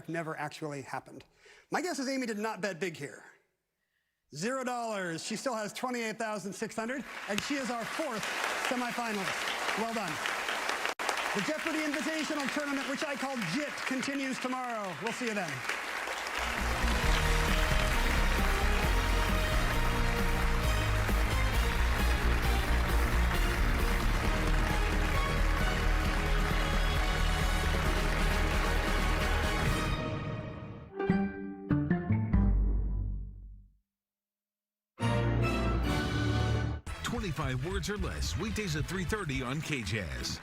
never actually happened. My guess is Amy did not bet big here. $0. She still has $28,600, and she is our fourth semifinalist. Well done. The Jeopardy Invitational Tournament, which I call JIT, continues tomorrow. We'll see you then. Words or less, weekdays at 3:30 on KJazz.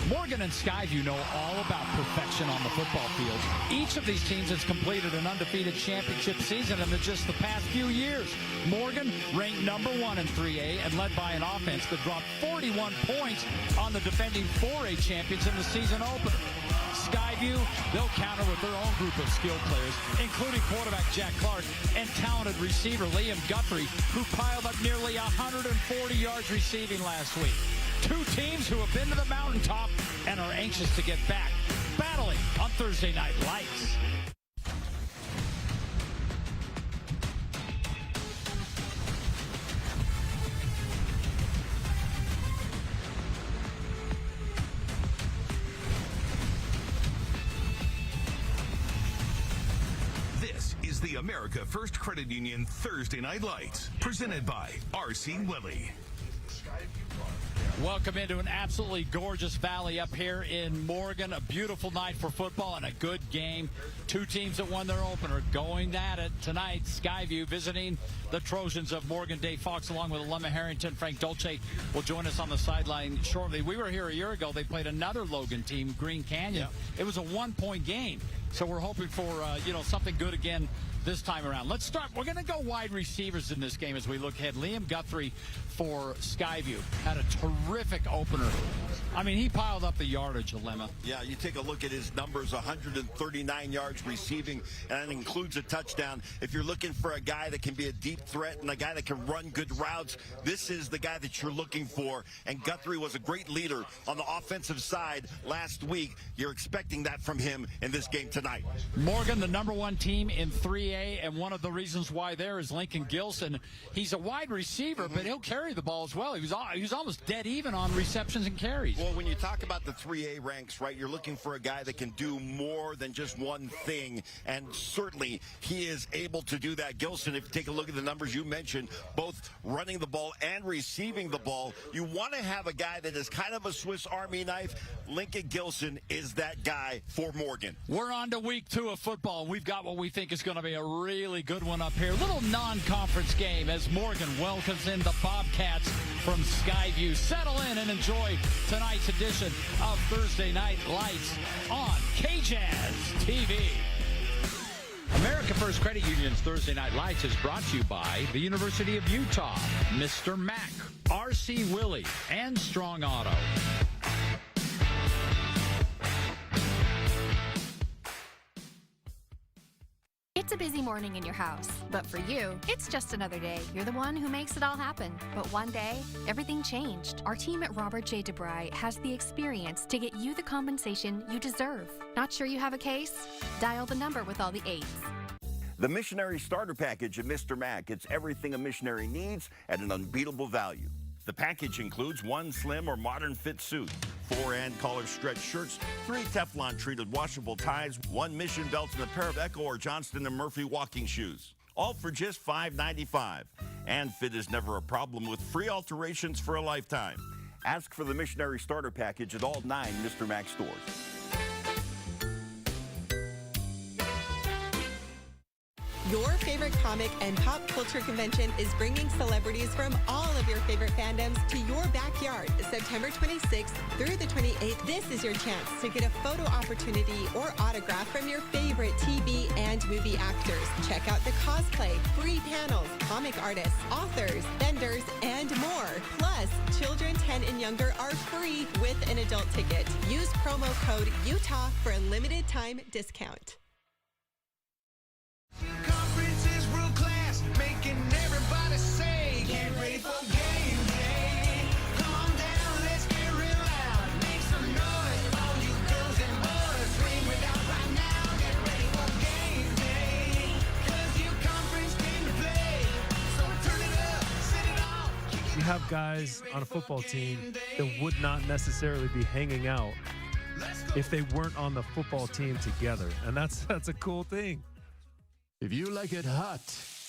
Morgan and Sky View know all about perfection on the football field. Each of these teams has completed an undefeated championship season in just the past few years. Morgan ranked number 1 in 3A and led by an offense that dropped 41 points on the defending 4A champions in the season opener. Skyview, they'll counter with their own group of skilled players, including quarterback Jack Clark and talented receiver Liam Guthrie, who piled up nearly 140 yards receiving last week. Two teams who have been to the mountaintop and are anxious to get back, battling on Thursday Night Lights. The America First Credit Union Thursday Night Lights, presented by R.C. Willey. Welcome into an absolutely gorgeous valley up here in Morgan. A beautiful night for football and a good game. Two teams that won their opener going at it tonight. Skyview visiting the Trojans of Morgan. Dave Fox along with Lemma Harrington. Frank Dolce will join us on the sideline shortly. We were here a year ago. They played another Logan team, Green Canyon. Yep. It was a one-point game. So we're hoping for, something good again this time around. Let's start. We're going to go wide receivers in this game as we look ahead. Liam Guthrie for Skyview had a terrific opener. I mean, he piled up the yardage, Lemma. Yeah, you take a look at his numbers, 139 yards receiving, and that includes a touchdown. If you're looking for a guy that can be a deep threat and a guy that can run good routes, this is the guy that you're looking for. And Guthrie was a great leader on the offensive side last week. You're expecting that from him in this game tonight. Morgan, the number 1 team in 3A, and one of the reasons why there is Lincoln Gilson. He's a wide receiver, but he'll carry the ball as well. He was almost dead even on receptions and carries. Well, when you talk about the 3A ranks, right, you're looking for a guy that can do more than just one thing, and certainly he is able to do that. Gilson, if you take a look at the numbers you mentioned, both running the ball and receiving the ball, you want to have a guy that is kind of a Swiss Army knife. Lincoln Gilson is that guy for Morgan. We're on to week 2 of football, and we've got what we think is going to be a really good one up here. Little non-conference game as Morgan welcomes in the Bobcats from Skyview. Settle in and enjoy tonight's edition of Thursday Night Lights on KJazz TV. America First Credit Union's Thursday Night Lights is brought to you by the University of Utah, Mr. Mack, R.C. Willey, and Strong Auto. It's a busy morning in your house, but for you, it's just another day. You're the one who makes it all happen. But one day, everything changed. Our team at Robert J. DeBry has the experience to get you the compensation you deserve. Not sure you have a case? Dial the number with all the 8s. The Missionary Starter Package at Mr. Mack. It's everything a missionary needs at an unbeatable value. The package includes 1 slim or modern fit suit, 4 and collar stretch shirts, 3 Teflon treated washable ties, 1 mission belt, and a pair of Echo or Johnston & Murphy walking shoes. All for just $5.95. And fit is never a problem with free alterations for a lifetime. Ask for the Missionary Starter Package at all 9 Mr. Mack stores. Your favorite comic and pop culture convention is bringing celebrities from all of your favorite fandoms to your backyard September 26th through the 28th. This is your chance to get a photo opportunity or autograph from your favorite TV and movie actors. Check out the cosplay, free panels, comic artists, authors, vendors, and more. Plus, children 10 and younger are free with an adult ticket. Use promo code UTAH for a limited time discount. Conference is world class, making everybody say, get ready for game day. have guys on a football team that would not necessarily be hanging out if they weren't on the football team together. And that's a cool thing. If you like it hot,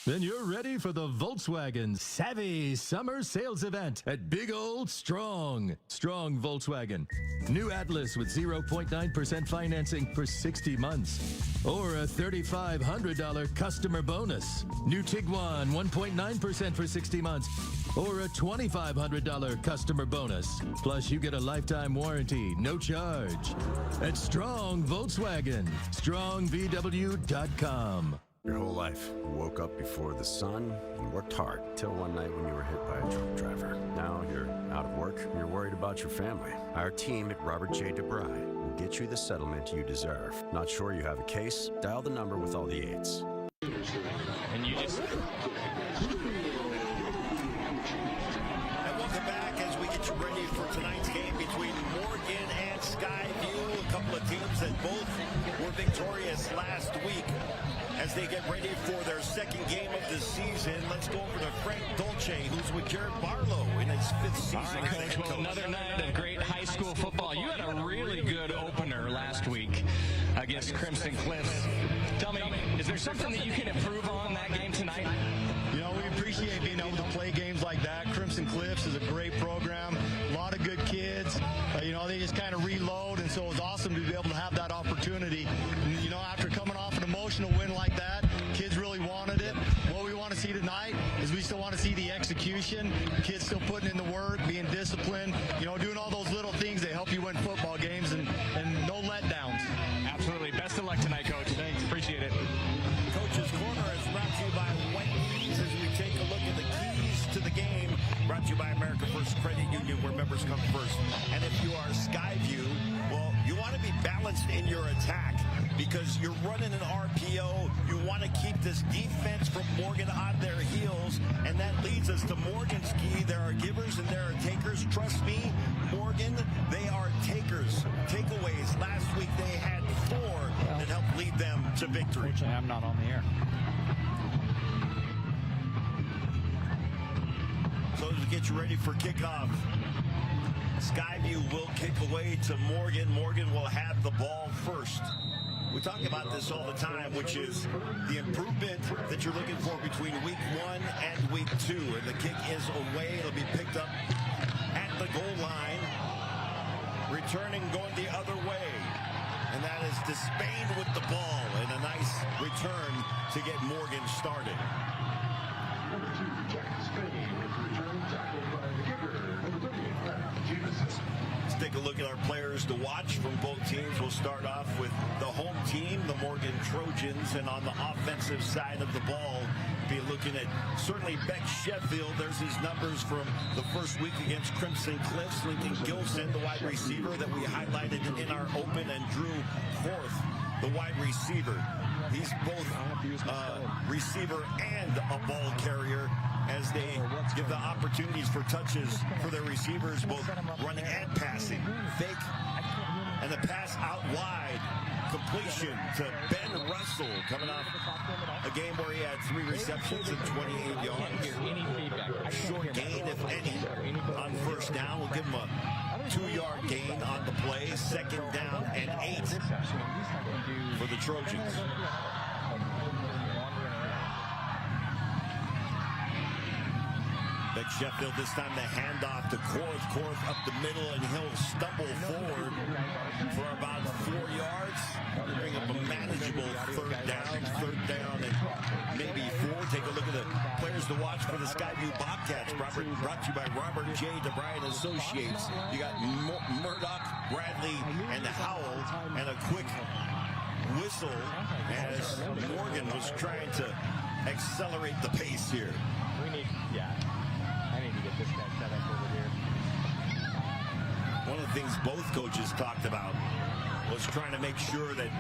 then you're ready for the Volkswagen Savvy Summer Sales Event at Big Old Strong Volkswagen. New Atlas with 0.9% financing for 60 months. Or a $3,500 customer bonus. New Tiguan 1.9% for 60 months. Or a $2,500 customer bonus. Plus you get a lifetime warranty, no charge. At Strong Volkswagen. StrongVW.com. Your whole life, you woke up before the sun, you worked hard, till one night when you were hit by a drunk driver. Now you're out of work, and you're worried about your family. Our team at Robert J. DeBry will get you the settlement you deserve. Not sure you have a case? Dial the number with all the 8s. And you just... And welcome back as we get you ready for tonight's game between Morgan and Sky View. A couple of teams that both were victorious last week. As they get ready for their second game of the season, let's go over to Frank Dolce, who's with Jared Barlow in his 5th season. All right, Coach. Well, another night of great high school football. You had a really good opener last week against Crimson Cliffs. Tell me, is there something that you can improve on that game tonight? You know, we appreciate being able to play games like that. Crimson Cliffs is a great program. A lot of good kids. You know, they just kind of reload, and so it was awesome to be able to have that opportunity. And, you know, after coming off an emotional win like that, kids really wanted it. What we want to see tonight is we still want to see the execution, kids still putting in the work, being disciplined, you know, doing all those little things that help you win football games, and no letdowns. Absolutely. Best of luck tonight, Coach. Thanks. Appreciate it. Coach's Corner is brought to you by Wendy's as we take a look at the keys to the game. Brought to you by America First Credit Union, where members come first. And if you are Skyview, well, you want to be balanced in your attack because you're running an RPO. You want to keep this defense from Morgan on their heels, and that leads us to Morgan's key. There are givers and there are takers. Trust me, Morgan, they are takers. Takeaways. Last week they had 4 that helped lead them to victory. Unfortunately, I'm not on the air. So to get you ready for kickoff, Skyview will kick away to Morgan. Morgan will have the ball first. We talk about this all the time, which is the improvement that you're looking for between week 1 and week 2. And the kick is away. It'll be picked up at the goal line. Returning, going the other way. And that is Despain with the ball. And a nice return to get Morgan started. Let's take a look at our players to watch from both teams. We'll start off with the home team, the Morgan Trojans, and on the offensive side of the ball, be looking at certainly Beck Sheffield. There's his numbers from the first week against Crimson Cliffs. Lincoln Gilson, the wide receiver that we highlighted in our open, and Drew Forth, the wide receiver. He's both receiver and a ball carrier, as they give the opportunities for touches for their receivers, both running and passing. Fake, and the pass out wide. Completion to Ben Russell, coming off a game where he had 3 receptions and 28 yards. Short gain, if any, on first down. We'll give him a 2-yard gain on the play. 2nd down and 8 for the Trojans. Beck Sheffield this time the handoff to Korth. Korth up the middle, and he'll stumble forward for about 4 yards. Bring up a manageable 3rd down and maybe 4. Take a look at the players to watch for the Sky View Bobcats. Brought to you by Robert J. DeBry and Associates. You got Murdoch, Bradley, and Howell, and a quick whistle as Morgan was trying to accelerate the pace here. I need to get this guy set up over here. One of the things both coaches talked about was trying to make sure that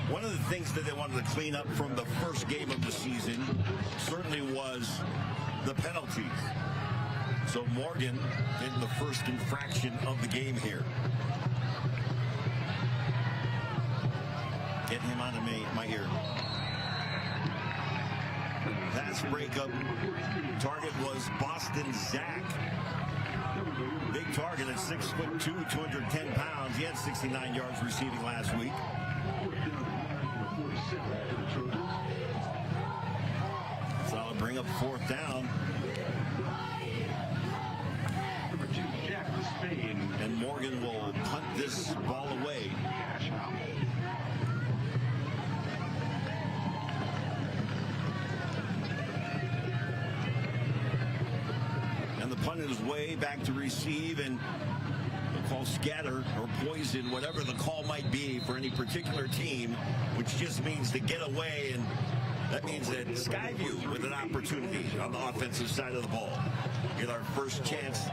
one of the things that they wanted to clean up from the first game of the season certainly was the penalties. So Morgan in the first infraction of the game here. Get him out of my ear. pass breakup. Target was Boston Zach. Big target at 6'2", 210 pounds. He had 69 yards receiving last week. So I'll bring up 4th down. And Morgan will punt this ball away. And the punt is way back to receive, and they'll call scatter or poison, whatever the call might be for any particular team, which just means to get away, and that means that Skyview with an opportunity on the offensive side of the ball. Get our first chance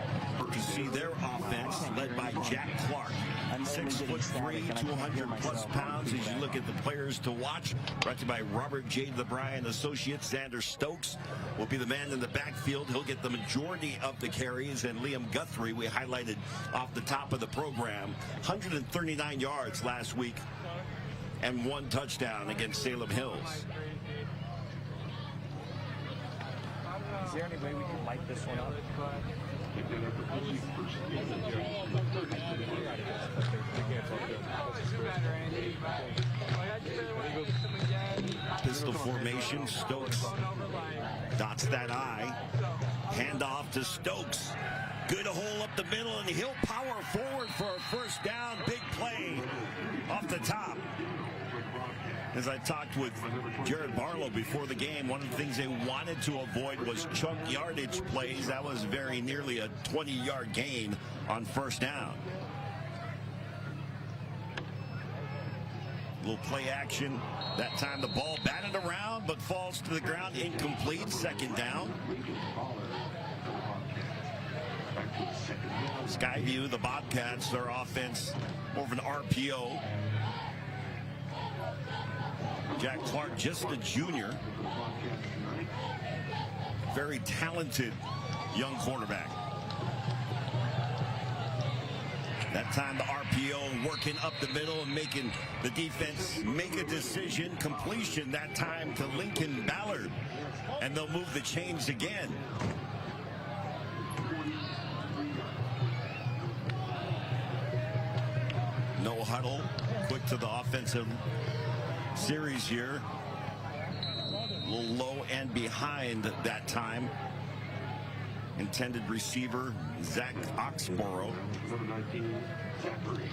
to see their offense led by Jack Clark. 6'3", 200+ pounds. As you look at the players to watch, brought to you by Robert J. DeBry and Associates. Xander Stokes will be the man in the backfield. He'll get the majority of the carries. And Liam Guthrie, we highlighted off the top of the program, 139 yards last week and 1 touchdown against Salem Hills. Is there any way we can light this one up? Pistol formation. Stokes dots that eye. Handoff to Stokes. Good hole up the middle, and he'll power forward for a first down. Big play off the top. As I talked with Jared Barlow before the game, one of the things they wanted to avoid was chunk yardage plays. That was very nearly a 20-yard gain on first down. Little play action. That time the ball batted around but falls to the ground. Incomplete. Second down. Skyview, the Bobcats, their offense, more of an RPO. Jack Clark, just a junior. Very talented young quarterback. That time the RPO working up the middle and making the defense make a decision. Completion that time to Lincoln Ballard. And they'll move the chains again. No huddle. Quick to the offensive series here. A little low and behind that time. Intended receiver Zach Oxborough.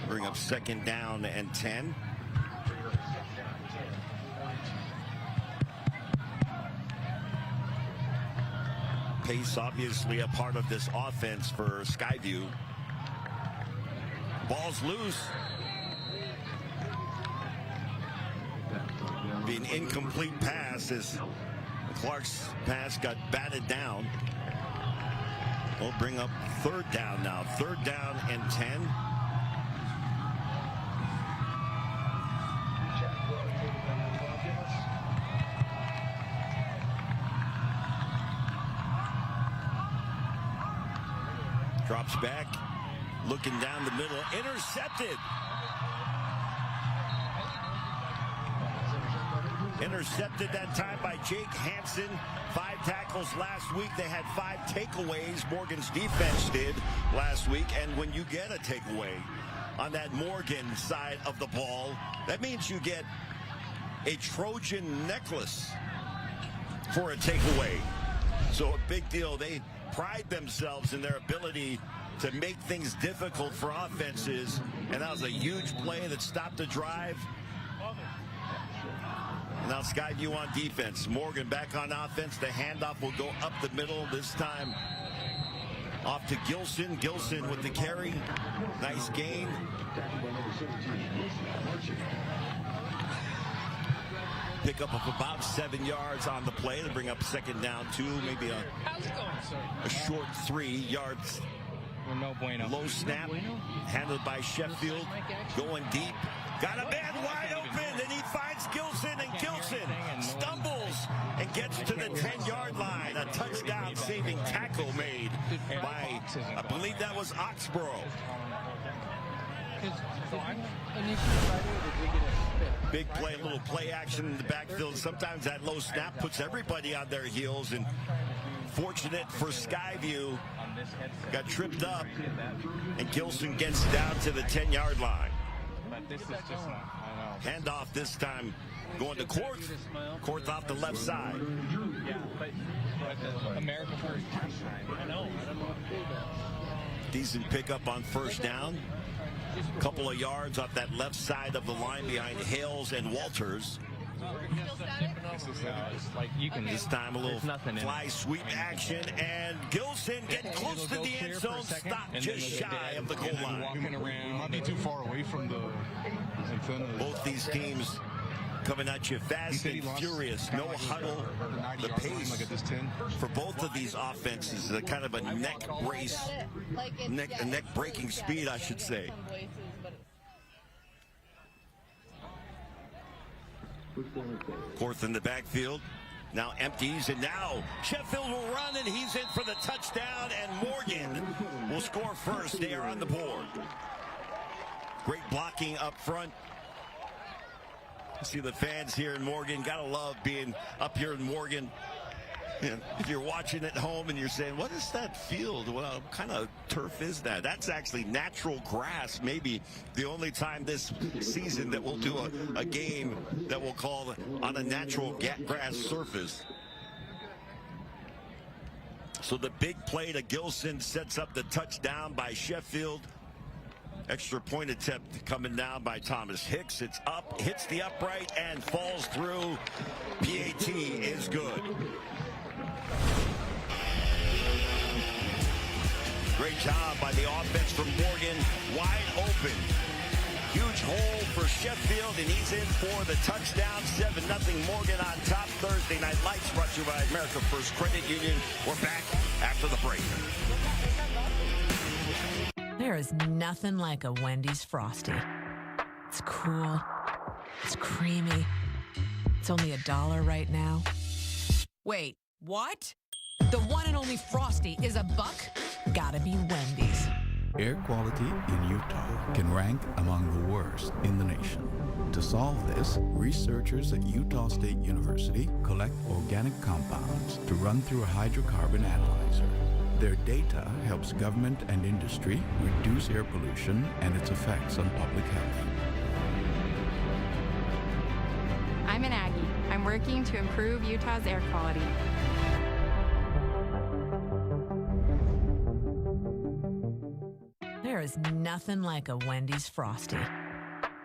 Bring up second down and 10. Pace obviously a part of this offense for Skyview. Ball's loose. An incomplete pass as Clark's pass got batted down. We'll bring up third down now. Third down and 10. Drops back, looking down the middle, intercepted. Intercepted that time by Jake Hansen. 5 tackles last week. They had 5 takeaways. Morgan's defense did last week. And when you get a takeaway on that Morgan side of the ball, that means you get a Trojan necklace for a takeaway. So a big deal. They pride themselves in their ability to make things difficult for offenses. And that was a huge play that stopped the drive. Now Skyview on defense. Morgan back on offense. The handoff will go up the middle. This time off to Gilson. Gilson with the carry. Nice gain. Pick up of about 7 yards on the play to bring up second down 2. Maybe a short 3 yards. No bueno. Low snap. Handled by Sheffield. Going deep. Got a man wide open, and he finds Gilson, and Gilson stumbles and gets to the 10-yard line. A touchdown-saving tackle made by, I believe that was Oxborough. Big play, a little play action in the backfield. Sometimes that low snap puts everybody on their heels, and fortunate for Sky View, got tripped up, and Gilson gets down to the 10-yard line. Handoff this time going to Korth. Korth off the left side. America first. I know. Decent pickup on first down. Couple of yards off that left side of the line behind Hales and Walters. This time a little fly sweep action, and Gilson getting close to the end zone, stopped just shy of the goal line. Walking around, might be too far away from the. Both these teams coming at you fast and furious. No huddle. The pace for both of these offenses is a kind of a neck race, neck breaking speed, I should say. Korth in the backfield. Now empties, and now Sheffield will run, and he's in for the touchdown, and Morgan will score first. They are on the board. Great blocking up front. See the fans here in Morgan. Gotta love being up here in Morgan. And if you're watching at home and you're saying, what is that field? Well, what kind of turf is that? That's actually natural grass. Maybe the only time this season that we'll do a game that we'll call on a natural grass surface. So the big play to Gilson sets up the touchdown by Sheffield. Extra point attempt coming down by Thomas Hicks. It's up, hits the upright, and falls through. PAT is good. Great job by the offense from Morgan. Wide open. Huge hole for Sheffield, and he's in for the touchdown. 7-0 Morgan on top. Thursday Night Lights brought to you by America First Credit Union. We're back after the break. There is nothing like a Wendy's Frosty. It's cool. It's creamy. It's only $1 right now. Wait, what? The one and only Frosty is $1? Gotta be Wendy's. Air quality in Utah can rank among the worst in the nation. To solve this, researchers at Utah State University collect organic compounds to run through a hydrocarbon analyzer. Their data helps government and industry reduce air pollution and its effects on public health. I'm an Aggie. I'm working to improve Utah's air quality. There is nothing like a Wendy's Frosty.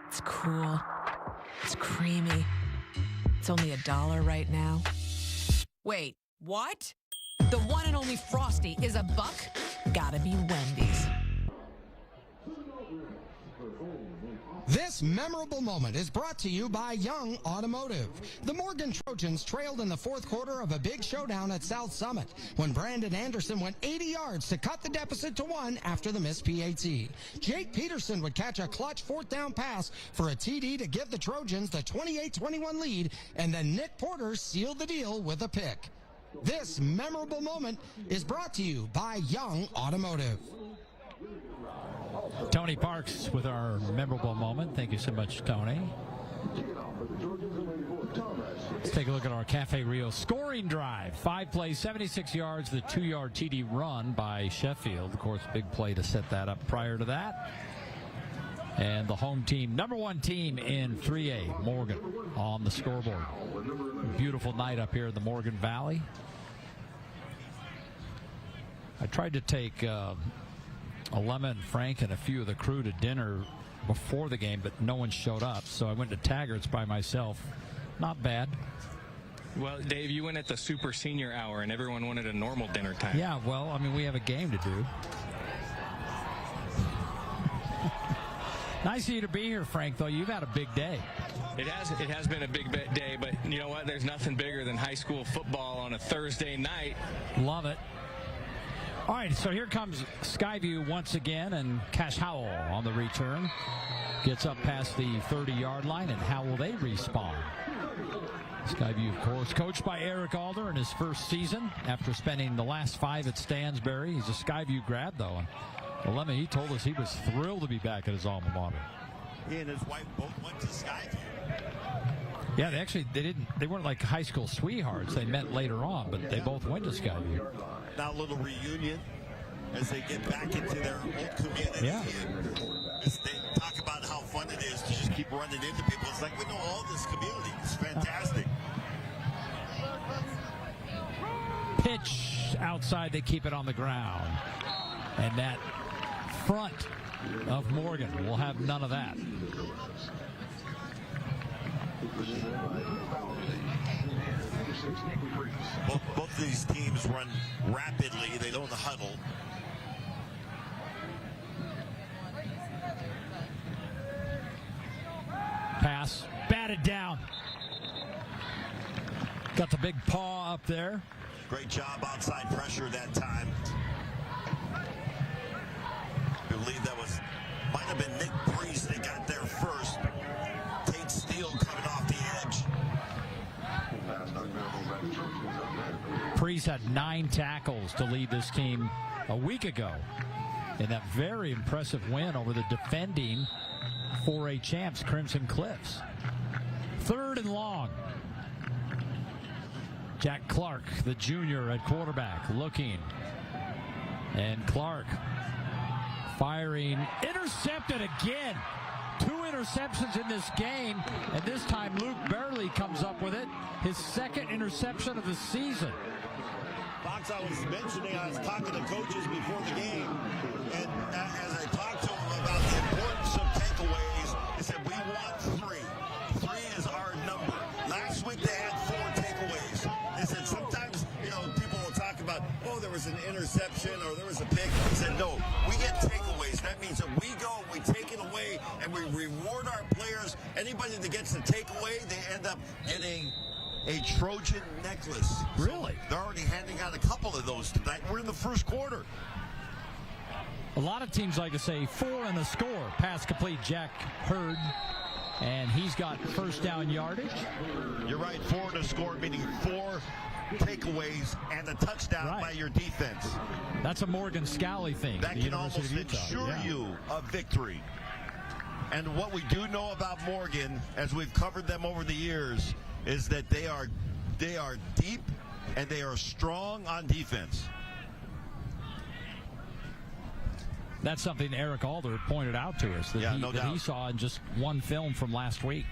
It's cool. It's creamy. It's only $1 right now. Wait, what? The one and only Frosty is $1? Gotta be Wendy's. This memorable moment is brought to you by Young Automotive. The Morgan Trojans trailed in the fourth quarter of a big showdown at South Summit when Brandon Anderson went 80 yards to cut the deficit to 1 after the missed PAT. Jake Peterson would catch a clutch fourth down pass for a TD to give the Trojans the 28-21 lead, and then Nick Porter sealed the deal with a pick. This memorable moment is brought to you by Young Automotive. Tony Parks with our memorable moment. Thank you so much, Tony. Let's take a look at our Cafe Rio scoring drive. 5 plays, 76 yards, the 2-yard TD run by Sheffield. Of course, big play to set that up prior to that. And the home team, #1 team in 3A, Morgan, on the scoreboard. Beautiful night up here in the Morgan Valley. I tried to take Lemon, Frank, and a few of the crew to dinner before the game, but no one showed up, so I went to Taggart's by myself. Not bad. Well, Dave, you went at the super senior hour, and everyone wanted a normal dinner time. Yeah, well, I mean, we have a game to do. Nice of you to be here, Frank, though. You've had a big day. It has been a big day, but you know what? There's nothing bigger than high school football on a Thursday night. Love it. All right, so here comes Skyview once again, and Cash Howell on the return. Gets up past the 30-yard line, and how will they respond? Skyview, of course, coached by Eric Alder in his first season after spending the last 5 at Stansbury. He's a Skyview grad, though, and Well, Lemmy, he told us he was thrilled to be back at his alma mater. He and his wife both went to Sky View. Yeah, they weren't like high school sweethearts. They met later on, but they both went to Sky View. Now a little reunion as they get back into their old community. Yeah. As they talk about how fun it is to just keep running into people. It's like we know all this community. It's fantastic. Pitch outside, they keep it on the ground. And that front of Morgan will have none of that. Both of these teams run rapidly. They don't huddle. Pass, batted down. Got the big paw up there. Great job outside pressure that time. I believe that might have been Nick Priest that got there first. Tate Steele coming off the edge. Priest had 9 tackles to lead this team a week ago in that very impressive win over the defending 4A champs, Crimson Cliffs. 3rd and long. Jack Clark, the junior at quarterback, looking. And Clark firing, intercepted again. 2 interceptions in this game, and this time Luke Barely comes up with it. His 2nd interception of the season. Fox, I was mentioning, I was talking to coaches before the game, and as I talked to them about the importance of takeaways, they said, we want 3. 3 is our number. Last week they had 4 takeaways. They said sometimes, people will talk about, oh, there was an interception or there was a pick. They said, no, we get takeaways. That means that we go, we take it away, and we reward our players. Anybody that gets a takeaway, they end up getting a Trojan necklace. Really? So they're already handing out a couple of those tonight. We're in the first quarter. A lot of teams like to say 4 in the score. Pass complete, Jack Hurd. And he's got first down yardage. You're right, 4 in the score, meaning 4 takeaways and a touchdown by your defense. That's a Morgan Scally thing. That can almost ensure you a victory. And what we do know about Morgan, as we've covered them over the years, is that they are deep and they are strong on defense. That's something Eric Alder pointed out to us that he saw in just one film from last week.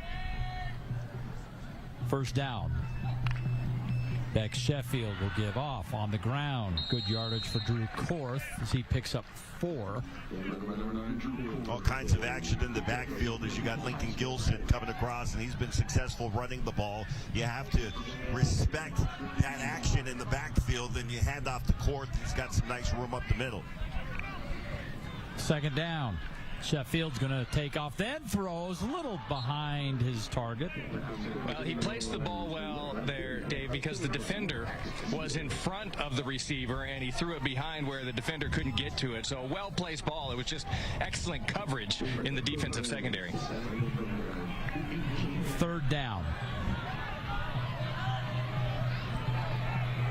First down. Beck Sheffield will give off on the ground. Good yardage for Drew Korth as he picks up 4. All kinds of action in the backfield as you got Lincoln Gilson coming across, and he's been successful running the ball. You have to respect that action in the backfield, and you hand off to Korth. He's got some nice room up the middle. 2nd down. Sheffield's going to take off, then throws a little behind his target. Well, he placed the ball well there, Dave, because the defender was in front of the receiver, and he threw it behind where the defender couldn't get to it. So a well-placed ball. It was just excellent coverage in the defensive secondary. 3rd down.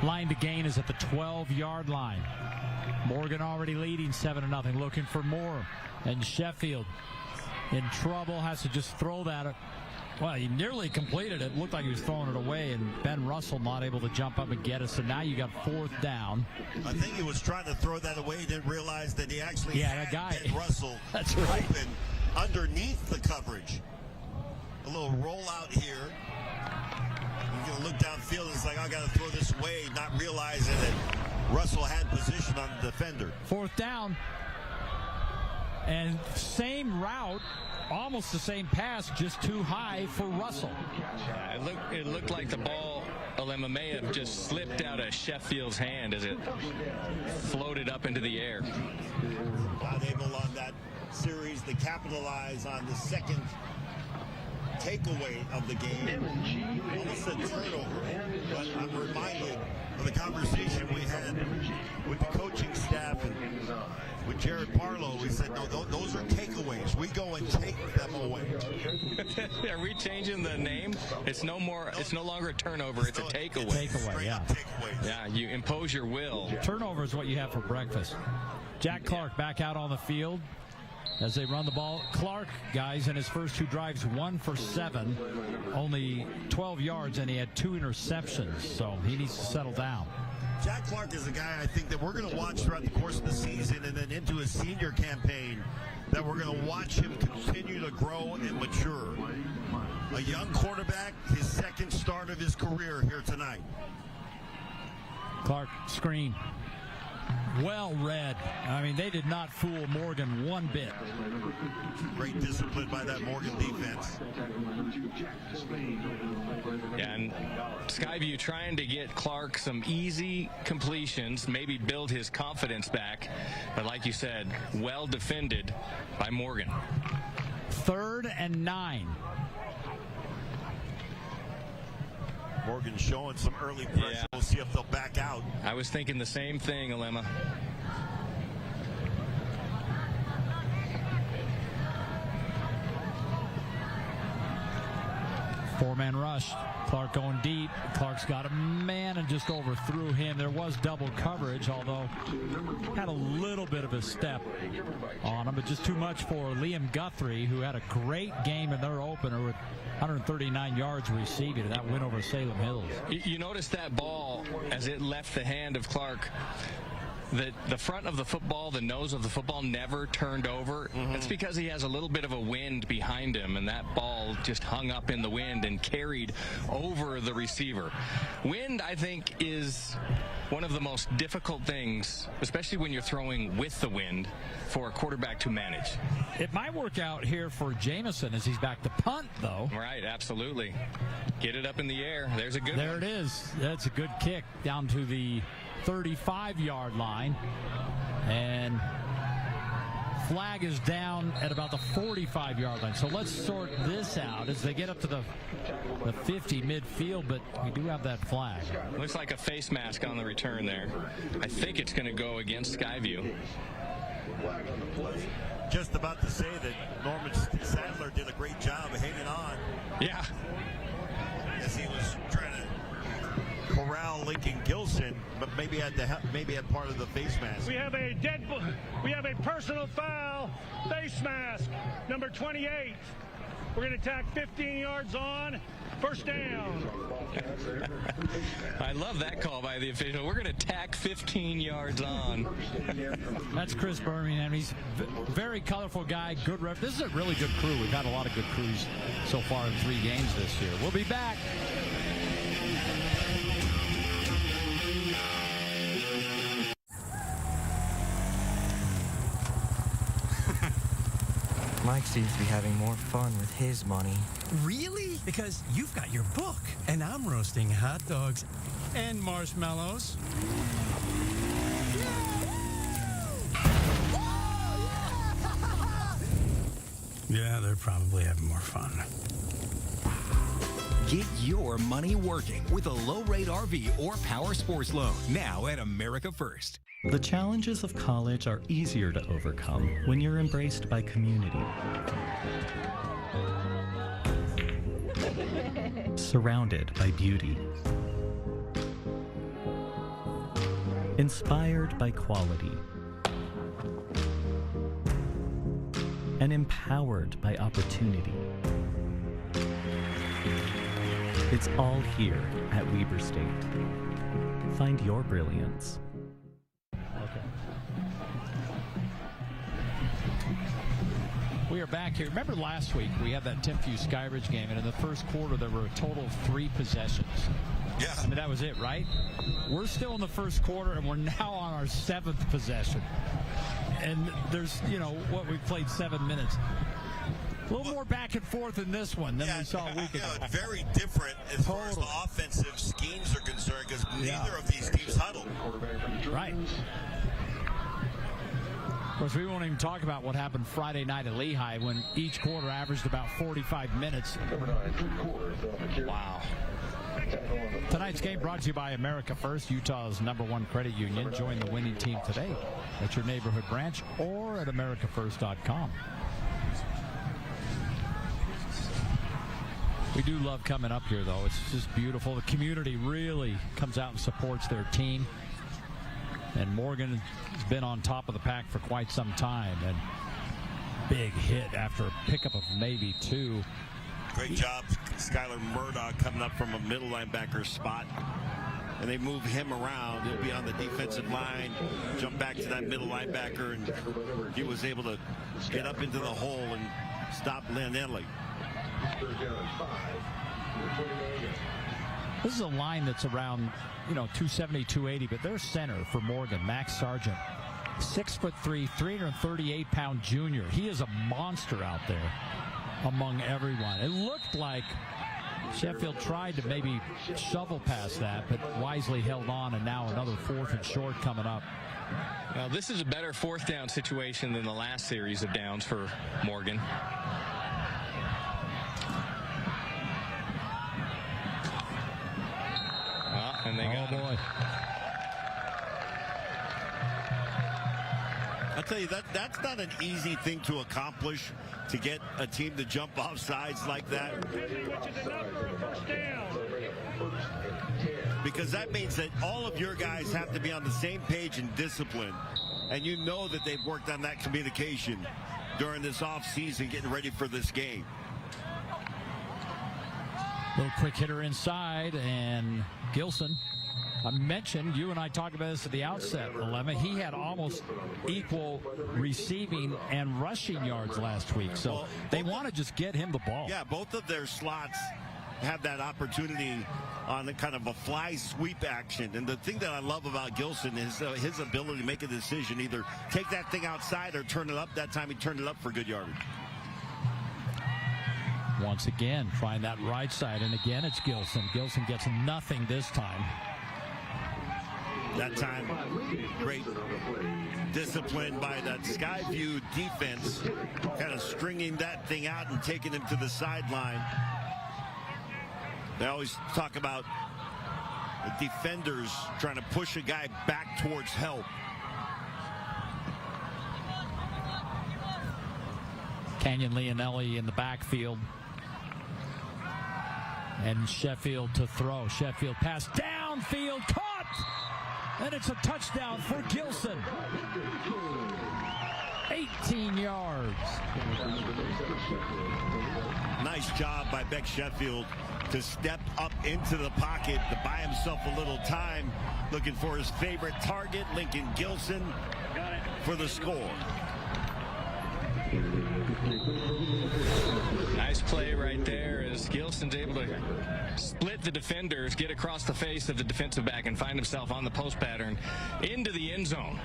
Line to gain is at the 12-yard line. Morgan already leading 7-0, looking for more. And Sheffield in trouble, has to just throw that. Well, he nearly completed it. Looked like he was throwing it away, and Ben Russell not able to jump up and get it. So now you got 4th down. I think he was trying to throw that away. He didn't realize that he actually had that guy. Ben Russell That's right. open underneath the coverage. A little rollout here. You're going to look downfield, and it's like, I got to throw this away, not realizing that Russell had position on the defender. 4th down. And same route, almost the same pass, just too high for Russell. It looked like the ball, Alema, may have just slipped out of Sheffield's hand as it floated up into the air. Not able on that series to capitalize on the 2nd takeaway of the game. Almost a turnover. But I'm reminded of the conversation we had with the coaching staff and with Jared Barlow. We said, no, those are takeaways. We go and take them away. Are we changing the name? It's no more. It's no longer a turnover. It's a takeaway. Takeaway, yeah. Takeaways. Yeah, you impose your will. Turnover is what you have for breakfast. Jack Clark back out on the field as they run the ball. Clark, guys, in his first 2 drives, 1 for 7, only 12 yards, and he had 2 interceptions, so he needs to settle down. Jack Clark is a guy I think that we're going to watch throughout the course of the season and then into his senior campaign, that we're going to watch him continue to grow and mature. A young quarterback, his second start of his career here tonight. Clark, screen. Well read. I mean, they did not fool Morgan one bit. Great discipline by that Morgan defense. Yeah, and Sky View trying to get Clark some easy completions, maybe build his confidence back. But like you said, well defended by Morgan. 3rd and 9. Morgan showing some early pressure. Yeah. We'll see if they'll back out. I was thinking the same thing, Alema. Four-man rush. Clark going deep. Clark's got a man and just overthrew him. There was double coverage, although had a little bit of a step on him, but just too much for Liam Guthrie, who had a great game in their opener with 139 yards receiving, that win over Salem Hills. You notice that ball, as it left the hand of Clark, the front of the football, the nose of the football never turned over. That's because he has a little bit of a wind behind him, and that ball just hung up in the wind and carried over the receiver. Wind, I think, is one of the most difficult things, especially when you're throwing with the wind, for a quarterback to manage. It might work out here for Jamison as he's back to punt, though. Right, absolutely. Get it up in the air. There's a good one. There it is. That's a good kick down to the 35-yard line, and flag is down at about the 45-yard line. So let's sort this out as they get up to the 50 midfield, but we do have that flag. Looks like a face mask on the return there. I think it's going to go against Skyview. Just about to say that Norman Sadler did a great job of hanging on. Yeah. As he was trying to corral Lincoln Gilson, but maybe had part of the face mask. We have a personal foul, face mask, number 28. We're going to tack 15 yards on, first down. I love that call by the official. We're going to tack 15 yards on. That's Chris Birmingham. He's a very colorful guy, good ref. This is a really good crew. We've had a lot of good crews so far in 3 games this year. We'll be back. Mike seems to be having more fun with his money. Really? Because you've got your book, and I'm roasting hot dogs and marshmallows. Yeah, they're probably having more fun. Get your money working with a low-rate RV or power sports loan now at America First. The challenges of college are easier to overcome when you're embraced by community. Surrounded by beauty. Inspired by quality. And empowered by opportunity. It's all here at Weber State. Find your brilliance. We are back here. Remember last week we had that Timpview Skybridge game, and in the first quarter there were a total of 3 possessions. Yeah. I mean, that was it, right? We're still in the first quarter, and we're now on our 7th possession. And there's, what we've played 7 minutes. A little more back and forth in this one than we saw a week ago. Very different as far as the offensive schemes are concerned, because neither of these teams huddle. Right. Of course, we won't even talk about what happened Friday night at Lehigh when each quarter averaged about 45 minutes. Wow. Tonight's game brought to you by America First, Utah's #1 credit union. Join the winning team today at your neighborhood branch or at americafirst.com. We do love coming up here, though. It's just beautiful. The community really comes out and supports their team. And Morgan has been on top of the pack for quite some time. And big hit after a pickup of maybe 2. Great job, Skylar Murdoch coming up from a middle linebacker spot. And they move him around. He'll be on the defensive line, jump back to that middle linebacker, and he was able to get up into the hole and stop Landeli. This is a line that's around, 270, 280, but their center for Morgan, Max Sargent, 6'3", 338-pound junior. He is a monster out there among everyone. It looked like Sheffield tried to maybe shovel past that, but wisely held on, and now another 4th and short coming up. Now, this is a better 4th down situation than the last series of downs for Morgan. And they got him. I'll tell you, that's not an easy thing to accomplish, to get a team to jump off sides like that. Because that means that all of your guys have to be on the same page and discipline. And you know that they've worked on that communication during this offseason, getting ready for this game. Little quick hitter inside, and Gilson. I mentioned, you and I talked about this at the outset, Lemma. He had almost equal receiving and rushing yards last week. So they want to just get him the ball. Yeah, both of their slots have that opportunity on the kind of a fly sweep action. And the thing that I love about Gilson is his ability to make a decision, either take that thing outside or turn it up. That time he turned it up for good yardage. Once again, trying that right side, and again it's Gilson. Gilson gets nothing this time. That time, great discipline by that Sky View defense, kind of stringing that thing out and taking him to the sideline. They always talk about the defenders trying to push a guy back towards help. Canyon Leonelli in the backfield. And Sheffield to throw. Sheffield pass downfield, caught! And it's a touchdown for Gilson. 18 yards. Nice job by Beck Sheffield to step up into the pocket to buy himself a little time, looking for his favorite target, Lincoln Gilson, for the score. Nice play right there as Gilson's able to split the defenders, get across the face of the defensive back, and find himself on the post pattern into the end zone.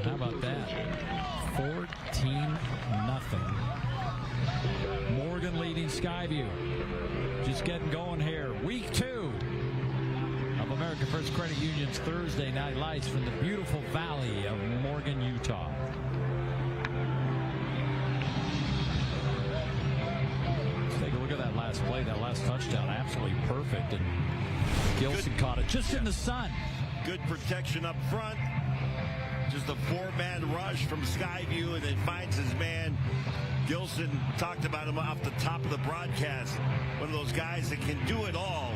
How about that? 14-0. Morgan leading Skyview. Just getting going here. Week 2 of America First Credit Union's Thursday Night Lights from the beautiful valley of Morgan, Utah. Let's take a look at that last play, that last touchdown. Absolutely perfect. And Gilson caught it just in the sun. Good protection up front. Just a 4-man rush from Skyview, and then finds his man. Gilson talked about him off the top of the broadcast. One of those guys that can do it all.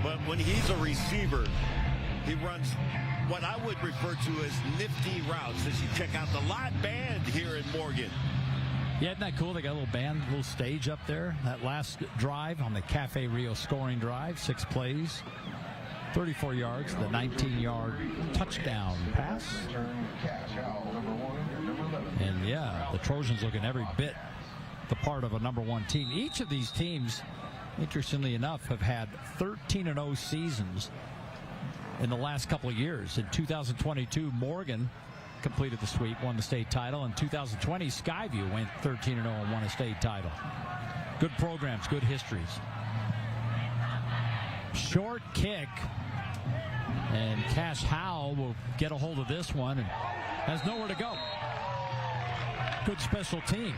But when he's a receiver, he runs what I would refer to as nifty routes. As you check out the live band here in Morgan. Yeah, isn't that cool? They got a little band, a little stage up there. That last drive on the Cafe Rio scoring drive, 6 plays, 34 yards, the 19-yard touchdown pass. And yeah, the Trojans looking every bit the part of a #1 team. Each of these teams, interestingly enough, have had 13-0 seasons in the last couple of years. In 2022, Morgan completed the sweep, won the state title. In 2020, Skyview went 13-0 and won a state title. Good programs, good histories. Short kick, and Cash Howell will get a hold of this one and has nowhere to go. Good special teams.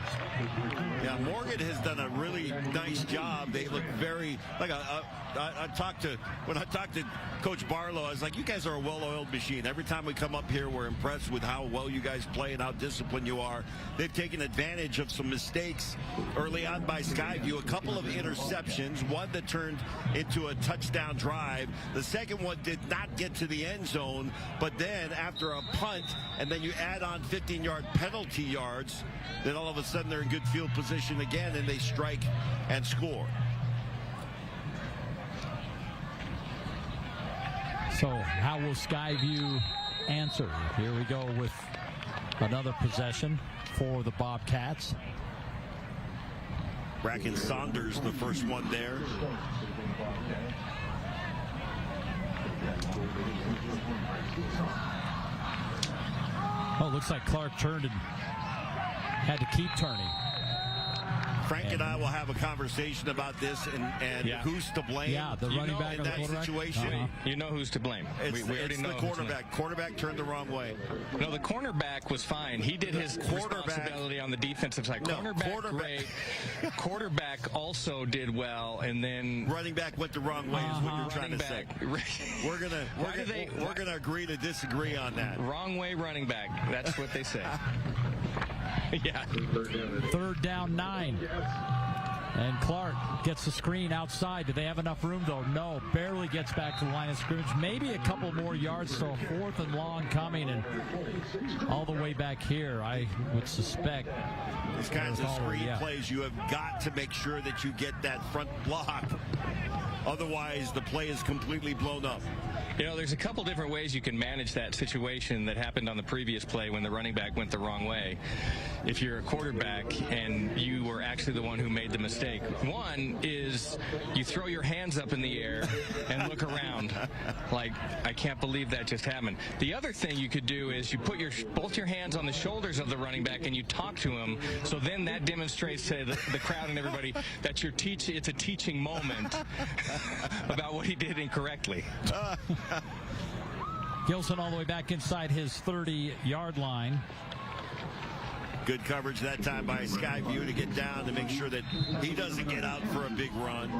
Yeah, Morgan has done a really nice job. They look very like I talked to Coach Barlow, I was like, you guys are a well-oiled machine. Every time we come up here, we're impressed with how well you guys play and how disciplined you are. They've taken advantage of some mistakes early on by Sky View. A couple of interceptions, one that turned into a touchdown drive. The second one did not get to the end zone, but then after a punt, and then you add on 15-yard penalty yards, then all of a sudden they're in good field position again, and they strike and score. So how will Skyview answer? Here we go with another possession for the Bobcats. Bracken Saunders, the first one there. Oh, looks like Clark turned and had to keep turning. Frank and I will have a conversation about this and who's to blame. Yeah, the running back in that situation. You know who's to blame. We already know the quarterback. Quarterback turned the wrong way. No, the cornerback was fine. He did his responsibility on the defensive side. Quarterback great. Quarterback also did well, and then running back went the wrong way. Is what you're trying to say. We're gonna agree to disagree on that. Wrong way running back. That's what they say. Yeah. 3rd down 9. And Clark gets the screen outside. Do they have enough room, though? No. Barely gets back to the line of scrimmage. Maybe a couple more yards, so 4th and long coming. And all the way back here, I would suspect. These kinds of screen plays, you have got to make sure that you get that front block. Otherwise, the play is completely blown up. You know, there's a couple different ways you can manage that situation that happened on the previous play when the running back went the wrong way. If you're a quarterback and you were actually the one who made the mistake, one is you throw your hands up in the air and look around like, I can't believe that just happened. The other thing you could do is you put both your hands on the shoulders of the running back and you talk to him, so then that demonstrates to the crowd and everybody that it's a teaching moment about what he did incorrectly. Gilson all the way back inside his 30-yard line. Good coverage that time by Sky View to get down to make sure that he doesn't get out for a big run.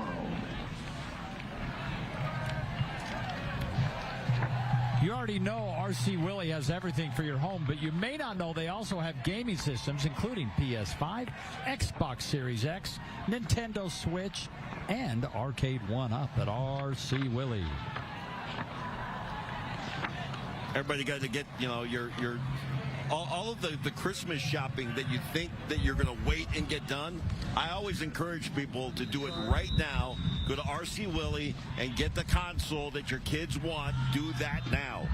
You already know RC Willey has everything for your home, but you may not know they also have gaming systems, including PS5, Xbox Series X, Nintendo Switch, and Arcade 1-Up at RC Willey. Everybody got to get, all of the Christmas shopping that you think that you're going to wait and get done. I always encourage people to do it right now. Go to RC Willey and get the console that your kids want. Do that now.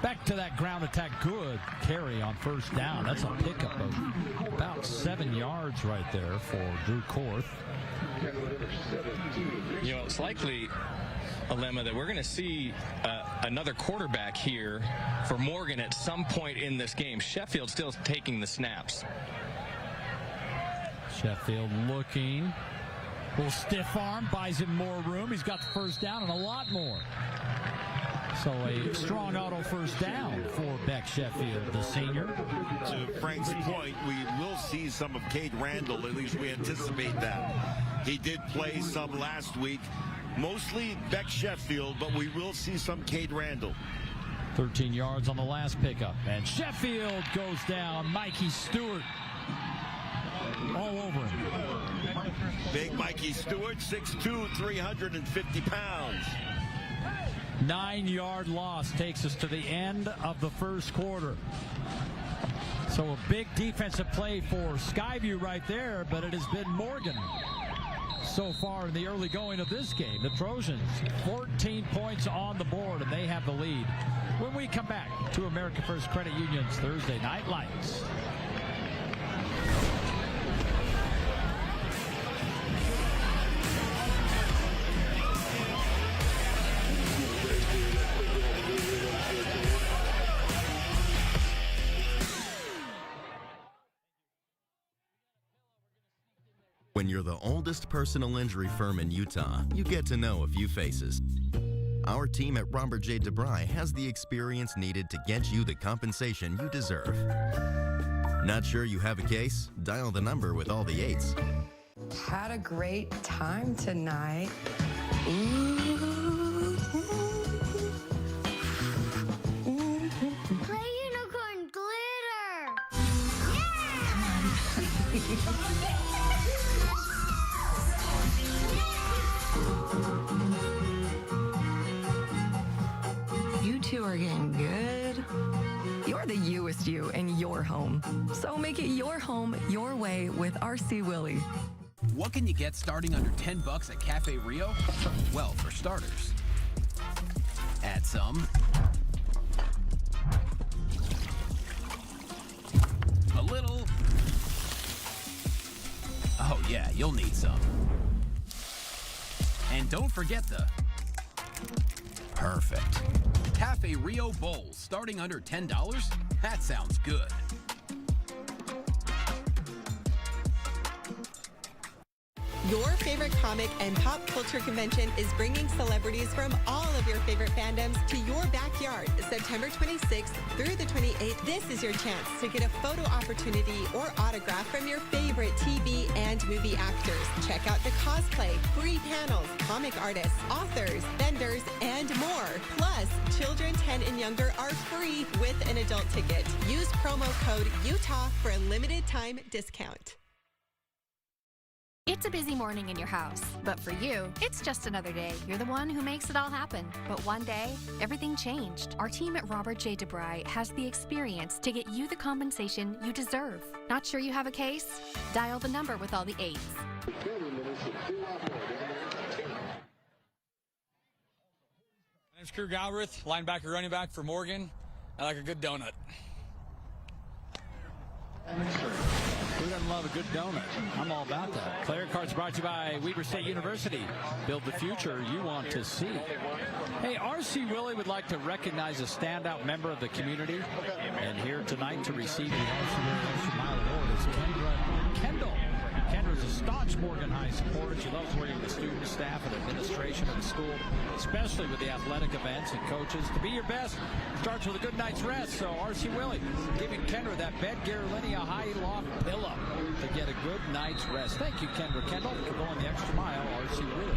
Back to that ground attack. Good carry on 1st down. That's a pickup of about 7 yards right there for Drew Korth. You know, it's likely, Alema, that we're going to see another quarterback here for Morgan at some point in this game. Sheffield still taking the snaps. Sheffield looking. Little stiff arm, buys him more room. He's got the 1st down and a lot more. So a strong auto 1st down for Beck Sheffield, the senior. To Frank's point, we will see some of Cade Randall. At least we anticipate that. He did play some last week. Mostly Beck Sheffield, but we will see some Cade Randall. 13 yards on the last pickup. And Sheffield goes down. Mikey Stewart all over him. Big Mikey Stewart, 6'2", 350 pounds. 9-yard loss takes us to the end of the 1st quarter. So a big defensive play for Skyview right there, but it has been Morgan so far in the early going of this game. The Trojans, 14 points on the board, and they have the lead. When we come back to America First Credit Union's Thursday Night Lights. When you're the oldest personal injury firm in Utah, you get to know a few faces. Our team at Robert J. DeBry has the experience needed to get you the compensation you deserve. Not sure you have a case? Dial the number with all the 8s. Had a great time tonight. Play unicorn glitter! You two are getting good. You're the youest you in your home. So make it your home, your way with RC Willie. What can you get starting under $10 at Cafe Rio? Well, for starters, add some. A little. Oh yeah, you'll need some. And don't forget the perfect Cafe Rio bowls starting under $10. That sounds good. Your favorite comic and pop culture convention is bringing celebrities from all of your favorite fandoms to your backyard September 26th through the 28th. This is your chance to get a photo opportunity or autograph from your favorite TV and movie actors. Check out the cosplay, free panels, comic artists, authors, vendors, and more. Plus, children 10 and younger are free with an adult ticket. Use promo code UTAH for a limited time discount. It's a busy morning in your house, but for you, it's just another day. You're the one who makes it all happen. But one day, everything changed. Our team at Robert J. DeBry has the experience to get you the compensation you deserve. Not sure you have a case? Dial the number with all the 8s. My name's Crew Galbraith, linebacker, running back for Morgan. I like a good donut. Who doesn't love a good donut? I'm all about that. Player cards brought to you by Weber State University. Build the future you want to see. Hey, RC Willie would like to recognize a standout member of the community. And here tonight to receive the RC Willie Extra Mile Award is Kendra Kendall. Kendra's a staunch Morgan High supporter. She loves working with students, staff, and administration of the school, especially with the athletic events and coaches. To be your best starts with a good night's rest. So RC Willie giving Kendra that Bedgear Linea High Loft pillow to get a good night's rest. Thank you, Kendra Kendall, for going the extra mile. RC Willie.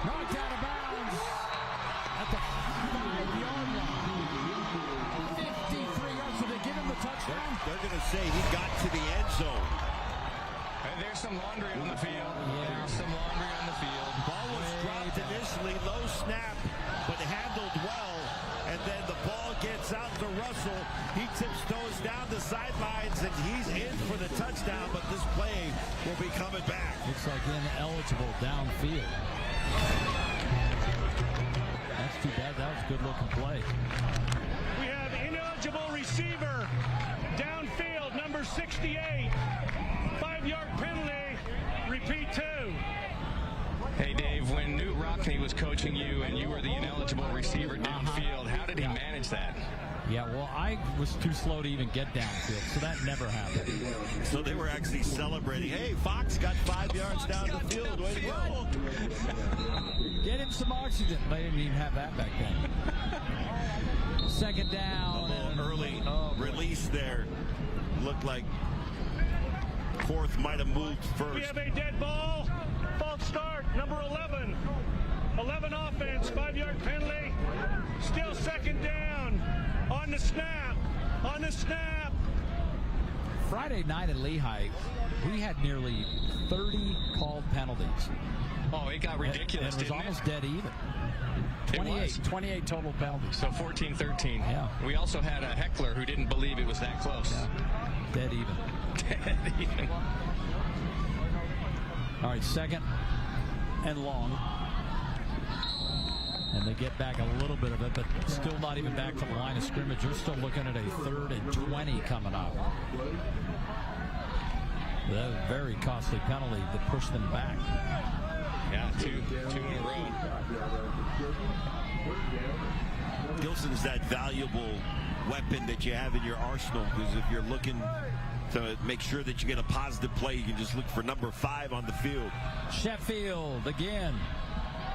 Knocked out of bounds at the 5-yard line. 53 yards. So they give him the touchdown? They're going to say he got to the end zone. And there's some laundry on the field. There's some laundry on the field. Ball was dropped initially, low snap, but handled well. And then the ball gets out to Russell. He tiptoes down the sidelines, and he's in for the touchdown, but this play will be coming back. Looks like ineligible downfield. That's too bad. That was a good-looking play. We have ineligible receiver downfield, number 68. 5-yard penalty. Repeat 2. Hey, Dave, when Newt Rockney was coaching you and you were the ineligible receiver downfield, how did he manage that? Yeah, well, I was too slow to even get downfield, so that never happened. So they were actually celebrating. Hey, Fox got 5 yards down the field. Way to go. Get him some oxygen. They didn't even have that back then. Second down. A little early release there. Looked like Fourth might have moved first. We have a dead ball. False start, number 11. 11 offense, 5-yard penalty. Still second down. On the snap. On the snap. Friday night at Lehigh, we had nearly 30 called penalties. Oh, it got ridiculous, It was almost dead even. 28 total penalties. So 14-13. Yeah. We also had a heckler who didn't believe it was that close. Yeah. Dead even. Dead even. All right, second and long. And they get back a little bit of it, but still not even back to the line of scrimmage. You're still looking at a 3rd and 20 coming up. That was a very costly penalty that pushed them back. Yeah, two in a row. Gilson's that valuable weapon that you have in your arsenal, because if you're looking to make sure that you get a positive play, you can just look for number 5 on the field. Sheffield again.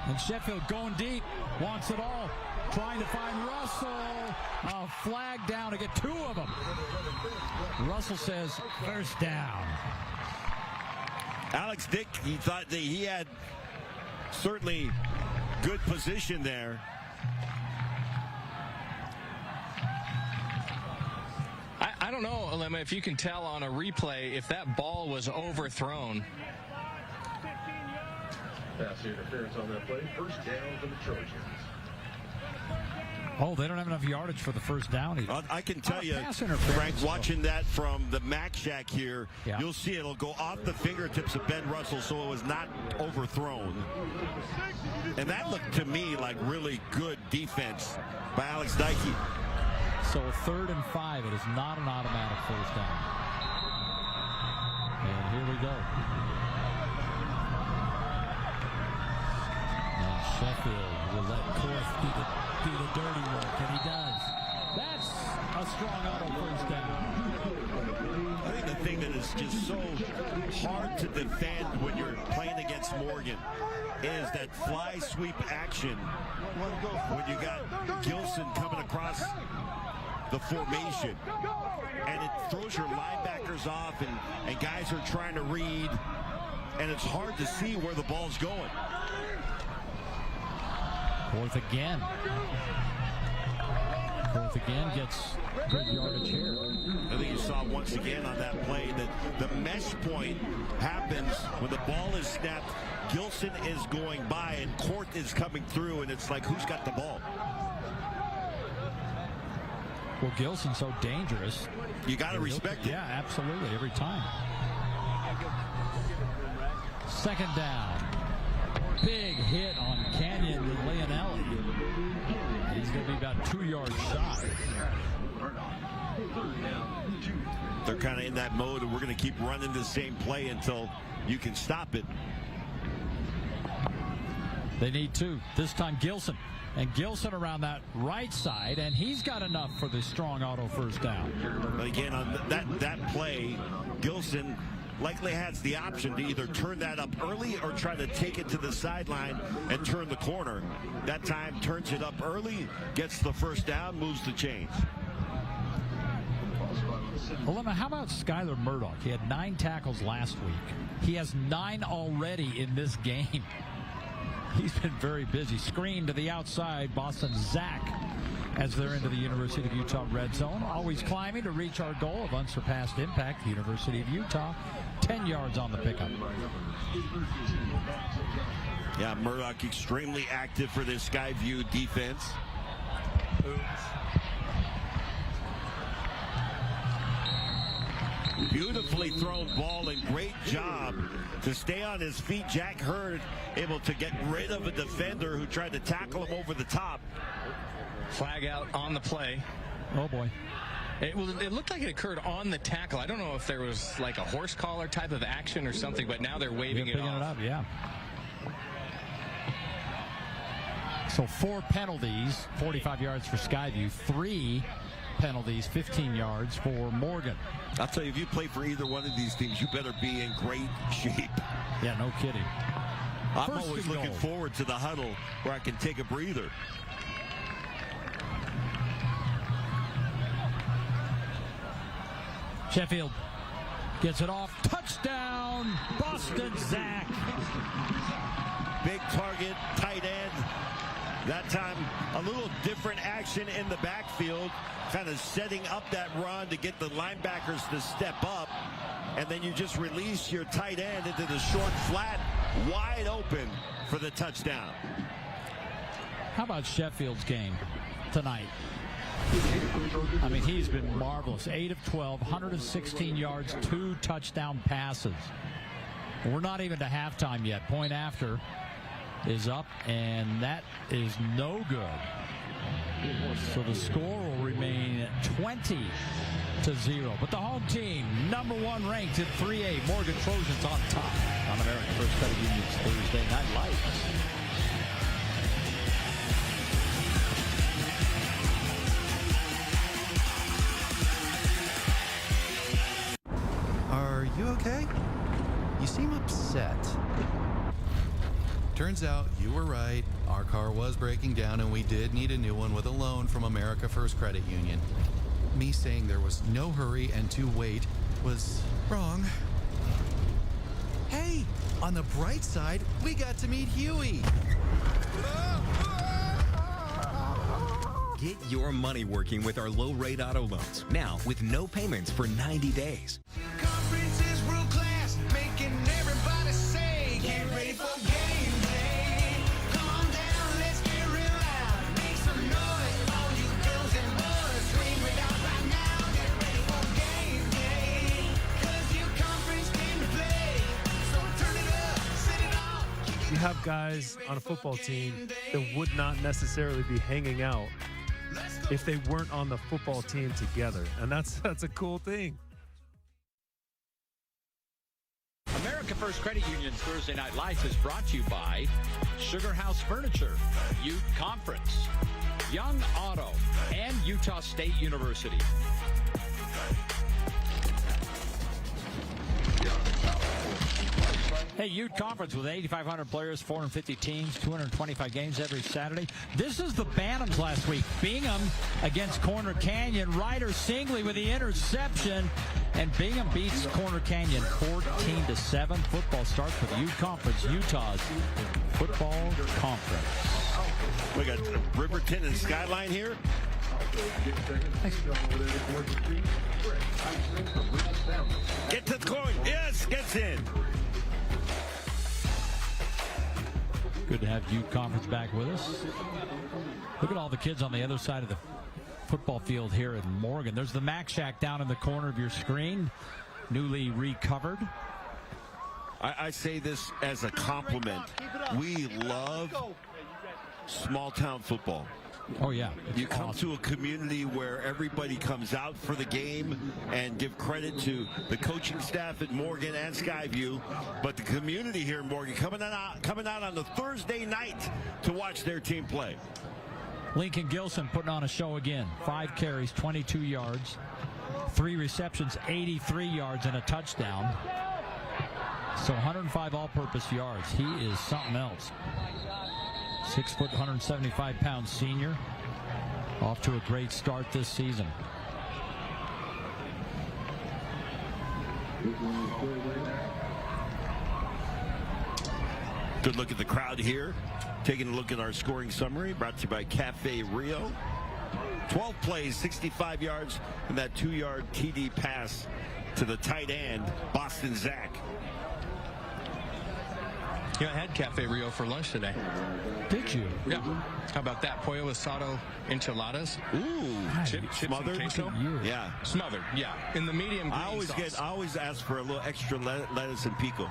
And Sheffield going deep, wants it all, trying to find Russell. A flag down to get two of them. Russell says first down. Alex Dick, he thought that he had certainly good position there. I don't know, Alema, if you can tell on a replay if that ball was overthrown. Pass interference on that play. First down for the Trojans. Oh, they don't have enough yardage for the first down either. I can tell you, Frank, watching that from the Mac Shack here, you'll see it'll go off the fingertips of Ben Russell, so it was not overthrown. And that looked to me like really good defense by Alex Dikey. So a 3rd and 5. It is not an automatic first down. And here we go. And Sheffield will let Korth do the dirty work, and he does. That's a strong auto first down. I think the thing that is just so hard to defend when you're playing against Morgan is that fly sweep action when you got Gilson coming across the formation, and it throws your linebackers off, and guys are trying to read, and it's hard to see where the ball's going. Korth again. Korth again gets good yardage here. I think you saw once again on that play that the mesh point happens when the ball is snapped. Gilson is going by and Korth is coming through, and it's like, who's got the ball? Well, Gilson's so dangerous. You got to respect it. Yeah, absolutely, every time. Second down. Big hit on Canyon with Leonelli. He's going to be about 2 yards shy. They're kind of in that mode, and we're going to keep running the same play until you can stop it. They need two. This time Gilson. And Gilson around that right side, and he's got enough for the strong auto first down. Again, on that play, Gilson likely has the option to either turn that up early or try to take it to the sideline and turn the corner. That time turns it up early, gets the first down, moves the chains. Well, how about Skyler Murdoch? He had 9 tackles last week. He has 9 already in this game. He's been very busy. Screen to the outside. Boston Zach as they're into the University of Utah red zone. Always climbing to reach our goal of unsurpassed impact. The University of Utah, 10 yards on the pickup. Yeah, Murdoch extremely active for this Sky View defense. Beautifully thrown ball, and great job to stay on his feet. Jack Hurd able to get rid of a defender who tried to tackle him over the top. Flag out on the play. Oh boy. It looked like it occurred on the tackle. I don't know if there was like a horse collar type of action or something, but now they're waving it off. It up, yeah. So 4 penalties, 45 yards for Skyview, 3 penalties, 15 yards for Morgan. I'll tell you, if you play for either one of these teams, you better be in great shape. Yeah, no kidding. I'm always looking forward to the huddle where I can take a breather. Sheffield gets it off. Touchdown, Boston Zach. Big target, tight end. That time, a little different action in the backfield, kind of setting up that run to get the linebackers to step up. And then you just release your tight end into the short flat, wide open for the touchdown. How about Sheffield's game tonight? I mean, he's been marvelous. 8 of 12, 116 yards, 2 touchdown passes. We're not even to halftime yet. Point after is up, and that is no good. So the score will remain at 20-0. But the home team, number 1 ranked in 3A, Morgan Trojans on top on American First Credit Union's Thursday Night Lights. Are you okay? You seem upset. Turns out you were right. Our car was breaking down and we did need a new one with a loan from America First Credit Union. Me saying there was no hurry and to wait was wrong. Hey, on the bright side, we got to meet Huey. Get your money working with our low-rate auto loans. Now, with no payments for 90 days. Conference is world class, making everybody say, get ready for game day. Come on down, let's get real loud. Make some noise, all you girls and boys. Scream it out right now, get ready for game day. 'Cause your conference came to play. So turn it up, set it off. You have guys on a football team that would not necessarily be hanging out if they weren't on the football team together. And that's a cool thing. America First Credit Union's Thursday Night Lights is brought to you by Sugar House Furniture, Ute Conference, Young Auto, and Utah State University. Hey, Ute Conference with 8,500 players, 450 teams, 225 games every Saturday. This is the Bantams last week. Bingham against Corner Canyon. Ryder Singley with the interception. And Bingham beats Corner Canyon 14-7. Football starts for the Ute Conference, Utah's football conference. We got Riverton and Skyline here. Get to the coin. Yes, gets in. Good to have Ute Conference back with us. Look at all the kids on the other side of the football field here in Morgan. There's the Mac Shack down in the corner of your screen, newly recovered. I say this as a compliment. We love small town football. Oh, yeah. You come to a community where everybody comes out for the game, and give credit to the coaching staff at Morgan and Sky View, but the community here in Morgan coming out on the Thursday night to watch their team play. Lincoln Gilson putting on a show again. 5 carries, 22 yards, 3 receptions, 83 yards, and a touchdown. So 105 all-purpose yards. He is something else. 6 foot, 175-pound senior. Off to a great start this season. Good look at the crowd here. Taking a look at our scoring summary, brought to you by Cafe Rio. 12 plays, 65 yards, and that 2-yard TD pass to the tight end, Boston Zach. Yeah, I had Cafe Rio for lunch today. Did you? Yeah. How about that? Pollo asado enchiladas. Ooh. Chips Smothered? and queso. Yeah. Smothered, yeah. In the medium green sauce. I always ask for a little extra lettuce and pico.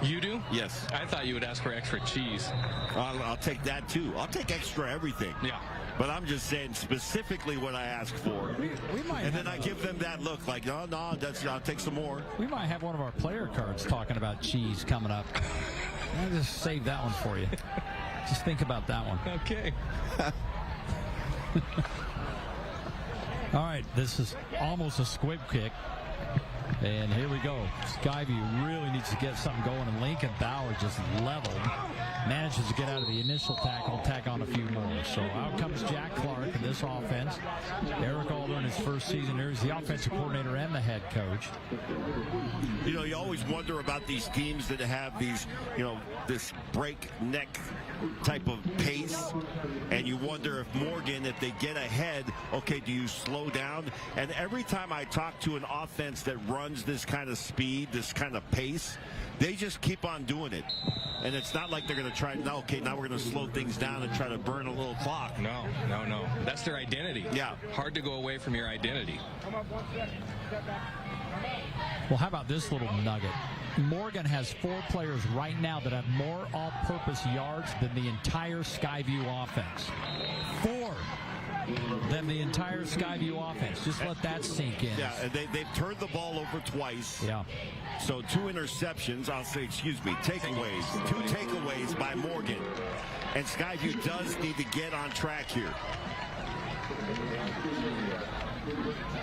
You do? Yes. I thought you would ask for extra cheese. I'll take that too. I'll take extra everything. Yeah. But I'm just saying specifically what I ask for. We might and then I give them that look like, no, I'll take some more. We might have one of our player cards talking about cheese coming up. I'll just save that one for you. Just think about that one. Okay. All right, this is almost a squib kick. And here we go. Skyview really needs to get something going, and Lincoln Bauer just leveled. Manages to get out of the initial tackle and tack on a few more. So out comes Jack Clark in this offense. Eric Alder in his first season here is the offensive coordinator and the head coach. You know, you always wonder about these teams that have these, this breakneck type of pace, and you wonder if Morgan, if they get ahead, okay, do you slow down? And every time I talk to an offense that runs this kind of speed, this kind of pace, they just keep on doing it. And it's not like they're going to try, now we're going to slow things down and try to burn a little clock. No. That's their identity. Yeah. Hard to go away from your identity. Well, how about this little nugget? Morgan has 4 players right now that have more all-purpose yards than the entire Skyview offense. 4 than the entire Skyview offense. Just let that sink in. Yeah, and they've turned the ball over twice. Yeah. So 2 interceptions, takeaways. 2 takeaways by Morgan. And Skyview does need to get on track here.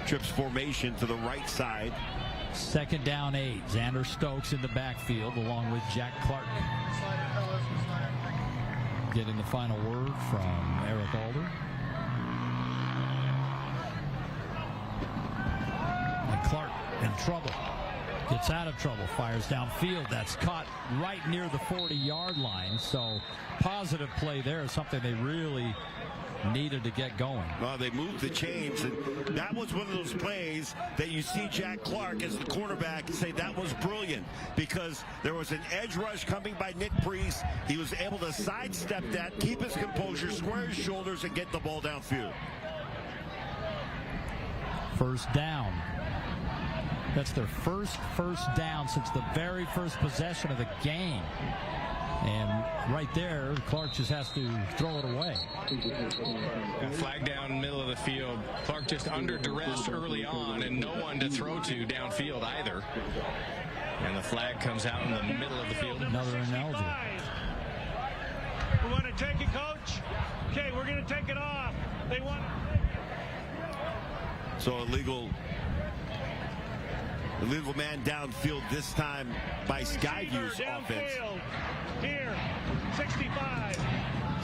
trips formation to the right side. 2nd down 8. Xander Stokes in the backfield along with Jack Clark. Getting the final word from Eric Alder. And Clark in trouble. Gets out of trouble. Fires downfield. That's caught right near the 40-yard line. So positive play there. Something they really needed to get going. Well, they moved the chains, and that was one of those plays that you see Jack Clark as the quarterback and say that was brilliant, because there was an edge rush coming by Nick Priest. He was able to sidestep that, keep his composure, square his shoulders, and get the ball downfield. 1st down. That's their first down since the very first possession of the game. And right there, Clark just has to throw it away. Flag down middle of the field. Clark just under duress early on, and no one to throw to downfield either. And the flag comes out in the middle of the field. Another ineligible. We want to take it, Coach. Okay, we're going to take it off. They want. So illegal man downfield this time by Sky View's offense. Here, 65.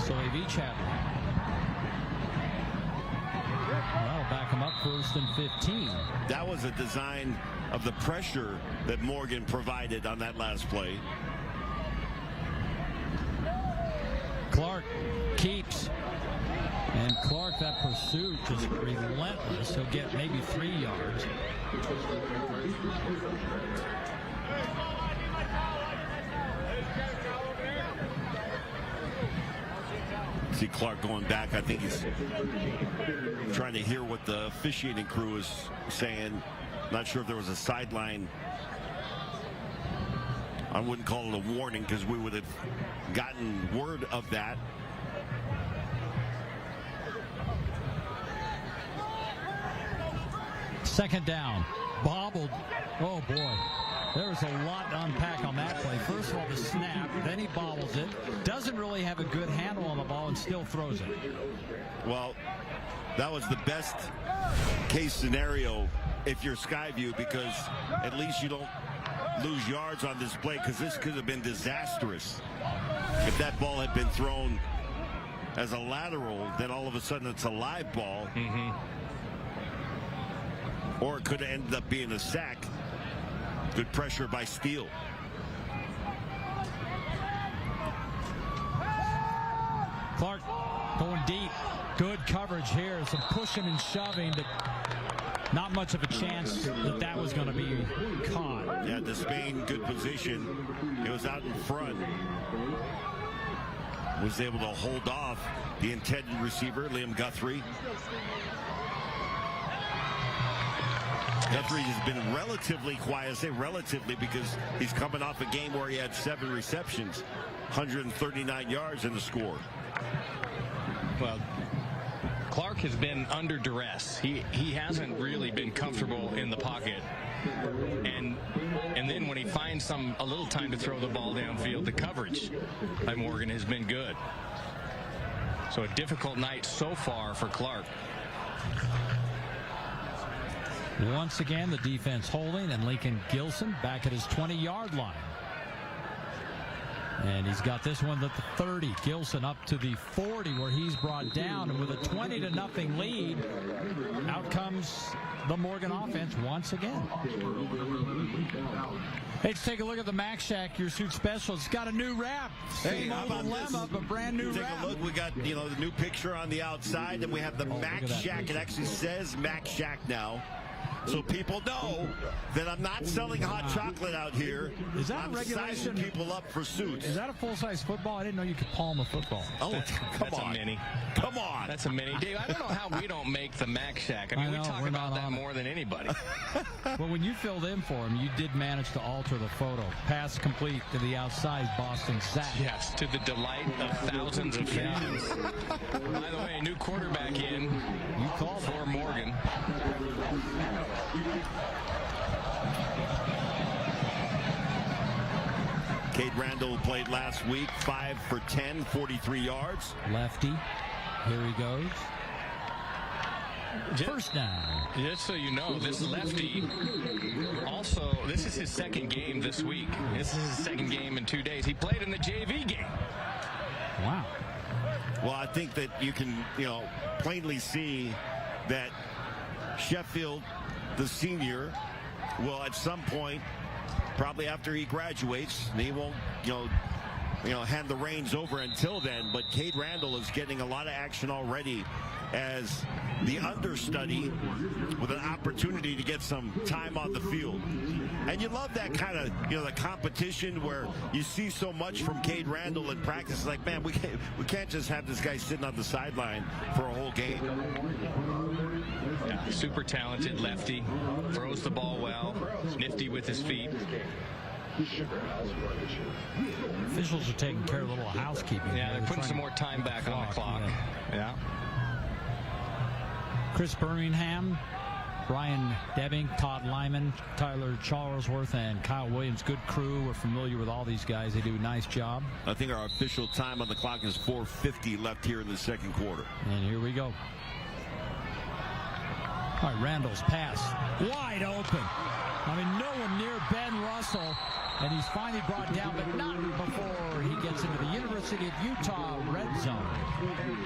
So they've each had one. That'll back them up 1st and 15. That was a design of the pressure that Morgan provided on that last play. Clark keeps. And Clark, that pursuit, just relentless. He'll get maybe 3 yards. See Clark going back. I think he's trying to hear what the officiating crew is saying. Not sure if there was a sideline. I wouldn't call it a warning, because we would have gotten word of that. Second down. Bobbled. Oh, boy. There was a lot to unpack on that play. First of all, the snap. Then he bobbles it. Doesn't really have a good handle on the ball and still throws it. Well, that was the best case scenario if you're Skyview, because at least you don't lose yards on this play, because this could have been disastrous. If that ball had been thrown as a lateral, then all of a sudden it's a live ball. Or it could have ended up being a sack. Good pressure by Steele. Clark going deep. Good coverage here. Some pushing and shoving. Not much of a chance that that was going to be caught. Yeah, Despain, good position. It was out in front. Was able to hold off the intended receiver, Liam Guthrie. Guthrie has been relatively quiet. I say relatively because he's coming off a game where he had 7 receptions, 139 yards in the score. Well, Clark has been under duress. He hasn't really been comfortable in the pocket. And then when he finds a little time to throw the ball downfield, the coverage by Morgan has been good. So a difficult night so far for Clark. Once again, the defense holding, and Lincoln Gilson back at his 20-yard line. And he's got this one at the 30. Gilson up to the 40 where he's brought down. And with a 20-0 lead, out comes the Morgan offense once again. Hey, let's take a look at the Mac Shack, your suit special. It's got a new wrap. Same old dilemma, but brand new wrap. Take a look. We got, the new picture on the outside, and we have the Mac Shack. It actually says Mac Shack now. So people know that I'm not selling hot chocolate out here. Is that I'm regulation? Sizing people up for suits. Is that a full-size football? I didn't know you could palm a football. Oh, come That's on. a mini. Come on. That's a mini. Dave, I don't know how we don't make the Mac Shack. I mean, we talk about that more than anybody. Well, when you filled in for him, you did manage to alter the photo. Pass complete to the outside Boston sack. Yes, to the delight of thousands of fans. By the way, new quarterback in. You called for Morgan. Cade Randall played last week, 5 for 10, 43 yards. Lefty. Here he goes. First down. Just so you know, this lefty also, this is his second game this week. This is his second game in 2 days. He played in the JV game. Wow. Well, I think that you can, plainly see that Sheffield, the senior, will at some point, probably after he graduates, and he won't, hand the reins over until then, but Cade Randall is getting a lot of action already as the understudy with an opportunity to get some time on the field. And you love that kind of, the competition where you see so much from Cade Randall in practice. It's like, man, we can't just have this guy sitting on the sideline for a whole game. Yeah, super talented lefty, throws the ball well, nifty with his feet. Officials are taking care of a little housekeeping. Yeah, they're putting some more time back on the clock. Yeah. Chris Birmingham, Brian Debbing, Todd Lyman, Tyler Charlesworth, and Kyle Williams. Good crew. We're familiar with all these guys. They do a nice job. I think our official time on the clock is 4:50 left here in the second quarter. And here we go. All right, Randall's pass. Wide open. I mean, no one near Ben Russell. And he's finally brought down, but not before he gets into the University of Utah red zone.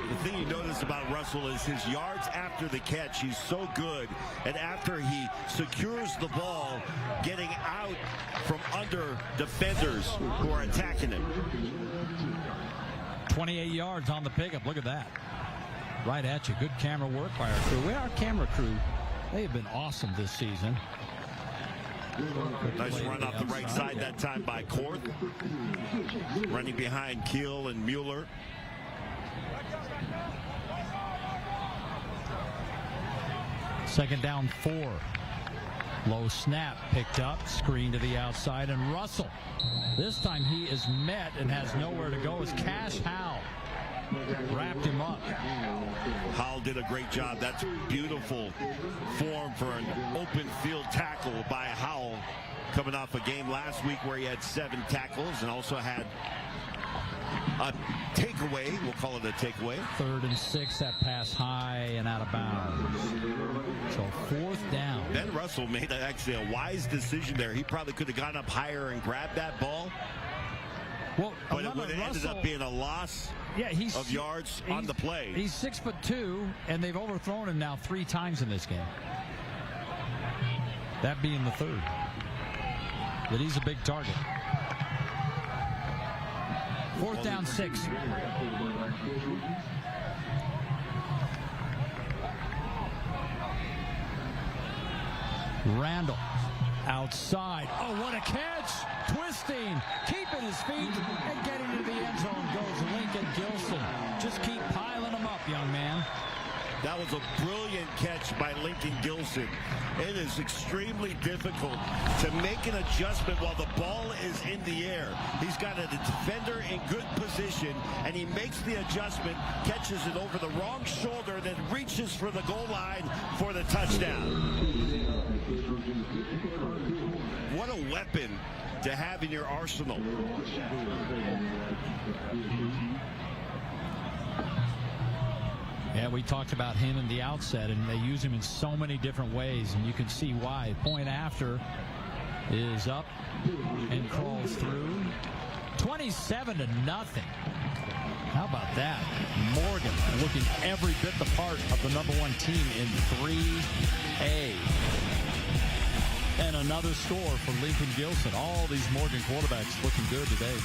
The thing you notice about Russell is his yards after the catch. He's so good. And after he secures the ball, getting out from under defenders who are attacking him. 28 yards on the pickup. Look at that. Right at you. Good camera work by our crew. Our camera crew, they have been awesome this season. Nice run off the right side that time by Korth. Running behind Keel and Mueller. Second down 4. Low snap picked up. Screen to the outside. And Russell. This time he is met and has nowhere to go as Cash Howell wrapped him up. Howell did a great job. That's beautiful form for an open field tackle by Howell, coming off a game last week where he had 7 tackles and also had a takeaway. We'll call it a takeaway. 3rd and 6. That pass high and out of bounds. So 4th down. Ben Russell made actually a wise decision there. He probably could have gone up higher and grabbed that ball. Well, but it would have ended up being a loss of yards on the play. He's 6'2", and they've overthrown him now 3 times in this game. That being the 3rd. But he's a big target. 4th down 6. Randall outside. Oh, what a catch! Twisting, keeping his feet, and getting into the end zone goes Lincoln Gilson. Just keep piling them up, young man. That was a brilliant catch by Lincoln Gilson. It is extremely difficult to make an adjustment while the ball is in the air. He's got a defender in good position, and he makes the adjustment, catches it over the wrong shoulder, and then reaches for the goal line for the touchdown. What a weapon to have in your arsenal. Yeah, we talked about him in the outset, and they use him in so many different ways, and you can see why. Point after is up and crawls through. 27-0. How about that? Morgan looking every bit the part of the #1 team in 3A. And another score for Lincoln Gilson. All these Morgan quarterbacks looking good today.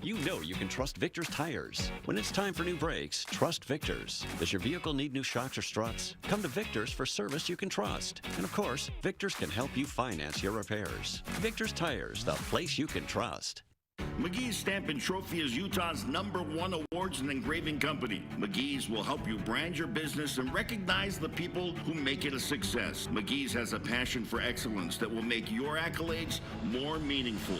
You know you can trust Victor's tires. When it's time for new brakes, trust Victor's. Does your vehicle need new shocks or struts? Come to Victor's for service you can trust. And of course, Victor's can help you finance your repairs. Victor's Tires, the place you can trust. McGee's Stamp and Trophy is Utah's #1 awards and engraving company. McGee's will help you brand your business and recognize the people who make it a success. McGee's has a passion for excellence that will make your accolades more meaningful.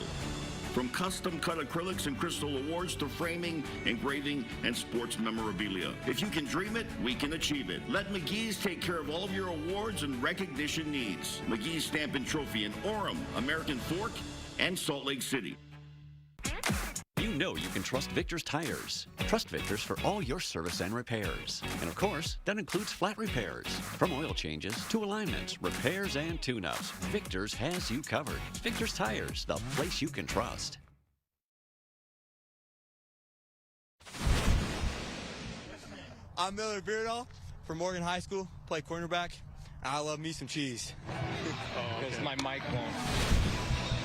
From custom-cut acrylics and crystal awards to framing, engraving, and sports memorabilia. If you can dream it, we can achieve it. Let McGee's take care of all of your awards and recognition needs. McGee's Stamp and Trophy in Orem, American Fork, and Salt Lake City. You know you can trust Victor's Tires. Trust Victor's for all your service and repairs. And of course, that includes flat repairs. From oil changes to alignments, repairs, and tune-ups, Victor's has you covered. Victor's Tires, the place you can trust. I'm Miller Beardoll from Morgan High School, play cornerback. I love me some cheese. Because my mic won't.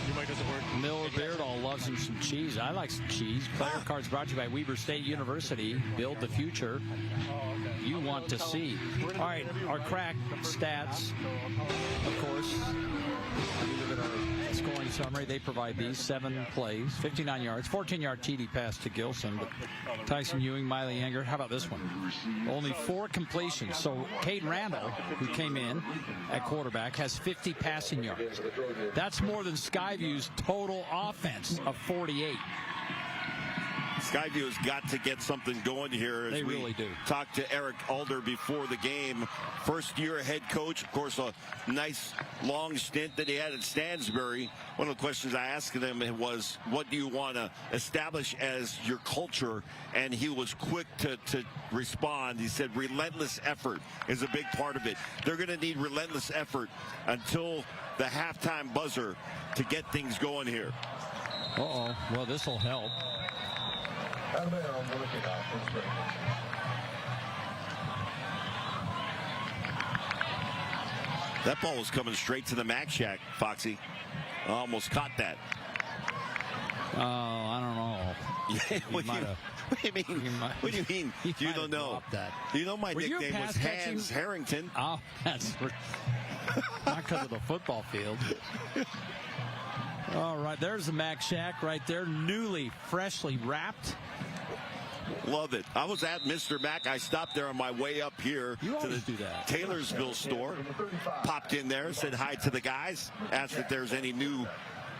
Your mic doesn't work. Miller Beardall loves him some cheese. I like some cheese. Player cards brought to you by Weber State University. Build the future you want to see. All right, our crack stats, of course. You look at our scoring summary. They provide these 7 plays, 59 yards, 14-yard TD pass to Gilson. But Tyson Ewing, Miley Anger. How about this one? Only 4 completions. So Cade Randall, who came in at quarterback, has 50 passing yards. That's more than Skyview's total offense of 48. Skyview's got to get something going here. As They we really do. Talked to Eric Alder before the game. First-year head coach. Of course, a nice long stint that he had at Stansbury. One of the questions I asked him was, what do you want to establish as your culture? And he was quick to respond. He said relentless effort is a big part of it. They're going to need relentless effort until the halftime buzzer to get things going here. Uh-oh. Well, this will help. That ball was coming straight to the Mac Shack, Foxy. Almost caught that. Oh, I don't know. What do you mean? You don't know. You know my nickname was Hans Harrington. Oh, that's not because of the football field. All right, there's the Mac Shack right there, newly, freshly wrapped. Love it. I was at Mr. Mac. I stopped there on my way up here to the Taylorsville store. Popped in there, said hi to the guys, asked if there's any new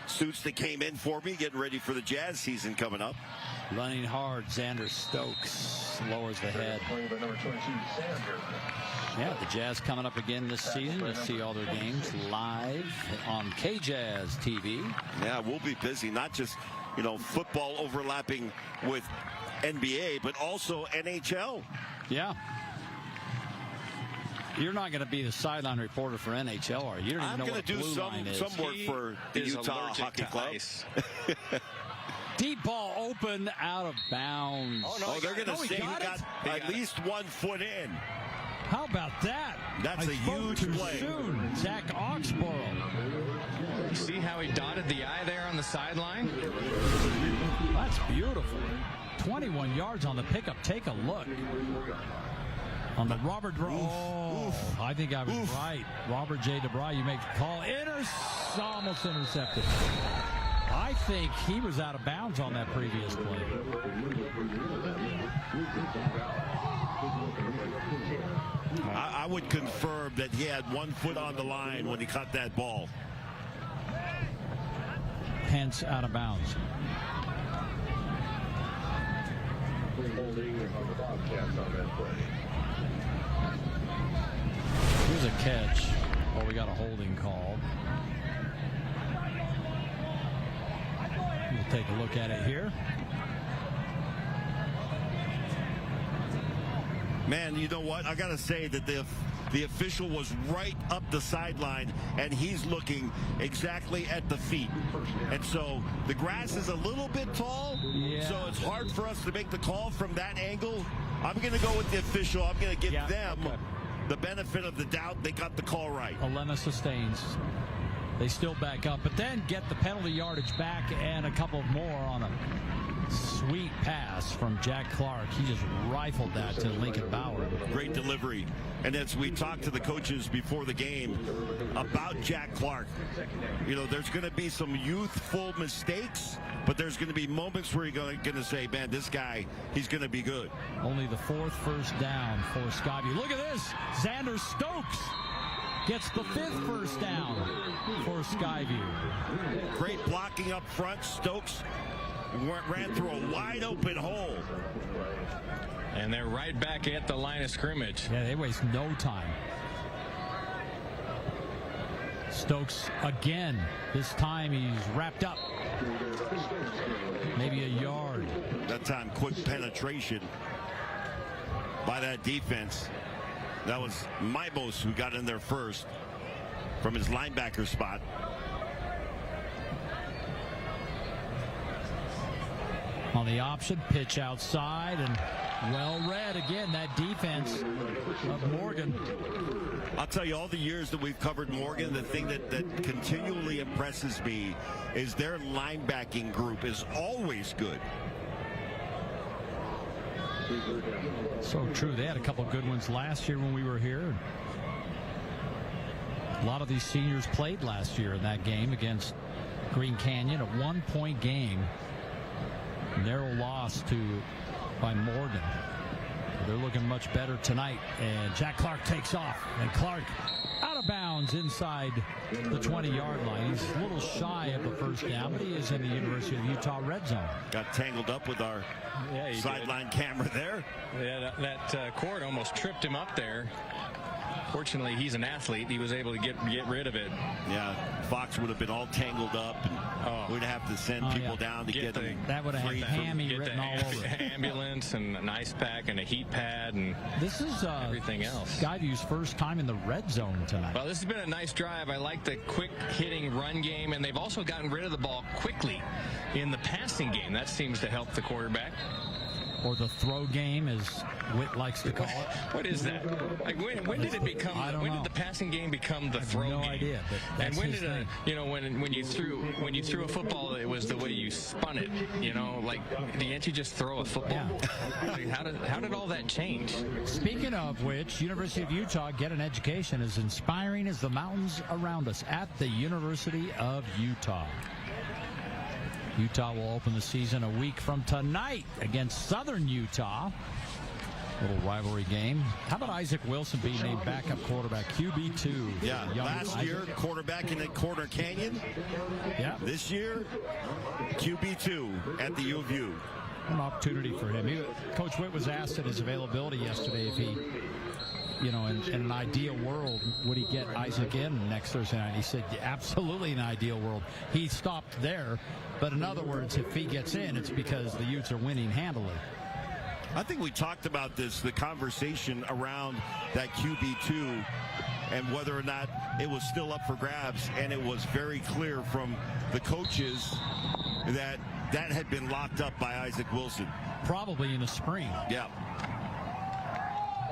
suits that came in for me, getting ready for the Jazz season coming up. Running hard, Xander Stokes lowers the head. Yeah, the Jazz coming up again this season. You'll see all their games live on KJazz TV. Yeah, we'll be busy. Not just, football overlapping with NBA, but also NHL. Yeah. You're not going to be the sideline reporter for NHL, are you? You don't even know what blue line is. I'm going to do some work for the Utah Hockey Club. Deep ball open, out of bounds. Oh, they're going to say he got at least 1 foot in. How about that? That's a huge play. Soon. Zach Oxborough. See how he dotted the I there on the sideline? That's beautiful. 21 yards on the pickup. Take a look. On the Robert I think I was right. Robert J. DeBry, you make the call. Almost intercepted. I think he was out of bounds on that previous play. I would confirm that he had 1 foot on the line when he caught that ball. Hence out of bounds. Here's a catch. Oh, we got a holding call. We'll take a look at it here. Man, you know what? I got to say that the official was right up the sideline, and he's looking exactly at the feet. And so the grass is a little bit tall, so it's hard for us to make the call from that angle. I'm going to go with the official. I'm going to give them the benefit of the doubt. They got the call right. Elena sustains. They still back up, but then get the penalty yardage back and a couple more on a sweet pass from Jack Clark. He just rifled that to Lincoln Bauer. Great delivery. And as we talked to the coaches before the game about Jack Clark, there's going to be some youthful mistakes, but there's going to be moments where you're going to say, man, this guy, he's going to be good. Only the 4th first down for Skyview. Look at this. Xander Stokes gets the 5th first down for Skyview. Great blocking up front. Stokes ran through a wide open hole. And they're right back at the line of scrimmage. Yeah, they waste no time. Stokes again. This time he's wrapped up Maybe a yard. That time, quick penetration by that defense. That was Mybos who got in there first from his linebacker spot. On the option, pitch outside, and well read again, that defense of Morgan. I'll tell you, all the years that we've covered Morgan, the thing that continually impresses me is their linebacking group is always good. So true. They had a couple of good ones last year when we were here. A lot of these seniors played last year in that game against Green Canyon, a 1-point game. Narrow loss by Morgan. They're looking much better tonight. And Jack Clark takes off. And Clark out of bounds inside the 20-yard line. He's a little shy of the first down, but he is in the University of Utah red zone. Got tangled up with our sideline camera there. Yeah, that cord almost tripped him up there. Fortunately, he's an athlete. He was able to get rid of it. Yeah, Fox would have been all tangled up, and we'd have to send people down to get them. That would have had hammy written all over it. Ambulance and an ice pack and a heat pad and this is everything else. Skyview's first time in the red zone tonight. Well, this has been a nice drive. I like the quick hitting run game, and they've also gotten rid of the ball quickly in the passing game. That seems to help the quarterback. Or the throw game, as Witt likes to call it. What is that? Like when did it become? When did the passing game become the throw game? No idea. But that's and when his did thing. when you threw a football, it was the way you spun it. Like can't you just throw a football? Yeah. Like, how did all that change? Speaking of which, University of Utah, get an education as inspiring as the mountains around us at the University of Utah. Utah will open the season a week from tonight against Southern Utah. Little rivalry game. How about Isaac Wilson being named backup quarterback, QB2? Yeah, last year, quarterback in Corner Canyon. Yeah. This year, QB2 at the U of U. An opportunity for him. Coach Witt was asked at his availability yesterday if he, in an ideal world, would he get Isaac in next Thursday night? He said, absolutely in an ideal world. He stopped there. But in other words, if he gets in, it's because the Utes are winning handily. I think we talked about this, the conversation around that QB2 and whether or not it was still up for grabs. And it was very clear from the coaches that had been locked up by Isaac Wilson. Probably in the spring. Yeah.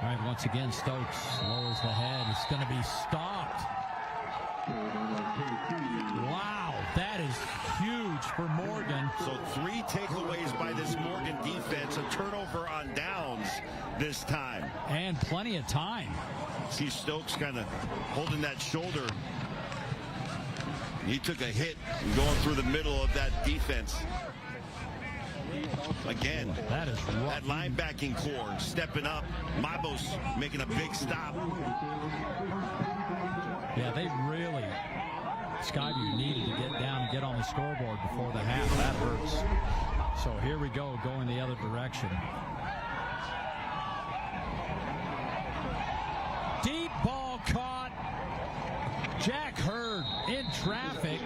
All right, once again, Stokes lowers the head. It's going to be stopped. Wow, that is huge for Morgan. So 3 takeaways by this Morgan defense, a turnover on downs this time. And plenty of time. See Stokes kind of holding that shoulder. He took a hit going through the middle of that defense. Again, that is rough. That linebacking core stepping up. Mybos making a big stop. Yeah, they really, Skyview needed to get down and get on the scoreboard before the half. That hurts. So here we go, going the other direction. Deep ball caught. Jack Hurd in traffic.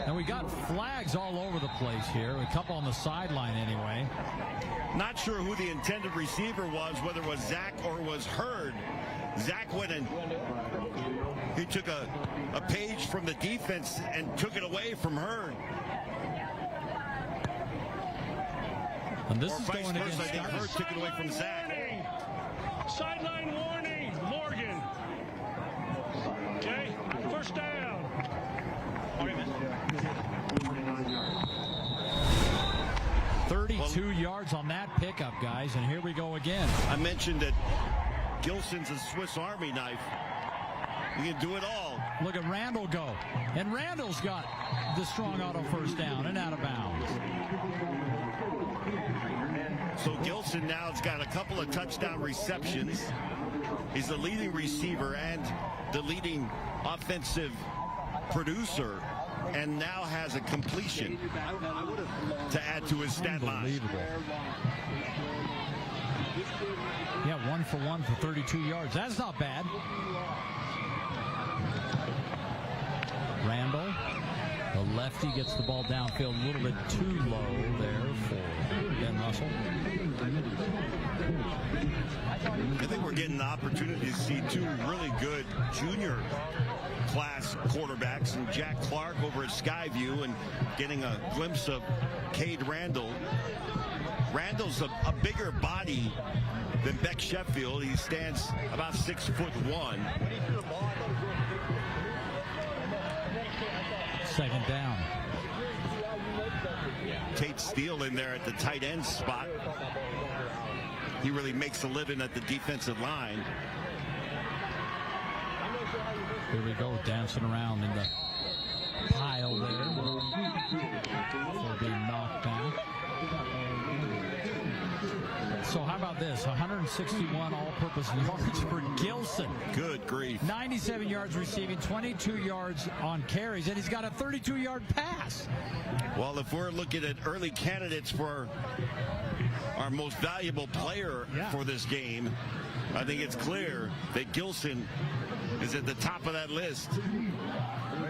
And we got flags all over the place here. A couple on the sideline anyway. Not sure who the intended receiver was, whether it was Zach or was Hurd. Zach went and he took a page from the defense and took it away from Hurd. And this or is vice going versa, against I think Hurd took it away from Zach. Sideline warning, Morgan. Okay, first down. 32 yards on that pickup, guys, and here we go again. I mentioned that Gilson's a Swiss Army knife. He can do it all. Look at Randall go. And Randall's got the strong auto first down and out of bounds. So Gilson now has got a couple of touchdown receptions. He's the leading receiver and the leading offensive producer, and now has a completion to add to his stat line. Unbelievable. Yeah, 1 for 1 for 32 yards. That's not bad. Randall, the lefty gets the ball downfield a little bit too low there for Ben Russell. I think we're getting the opportunity to see two really good junior class quarterbacks, and Jack Clark over at Sky View, and getting a glimpse of Cade Randall. Randall's a bigger body than Beck Sheffield. He stands about 6'1". Second down. Tate Steele in there at the tight end spot. He really makes a living at the defensive line. Here we go, dancing around in the pile there. Before being knocked down. So how about this? 161 all-purpose yards for Gilson. Good grief. 97 yards receiving, 22 yards on carries, and he's got a 32-yard pass. Well, if we're looking at early candidates for our most valuable player for this game, I think it's clear that Gilson is at the top of that list.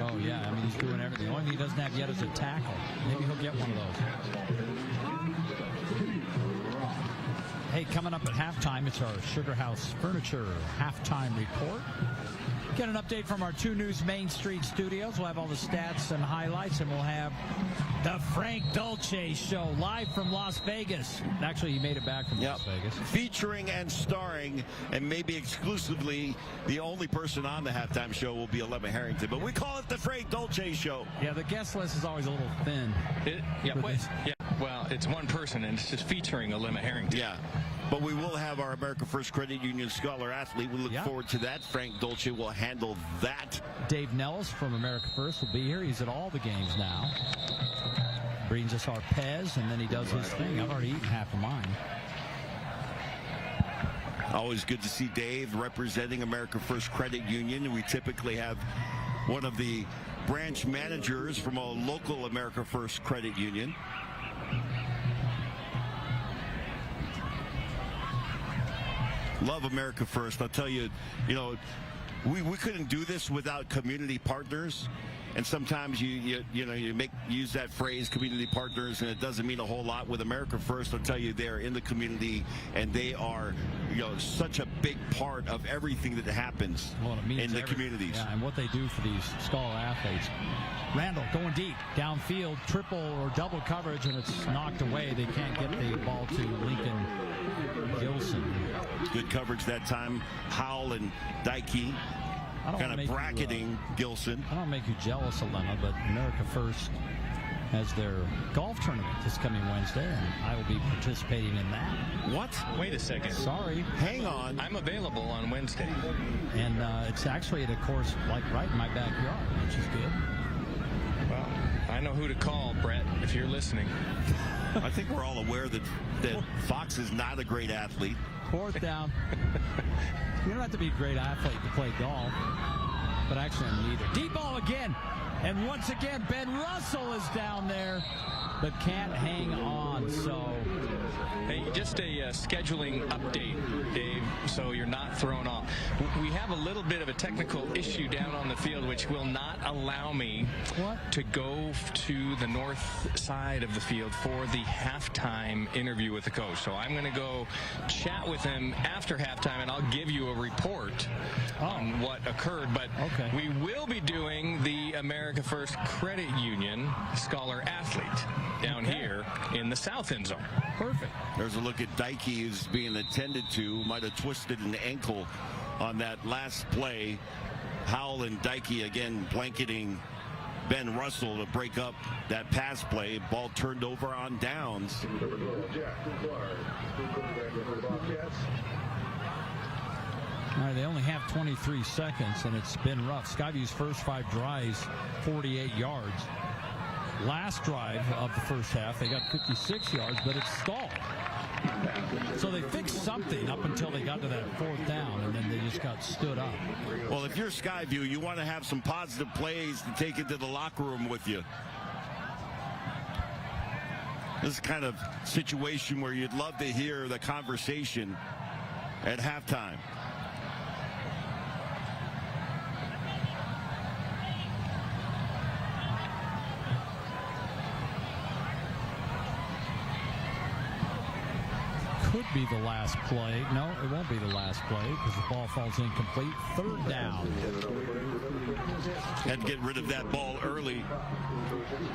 Oh, yeah. I mean, he's doing everything. The only thing he doesn't have yet is a tackle. Maybe he'll get one of those. Hey, coming up at halftime, it's our Sugar House Furniture halftime report. Get an update from our 2 News Main Street studios. We'll have all the stats and highlights, and we'll have the Frank Dolce Show live from Las Vegas. Actually, he made it back from Las Vegas. Featuring and starring, and maybe exclusively, the only person on the halftime show will be Alema Harrington. But we call it the Frank Dolce Show. Yeah, the guest list is always a little thin. Well, it's one person, and it's just featuring Alema Harrington. Yeah. But we will have our America First Credit Union Scholar Athlete. We look forward to that. Frank Dolce will handle that. Dave Nellis from America First will be here. He's at all the games now. Brings us our Pez, and then he does his thing. I've already eaten half of mine. Always good to see Dave representing America First Credit Union. We typically have one of the branch managers from a local America First Credit Union. Love America First. I'll tell you, we couldn't do this without community partners. And sometimes you use that phrase, community partners, and it doesn't mean a whole lot. With America First, I'll tell you, they're in the community, and they are, such a big part of everything that happens in the communities. Yeah, and what they do for these scholar athletes. Randall going deep, downfield, triple or double coverage, and it's knocked away. They can't get the ball to Lincoln Gilson. Good coverage that time. Howell and Dykey kind of bracketing Gilson. I don't make you jealous, Alema, but America First has their golf tournament this coming Wednesday, and I will be participating in that. What? Wait a second. Sorry. Hang on. I'm available on Wednesday. And it's actually at a course like right in my backyard, which is good. Well, I know who to call, Brett, if you're listening. I think we're all aware that Fox is not a great athlete. 4th down. You don't have to be a great athlete to play golf, but actually I'm neither. Deep ball again, and once again Ben Russell is down there, but can't hang on. So, hey, just a scheduling update, Dave, so you're not thrown off. We have a little bit of a technical issue down on the field, which will not allow me to go to the north side of the field for the halftime interview with the coach. So I'm going to go chat with him after halftime, and I'll give you a report on what occurred. But we will be doing the America First Credit Union Scholar Athlete down here in the south end zone. Perfect. There's a look at Dykey, who's being attended to. Might have twisted an ankle on that last play. Howell and Dykey again blanketing Ben Russell to break up that pass play. Ball turned over on downs. All right, they only have 23 seconds, and it's been rough. Skyview's first 5 drives, 48 yards. Last drive of the first half, they got 56 yards, but it's stalled. So they fixed something up until they got to that 4th down, and then they just got stood up. Well, if you're Skyview, you want to have some positive plays to take into the locker room with you. This is kind of situation where you'd love to hear the conversation at halftime. be the last play. No, it won't be the last play because the ball falls incomplete. Third down. Had to get rid of that ball early.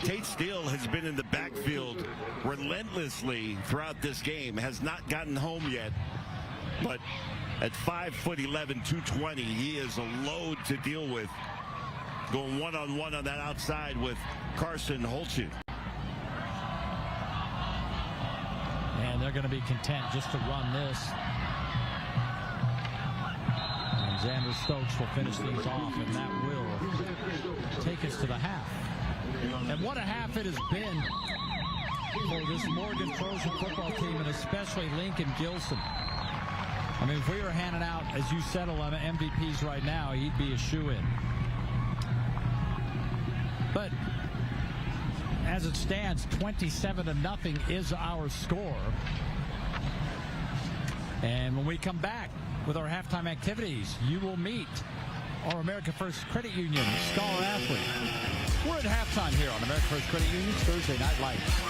Tate Steele has been in the backfield relentlessly throughout this game. Has not gotten home yet. But at 5'11", 220, he is a load to deal with. Going one-on-one on that outside with Carson Holtz. And they're going to be content just to run this. And Xander Stokes will finish things off, and that will take us to the half. And what a half it has been for this Morgan Trojan football team, and especially Lincoln Gilson. I mean, if we were handing out, as you said, 11 MVPs right now, he'd be a shoo-in. But as it stands, 27-0 is our score. And when we come back with our halftime activities, you will meet our America First Credit Union Scholar Athlete. We're at halftime here on America First Credit Union's Thursday Night Lights.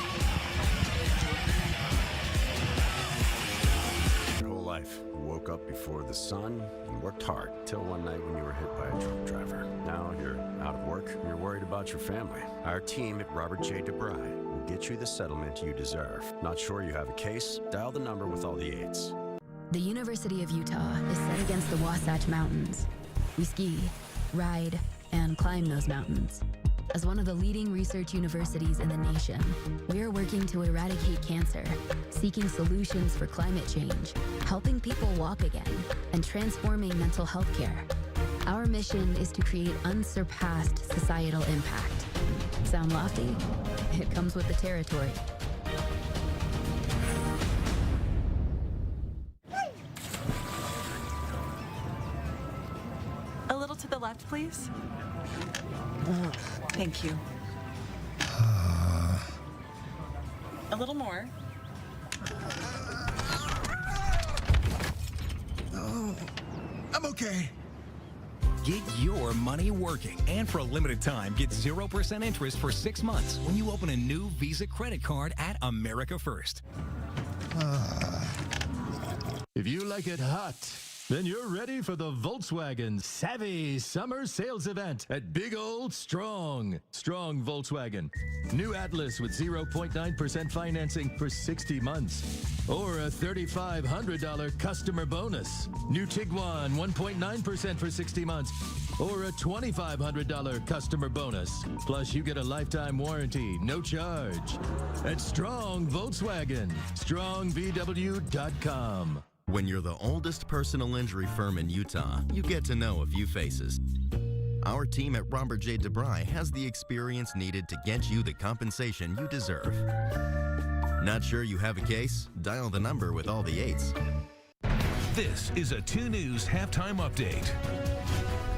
Your whole life, you woke up before the sun and worked hard till one night when you were hit by a truck driver. Now you're out of work and you're worried about your family. Our team at Robert J. DeBry will get you the settlement you deserve. Not sure you have a case? Dial the number with all the 8s. The University of Utah is set against the Wasatch Mountains. We ski, ride, and climb those mountains. As one of the leading research universities in the nation, we are working to eradicate cancer, seeking solutions for climate change, helping people walk again, and transforming mental health care. Our mission is to create unsurpassed societal impact. Sound lofty? It comes with the territory. A little to the left, please. Thank you. A little more. Oh, I'm okay. Get your money working, and for a limited time, get 0% interest for 6 months when you open a new Visa credit card at America First. If you like it hot, then you're ready for the Volkswagen Savvy Summer Sales Event at Big Old Strong Volkswagen. New Atlas with 0.9% financing for 60 months. Or a $3,500 customer bonus. New Tiguan 1.9% for 60 months. Or a $2,500 customer bonus. Plus you get a lifetime warranty, no charge. At Strong Volkswagen. StrongVW.com. When you're the oldest personal injury firm in Utah, you get to know a few faces. Our team at Robert J. DeBry has the experience needed to get you the compensation you deserve. Not sure you have a case? Dial the number with all the 8s. This is a 2 News halftime update.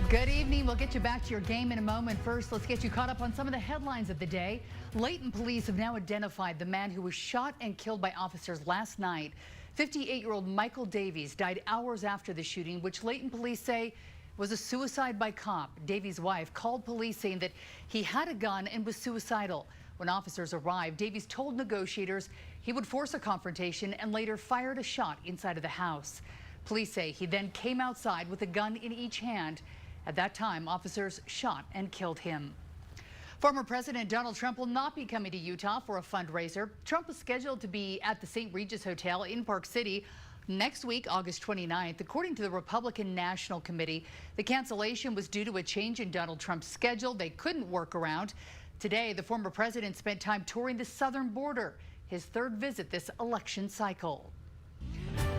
Good evening. We'll get you back to your game in a moment. First, let's get you caught up on some of the headlines of the day. Layton police have now identified the man who was shot and killed by officers last night. 58-year-old Michael Davies died hours after the shooting, which Layton police say was a suicide by cop. Davies' wife called police saying that he had a gun and was suicidal. When officers arrived, Davies told negotiators he would force a confrontation and later fired a shot inside of the house. Police say he then came outside with a gun in each hand. At that time, officers shot and killed him. Former President Donald Trump will not be coming to Utah for a fundraiser. Trump is scheduled to be at the St. Regis Hotel in Park City next week, August 29th. According to the Republican National Committee, the cancellation was due to a change in Donald Trump's schedule they couldn't work around. Today, the former president spent time touring the southern border, his 3rd visit this election cycle.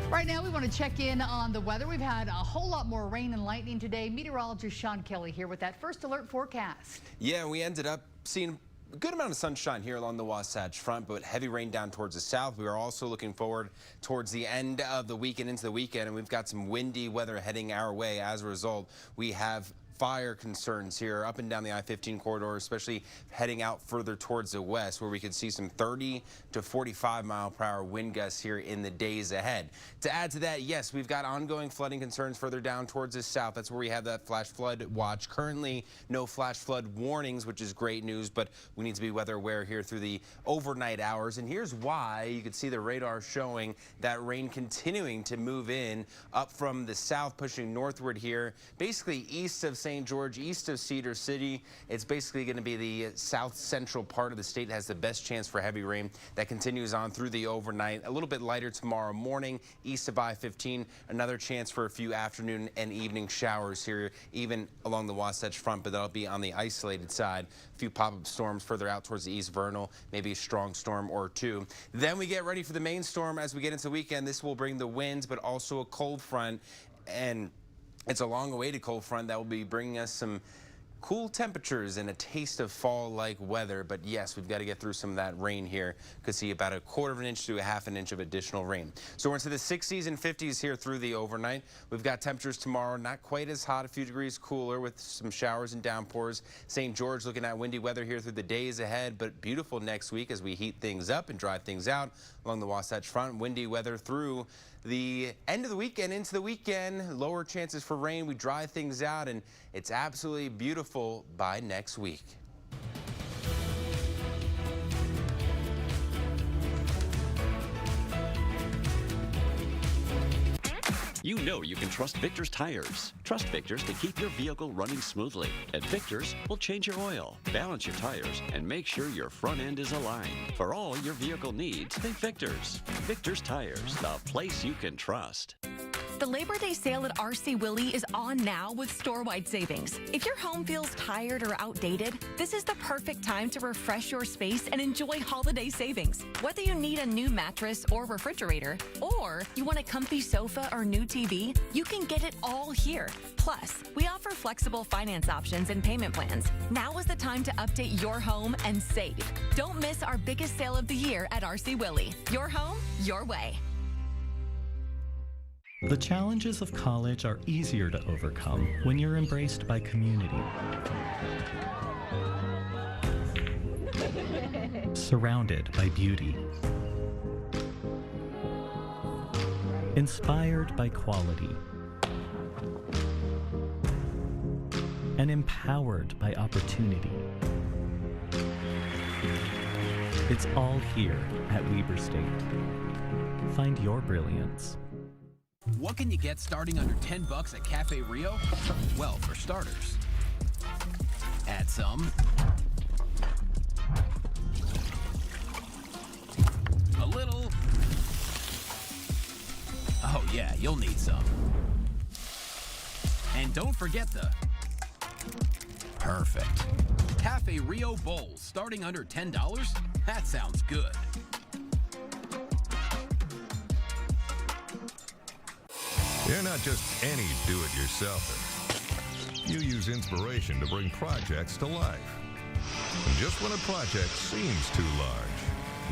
Right now, we want to check in on the weather. We've had a whole lot more rain and lightning today. Meteorologist Sean Kelly here with that first alert forecast. Yeah, we ended up seeing a good amount of sunshine here along the Wasatch Front, but heavy rain down towards the south. We are also looking forward towards the end of the week and into the weekend, and we've got some windy weather heading our way. As a result, we have fire concerns here up and down the I-15 corridor, especially heading out further towards the west, where we could see some 30 to 45 mile per hour wind gusts here in the days ahead. To add to that, yes, we've got ongoing flooding concerns further down towards the south. That's where we have that flash flood watch. Currently, no flash flood warnings, which is great news, but we need to be weather aware here through the overnight hours. And here's why. You can see the radar showing that rain continuing to move in up from the south, pushing northward here, basically east of St. George, east of Cedar City. It's basically going to be the south central part of the state that has the best chance for heavy rain. That continues on through the overnight. A little bit lighter tomorrow morning, east of I-15. Another chance for a few afternoon and evening showers here, even along the Wasatch Front, but that'll be on the isolated side. A few pop-up storms further out towards the east Vernal, maybe a strong storm or two. Then we get ready for the main storm as we get into the weekend. This will bring the winds, but also a cold front, and it's a long-awaited cold front that will be bringing us some cool temperatures and a taste of fall-like weather. But yes, we've got to get through some of that rain here. Could see about 1/4 inch to 1/2 inch of additional rain. So we're into the 60s and 50s here through the overnight. We've got temperatures tomorrow not quite as hot, a few degrees cooler with some showers and downpours. St. George looking at windy weather here through the days ahead, but beautiful next week as we heat things up and dry things out along the Wasatch Front. Windy weather through the end of the weekend into the weekend. Lower chances for rain. We dry things out, and it's absolutely beautiful by next week. You know you can trust Victor's tires. Trust Victor's to keep your vehicle running smoothly. At Victor's, we'll change your oil, balance your tires, and make sure your front end is aligned. For all your vehicle needs, think Victor's. Victor's Tires, the place you can trust. The Labor Day sale at RC Willey is on now with store-wide savings. If your home feels tired or outdated, this is the perfect time to refresh your space and enjoy holiday savings. Whether you need a new mattress or refrigerator, or you want a comfy sofa or new TV, you can get it all here. Plus, we offer flexible finance options and payment plans. Now is the time to update your home and save. Don't miss our biggest sale of the year at RC Willey. Your home, your way. The challenges of college are easier to overcome when you're embraced by community. Surrounded by beauty. Inspired by quality. And empowered by opportunity. It's all here at Weber State. Find your brilliance. What can you get starting under $10 at Cafe Rio? Well, for starters, add some. A little. Oh yeah, you'll need some. And don't forget the perfect Cafe Rio bowls starting under $10. That sounds good. You're not just any do-it-yourselfer. You use inspiration to bring projects to life. And just when a project seems too large,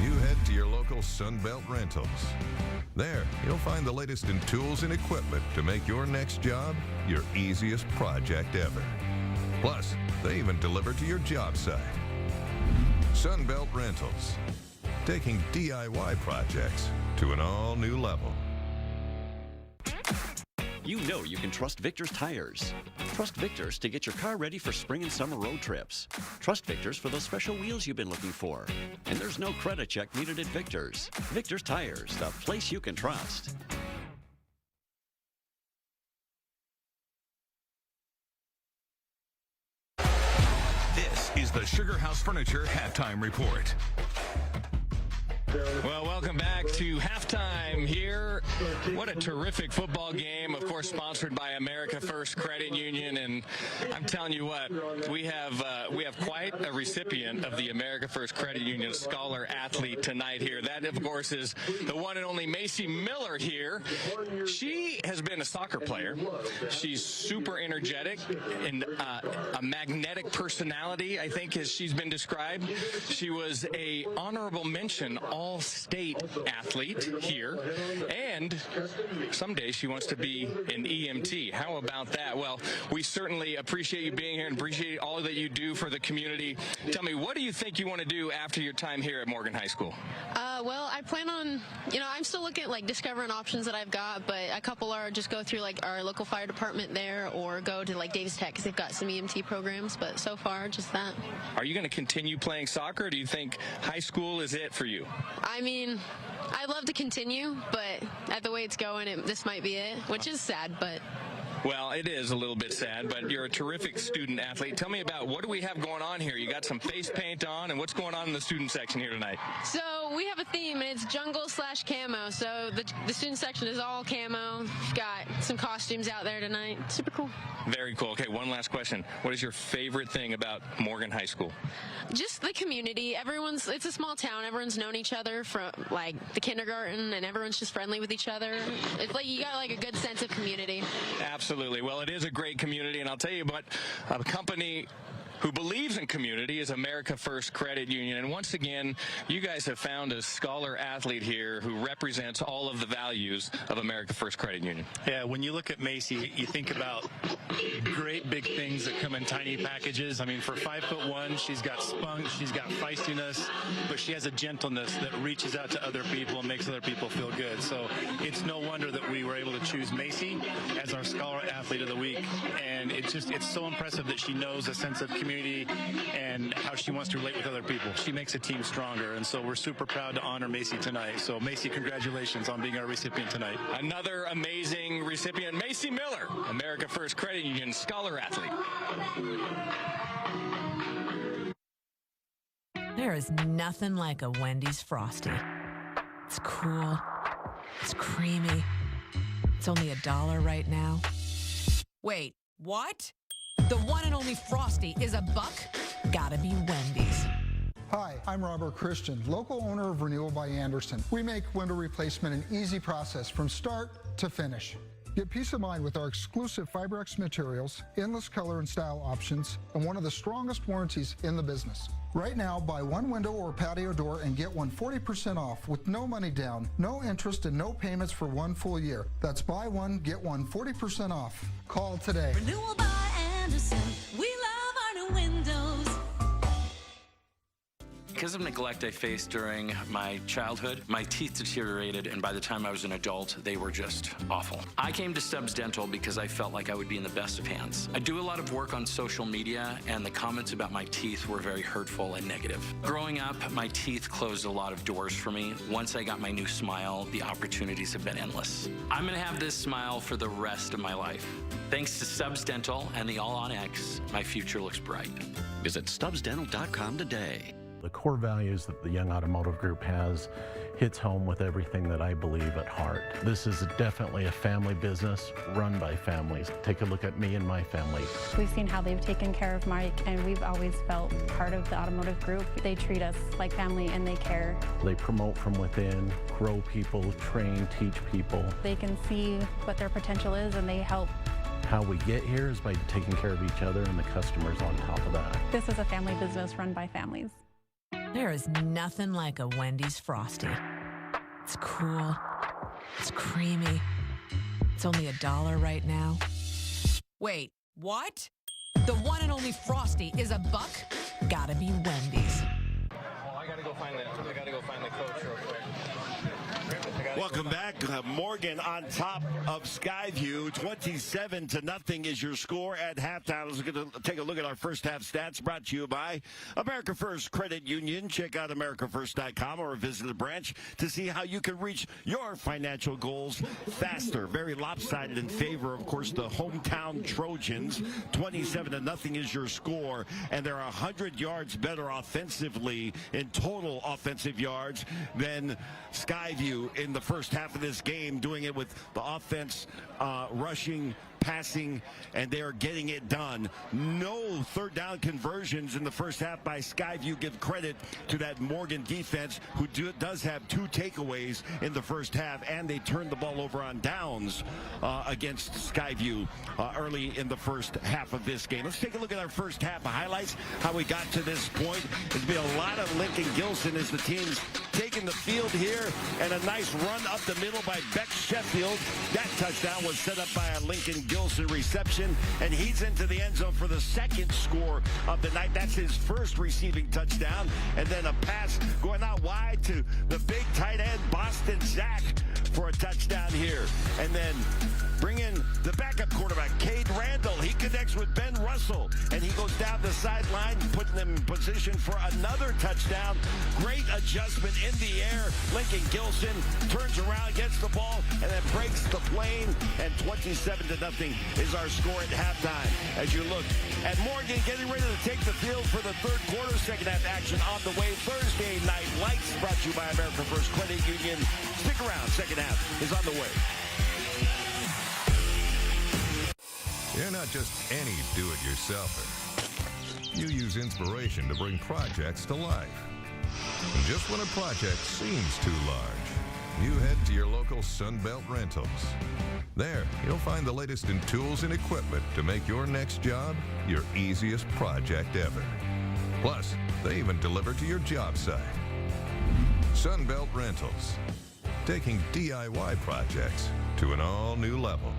you head to your local Sunbelt Rentals. There, you'll find the latest in tools and equipment to make your next job your easiest project ever. Plus, they even deliver to your job site. Sunbelt Rentals, taking DIY projects to an all-new level. You know you can trust Victor's tires. Trust Victor's to get your car ready for spring and summer road trips. Trust Victor's for those special wheels you've been looking for. And there's no credit check needed at Victor's. Victor's Tires, the place you can trust. This is the Sugar House Furniture Halftime Report. Well, welcome back to halftime here. What a terrific football game, of course, sponsored by America First Credit Union. And I'm telling you what, we have quite a recipient of the America First Credit Union Scholar Athlete tonight here. That, of course, is the one and only Macy Miller here. She has been a soccer player. She's super energetic and a magnetic personality, I think, as she's been described. She was a honorable mention all-state athlete here, and and someday she wants to be an EMT. How about that? Well, we certainly appreciate you being here and appreciate all that you do for the community. Tell me, what do you think you want to do after your time here at Morgan High School? Well, I plan on, I'm still looking at discovering options that I've got, but a couple are just go through our local fire department there or go to Davis Tech because they've got some EMT programs, but so far just that. Are you going to continue playing soccer, or do you think high school is it for you? I mean, I'd love to continue, but at the way it's going, this might be it, which is sad, but... Well, it is a little bit sad, but you're a terrific student athlete. Tell me about what do we have going on here? You got some face paint on, and what's going on in the student section here tonight? So we have a theme, and it's jungle/camo. So the student section is all camo. We've got some costumes out there tonight. Super cool. Very cool. Okay, one last question. What is your favorite thing about Morgan High School? Just the community. It's a small town. Everyone's known each other from the kindergarten, and everyone's just friendly with each other. It's you got a good sense of community. Absolutely. Well, it is a great community, and I'll tell you what, a company who believes in community is America First Credit Union. And once again, you guys have found a scholar athlete here who represents all of the values of America First Credit Union. Yeah, when you look at Macy, you think about great big things that come in tiny packages. I mean, for 5'1", she's got spunk, she's got feistiness, but she has a gentleness that reaches out to other people and makes other people feel good. So it's no wonder that we were able to choose Macy as our Scholar Athlete of the Week. And it's so impressive that she knows a sense of community and how she wants to relate with other people. She makes a team stronger, and so we're super proud to honor Macy tonight. So Macy, congratulations on being our recipient tonight. Another amazing recipient, Macy Miller, America First Credit Union Scholar Athlete. There is nothing like a Wendy's Frosty. It's cool. It's creamy. It's only $1 right now. Wait, what? The one and only Frosty is $1? Gotta be Wendy's. Hi, I'm Robert Christian, local owner of Renewal by Anderson. We make window replacement an easy process from start to finish. Get peace of mind with our exclusive FiberX materials, endless color and style options, and one of the strongest warranties in the business. Right now, buy one window or patio door and get one 40% off with no money down, no interest, and no payments for one full year. That's buy one, get one 40% off. Call today. Renewal by Anderson. We love our new windows. Because of neglect I faced during my childhood, my teeth deteriorated, and by the time I was an adult, they were just awful. I came to Stubbs Dental because I felt like I would be in the best of hands. I do a lot of work on social media, and the comments about my teeth were very hurtful and negative. Growing up, my teeth closed a lot of doors for me. Once I got my new smile, the opportunities have been endless. I'm gonna have this smile for the rest of my life. Thanks to Stubbs Dental and the All On X, my future looks bright. Visit StubbsDental.com today. The core values that the Young Automotive Group has hits home with everything that I believe at heart. This is definitely a family business run by families. Take a look at me and my family. We've seen how they've taken care of Mike, and we've always felt part of the automotive group. They treat us like family, and they care. They promote from within, grow people, train, teach people. They can see what their potential is, and they help. How we get here is by taking care of each other and the customers on top of that. This is a family business run by families. There is nothing like a Wendy's Frosty. It's cool. It's creamy. It's only $1 right now. Wait, what? The one and only Frosty is $1? Gotta be Wendy's. Well, I gotta go find the coach real quick. Welcome back. Morgan on top of Sky View. 27-0 is your score at halftime. Let's take a look at our first half stats brought to you by America First Credit Union. Check out AmericaFirst.com or visit the branch to see how you can reach your financial goals faster. Very lopsided in favor, of course, the hometown Trojans. 27-0 is your score, and they're 100 yards better offensively in total offensive yards than Skyview in the first half of this game, doing it with the offense rushing, passing, and they are getting it done. No third down conversions in the first half by Skyview. Give credit to that Morgan defense, who does have 2 takeaways in the first half, and they turned the ball over on downs against Skyview early in the first half of this game. Let's take a look at our first half highlights, how we got to this point. There's been a lot of Lincoln Gilson as the teams taking the field here, and a nice run up the middle by Beck Sheffield. That touchdown was set up by a Lincoln Gilson reception, and he's into the end zone for the second score of the night. That's his first receiving touchdown, and then a pass going out wide to the big tight end, Boston Zach, for a touchdown here. And then bring in the backup quarterback, Cade Randall. He connects with Ben Russell, and he goes down the sideline, putting them in position for another touchdown. Great adjustment in the air. Lincoln Gilson turns around, gets the ball, and then breaks the plane, and 27-0 is our score at halftime. As you look at Morgan getting ready to take the field for the third quarter, second half action on the way. Thursday Night Lights brought to you by America First Credit Union. Stick around, second half is on the way. You're not just any do-it-yourselfer. You use inspiration to bring projects to life. And just when a project seems too large, you head to your local Sunbelt Rentals. There, you'll find the latest in tools and equipment to make your next job your easiest project ever. Plus, they even deliver to your job site. Sunbelt Rentals, taking DIY projects to an all-new level.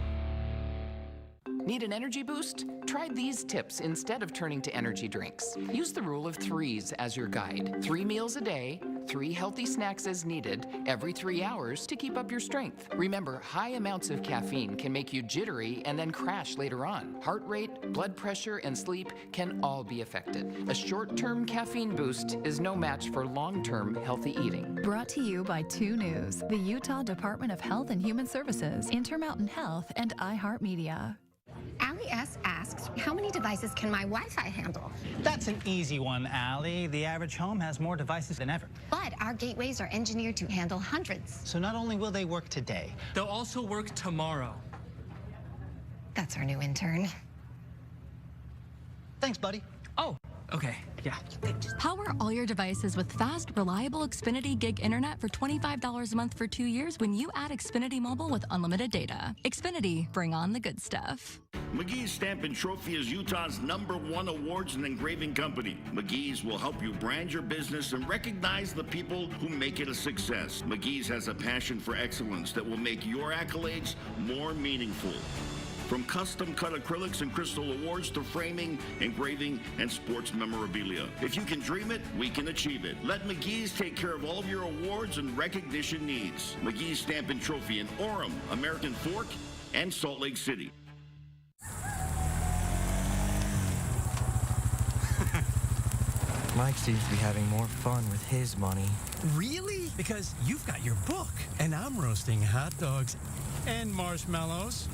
Need an energy boost? Try these tips instead of turning to energy drinks. Use the rule of threes as your guide. 3 meals a day, 3 healthy snacks as needed, every 3 hours to keep up your strength. Remember, high amounts of caffeine can make you jittery and then crash later on. Heart rate, blood pressure, and sleep can all be affected. A short-term caffeine boost is no match for long-term healthy eating. Brought to you by 2 News, the Utah Department of Health and Human Services, Intermountain Health, and iHeartMedia. Allie S. asks, how many devices can my Wi-Fi handle? That's an easy one, Allie. The average home has more devices than ever. But our gateways are engineered to handle hundreds. So not only will they work today, they'll also work tomorrow. That's our new intern. Thanks, buddy. Oh, okay, yeah. Power all your devices with fast, reliable Xfinity Gig Internet for $25 a month for 2 years when you add Xfinity Mobile with unlimited data. Xfinity, bring on the good stuff. McGee's Stamp and Trophy is Utah's #1 awards and engraving company. McGee's will help you brand your business and recognize the people who make it a success. McGee's has a passion for excellence that will make your accolades more meaningful. From custom-cut acrylics and crystal awards to framing, engraving, and sports memorabilia. If you can dream it, we can achieve it. Let McGee's take care of all of your awards and recognition needs. McGee's Stamp and Trophy in Orem, American Fork, and Salt Lake City. Mike seems to be having more fun with his money. Really? Because you've got your book, and I'm roasting hot dogs and marshmallows.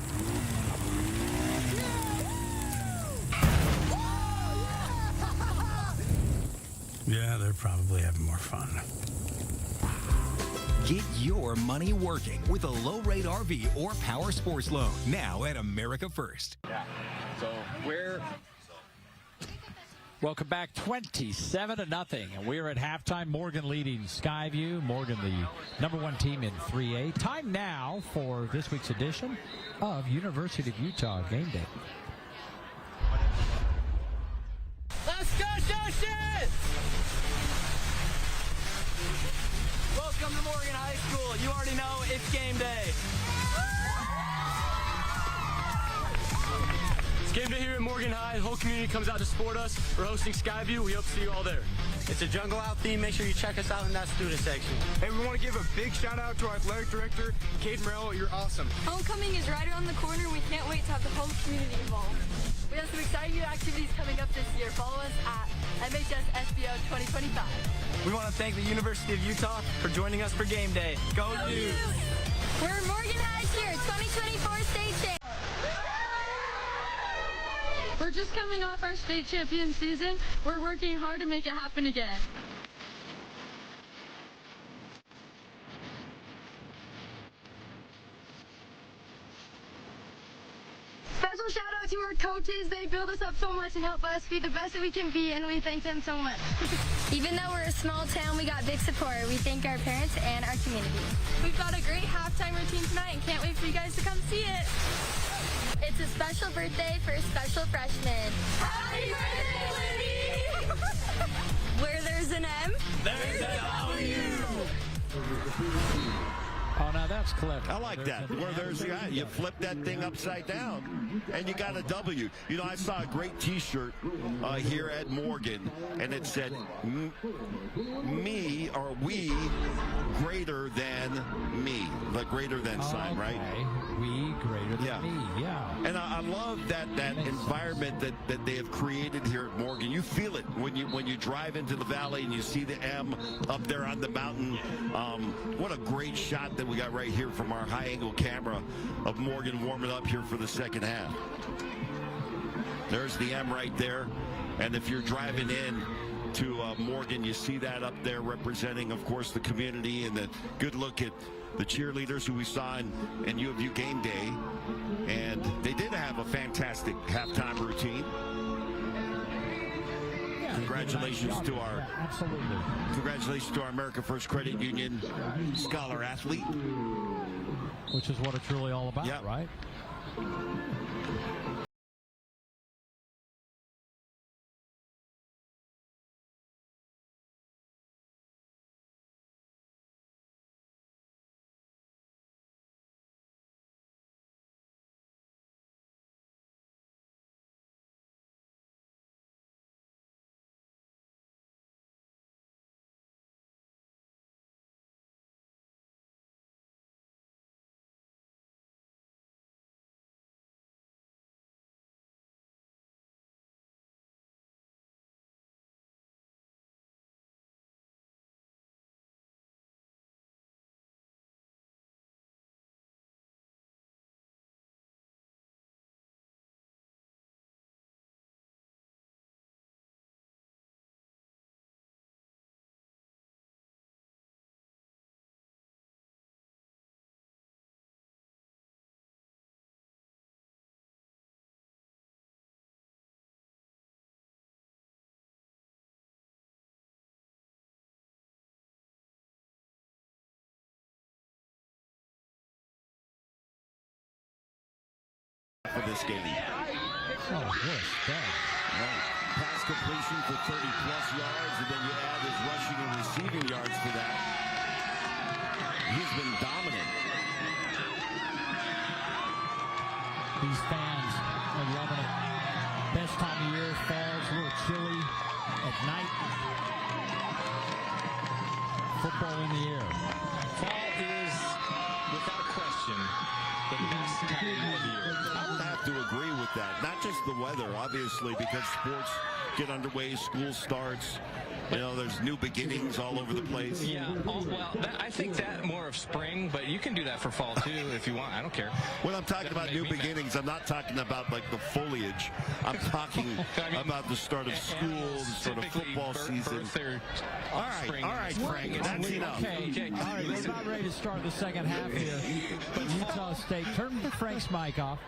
Yeah, they're probably having more fun. Get your money working with a low-rate RV or power sports loan now at America First. Yeah, so welcome back, 27-0, and we're at halftime. Morgan leading Sky View. Morgan, the #1 team in 3A. Time now for this week's edition of University of Utah Game Day. Let's go, Joshin! Welcome to Morgan High School. You already know it's game day. It's game day here at Morgan High. The whole community comes out to support us. We're hosting Sky View. We hope to see you all there. It's a jungle out theme. Make sure you check us out in that student section. Hey, we want to give a big shout out to our athletic director, Kate Morello. You're awesome. Homecoming is right around the corner, and we can't wait to have the whole community involved. We have some exciting new activities coming up this year. Follow us at MHS SBO 2025. We want to thank the University of Utah for joining us for game day. Go Utes! We're Morgan High here, 2024 state champ. We're just coming off our state champion season. We're working hard to make it happen again. Special shout out to our coaches. They build us up so much and help us be the best that we can be, and we thank them so much. Even though we're a small town, we got big support. We thank our parents and our community. We've got a great halftime routine tonight and can't wait for you guys to come see it. It's a special birthday for a special freshman. Happy birthday, Libby! Where there's an M, there's a W. Oh, now that's clever. I like that. Where there's you flip that thing upside down, and you got a W. You know, I saw a great T-shirt here at Morgan, and it said, "Me or we greater than me." The greater than sign, right? We greater than me. Yeah. And I love that environment that they have created here at Morgan. You feel it when you drive into the valley and you see the M up there on the mountain. What a great shot that we got right here from our high-angle camera of Morgan warming up here for the second half. There's the M right there. And if you're driving in to Morgan, you see that up there representing, of course, the community, and the good look at the cheerleaders who we saw in U of U game day. And they did have a fantastic halftime routine. Congratulations to our congratulations to our America First Credit Union scholar athlete, which is what it's really all about, right? For this game. Oh, yes, pass completion for 30-plus yards, and then you add his rushing and receiving yards to that. He's been dominant. These fans are loving it. Best time of year, fall's a little chilly at night. Football in the air. Fall is, without question, the best time of the year. I would have to agree with that. Not just the weather, obviously, because sports get underway, school starts. You know, there's new beginnings all over the place. Yeah, well, I think that more of spring, but you can do that for fall, too, if you want. I don't care. When I'm talking about new beginnings, I'm not talking about, like, the foliage. I'm talking about the start of school, the start of football season. All right, Frank, that's enough. Okay. All right, we're about ready to start the second half here. But Utah State, turn Frank's mic off.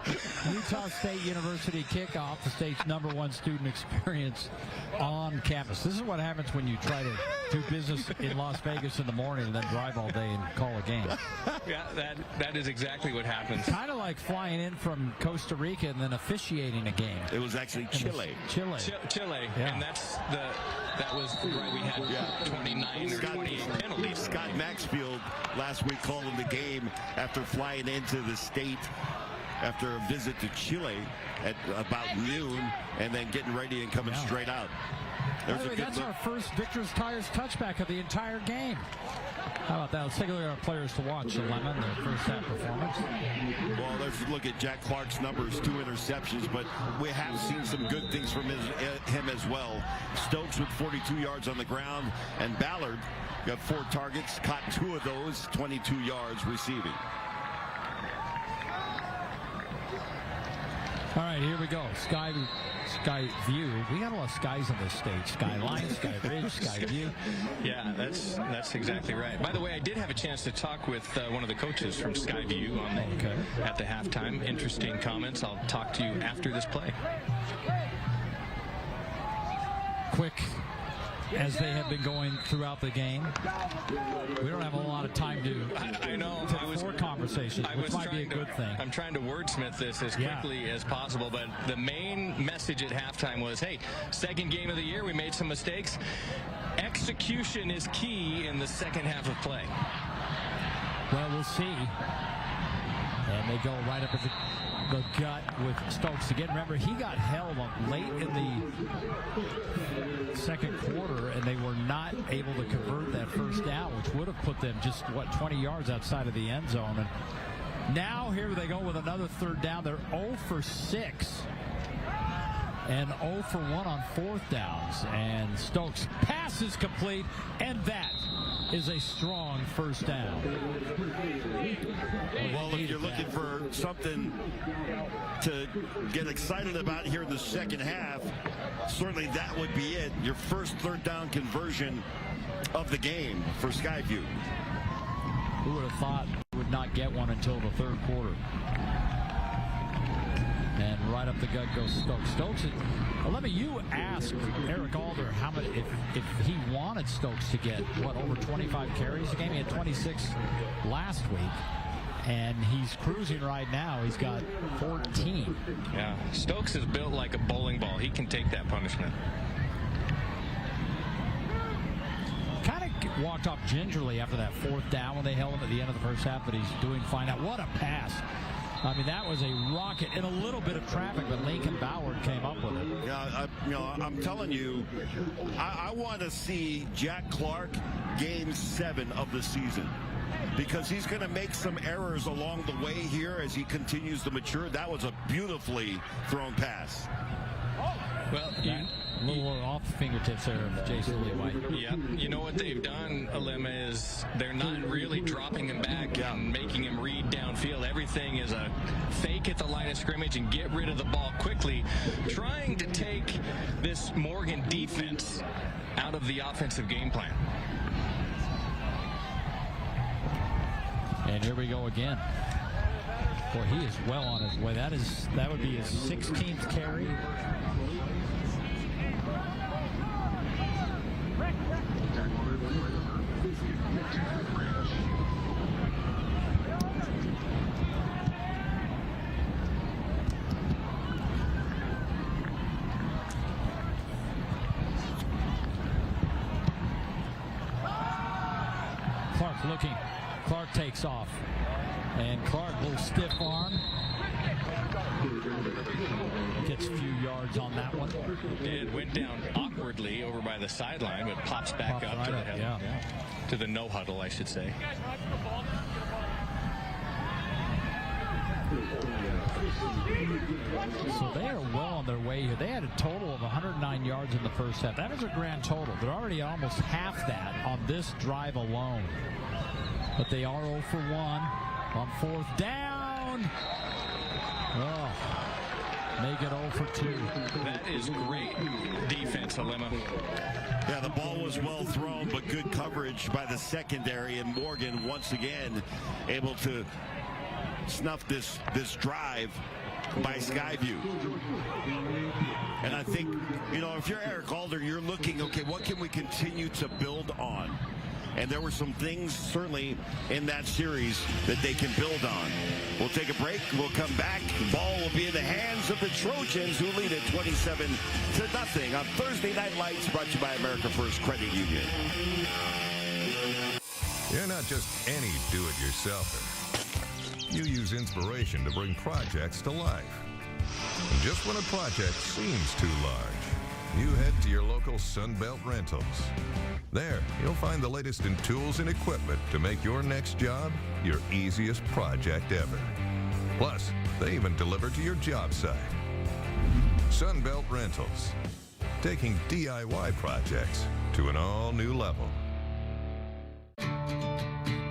Utah State University kickoff, the state's #1 student experience on campus. This is what happens when you try to do business in Las Vegas in the morning and then drive all day and call a game. Yeah, that is exactly what happens. Kind of like flying in from Costa Rica and then officiating a game. It was actually Chile. Chile. Yeah. And that was right. We had 29 or 28 penalties. Scott Maxfield last week calling the game after flying into the state after a visit to Chile at about noon, and then getting ready and coming straight out. By the way, that's our first Victor's Tires touchback of the entire game. How about that? Let's take a look at our players to watch. Lemon, their first half performance. Well, let's look at Jack Clark's numbers, 2 interceptions, but we have seen some good things from him as well. Stokes with 42 yards on the ground, and Ballard got 4 targets, caught 2 of those, 22 yards receiving. All right, here we go. Sky View. We got a lot of skies in this state. Skyline, Sky Ridge, Sky View. Yeah, that's exactly right. By the way, I did have a chance to talk with one of the coaches from Sky View at the halftime. Interesting comments. I'll talk to you after this play. Quick as they have been going throughout the game. We don't have a lot of time to. I know. For conversations, which might be a good thing. I'm trying to wordsmith this as quickly as possible, but the main message at halftime was, hey, second game of the year, we made some mistakes. Execution is key in the second half of play. Well, we'll see. And they go right up at the gut with Stokes again. Remember, he got held up late in the second quarter, and they were not able to convert that first down, which would have put them just, 20 yards outside of the end zone. And now here they go with another third down. They're 0 for 6 and 0 for 1 on fourth downs. And Stokes' pass is complete, and that is a strong first down. Well, if you're looking for something to get excited about here in the second half, certainly that would be it. Your first third down conversion of the game for Sky View. Who would have thought would not get one until the third quarter? And right up the gut goes Stokes. Stokes, you asked Eric Alder how many, if he wanted Stokes to get, over 25 carries a game. He had 26 last week, and he's cruising right now. He's got 14. Yeah, Stokes is built like a bowling ball. He can take that punishment. Kind of walked off gingerly after that fourth down when they held him at the end of the first half, but he's doing fine now. What a pass. I mean, that was a rocket in a little bit of traffic, but Lincoln Boward came up with it. Yeah, I'm telling you, I want to see Jack Clark game 7 of the season, because he's going to make some errors along the way here as he continues to mature. That was a beautifully thrown pass. Well, a little off the fingertips there of Jason Lee-White. Yeah, you know what they've done, Alema, is they're not really dropping him back and making him read downfield. Everything is a fake at the line of scrimmage and get rid of the ball quickly, trying to take this Morgan defense out of the offensive game plan. And here we go again. Boy, he is well on his way. That would be his 16th carry. Clark looking. Clark takes off. And Clark, a little stiff arm. Gets a few yards on that one. It went down awkwardly over by the sideline, but pops back up to the huddle. Yeah. To the no huddle, I should say. So they are well on their way here. They had a total of 109 yards in the first half. That is a grand total. They're already almost half that on this drive alone. But they are 0 for 1 on fourth down. Oh, make it 0 for 2. That is great defense, Alema. Yeah, the ball was well thrown, but good coverage by the secondary, and Morgan once again able to snuff this drive by Skyview. And I think, if you're Eric Alder, you're looking, okay, what can we continue to build on? And there were some things certainly in that series that they can build on. We'll take a break. We'll come back. Ball will be in the hands of the Trojans, who lead it 27-0 on Thursday Night Lights, brought to you by America First Credit Union. You're not just any do-it-yourselfer. You use inspiration to bring projects to life. And just when a project seems too large, you head to your local Sunbelt Rentals. There, you'll find the latest in tools and equipment to make your next job your easiest project ever. Plus, they even deliver to your job site. Sunbelt Rentals, taking DIY projects to an all-new level.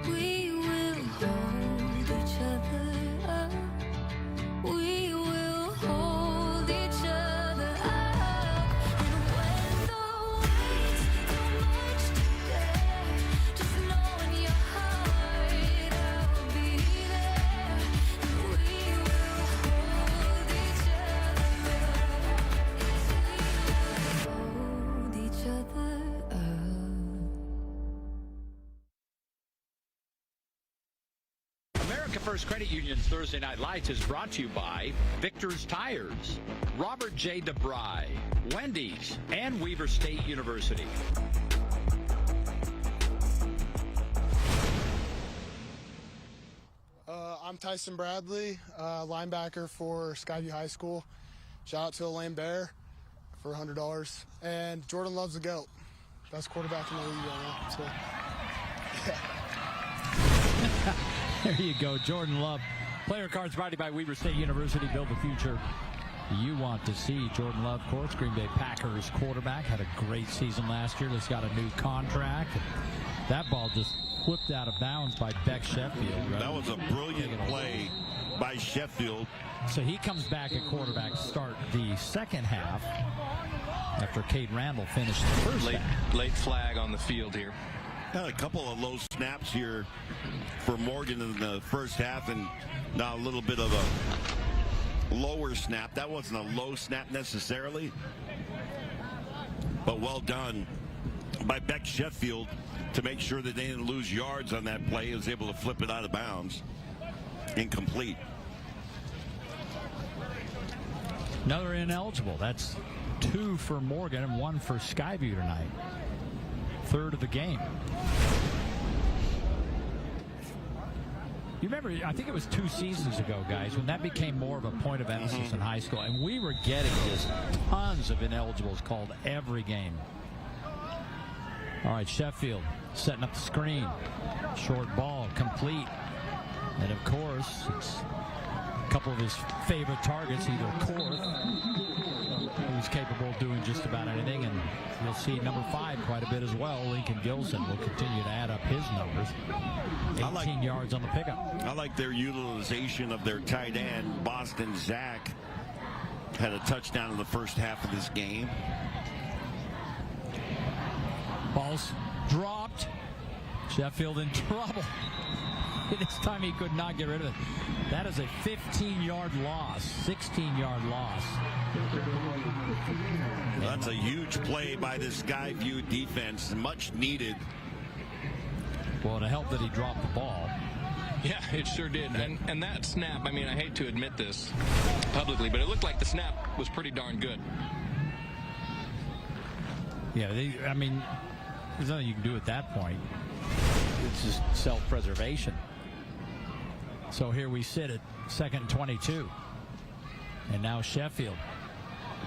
We will hold each other up. We will hold each other up. And when the weight's too much to bear, just know in your heart I'll be there. And we will hold each other up. Hold each other up. First Credit Union's Thursday Night Lights is brought to you by Victor's Tires, Robert J. DeBry, Wendy's, and Weber State University. I'm Tyson Bradley, linebacker for Sky View High School. Shout out to Elaine Bear for $100. And Jordan Love's the GOAT. Best quarterback in the league right now. So, yeah. There you go, Jordan Love. Player cards brought to you by Weber State University. Build the future you want to see. Jordan Love, of course, Green Bay Packers quarterback. Had a great season last year. Just got a new contract. That ball just flipped out of bounds by Beck Sheffield. Right? That was a brilliant play by Sheffield. So he comes back at quarterback to start the second half after Cade Randall finished the first half. Late flag on the field here. Had a couple of low snaps here for Morgan in the first half, and now a little bit of a lower snap. That wasn't a low snap necessarily, but well done by Beck Sheffield to make sure that they didn't lose yards on that play. He was able to flip it out of bounds. Incomplete. Another ineligible. That's 2 for Morgan and 1 for Sky View tonight. Third of the game. You remember, I think it was 2 seasons ago, guys, when that became more of a point of emphasis in high school, and we were getting just tons of ineligibles called every game. All right, Sheffield setting up the screen. Short ball, complete. And, of course, it's a couple of his favorite targets, either Korth, who's capable of doing just about anything, and you'll see number 5 quite a bit as well. Lincoln Gilson will continue to add up his numbers. 18 yards on the pickup. I like their utilization of their tight end. Boston Zach had a touchdown in the first half of this game. Ball's dropped. Sheffield in trouble. This time he could not get rid of it. That is a 15-yard loss, 16-yard loss. That's a huge play by the Sky View defense, much needed. Well, to help that he dropped the ball. Yeah, it sure did. And that snap, I mean, I hate to admit this publicly, but it looked like the snap was pretty darn good. Yeah, I mean, there's nothing you can do at that point. It's just self-preservation. So here we sit at 2nd and 22. And now Sheffield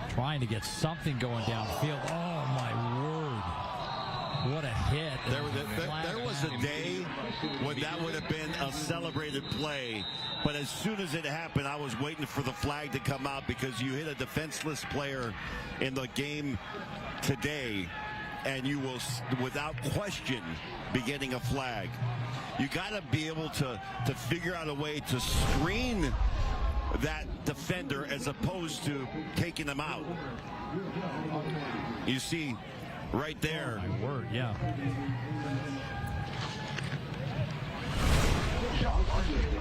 trying to get something going downfield. Oh, my word. What a hit. There was a day when that would have been a celebrated play. But as soon as it happened, I was waiting for the flag to come out, because you hit a defenseless player in the game today, and you will, without question, be getting a flag. You got to be able to figure out a way to screen that defender as opposed to taking him out. You see right there. Oh, my word, yeah.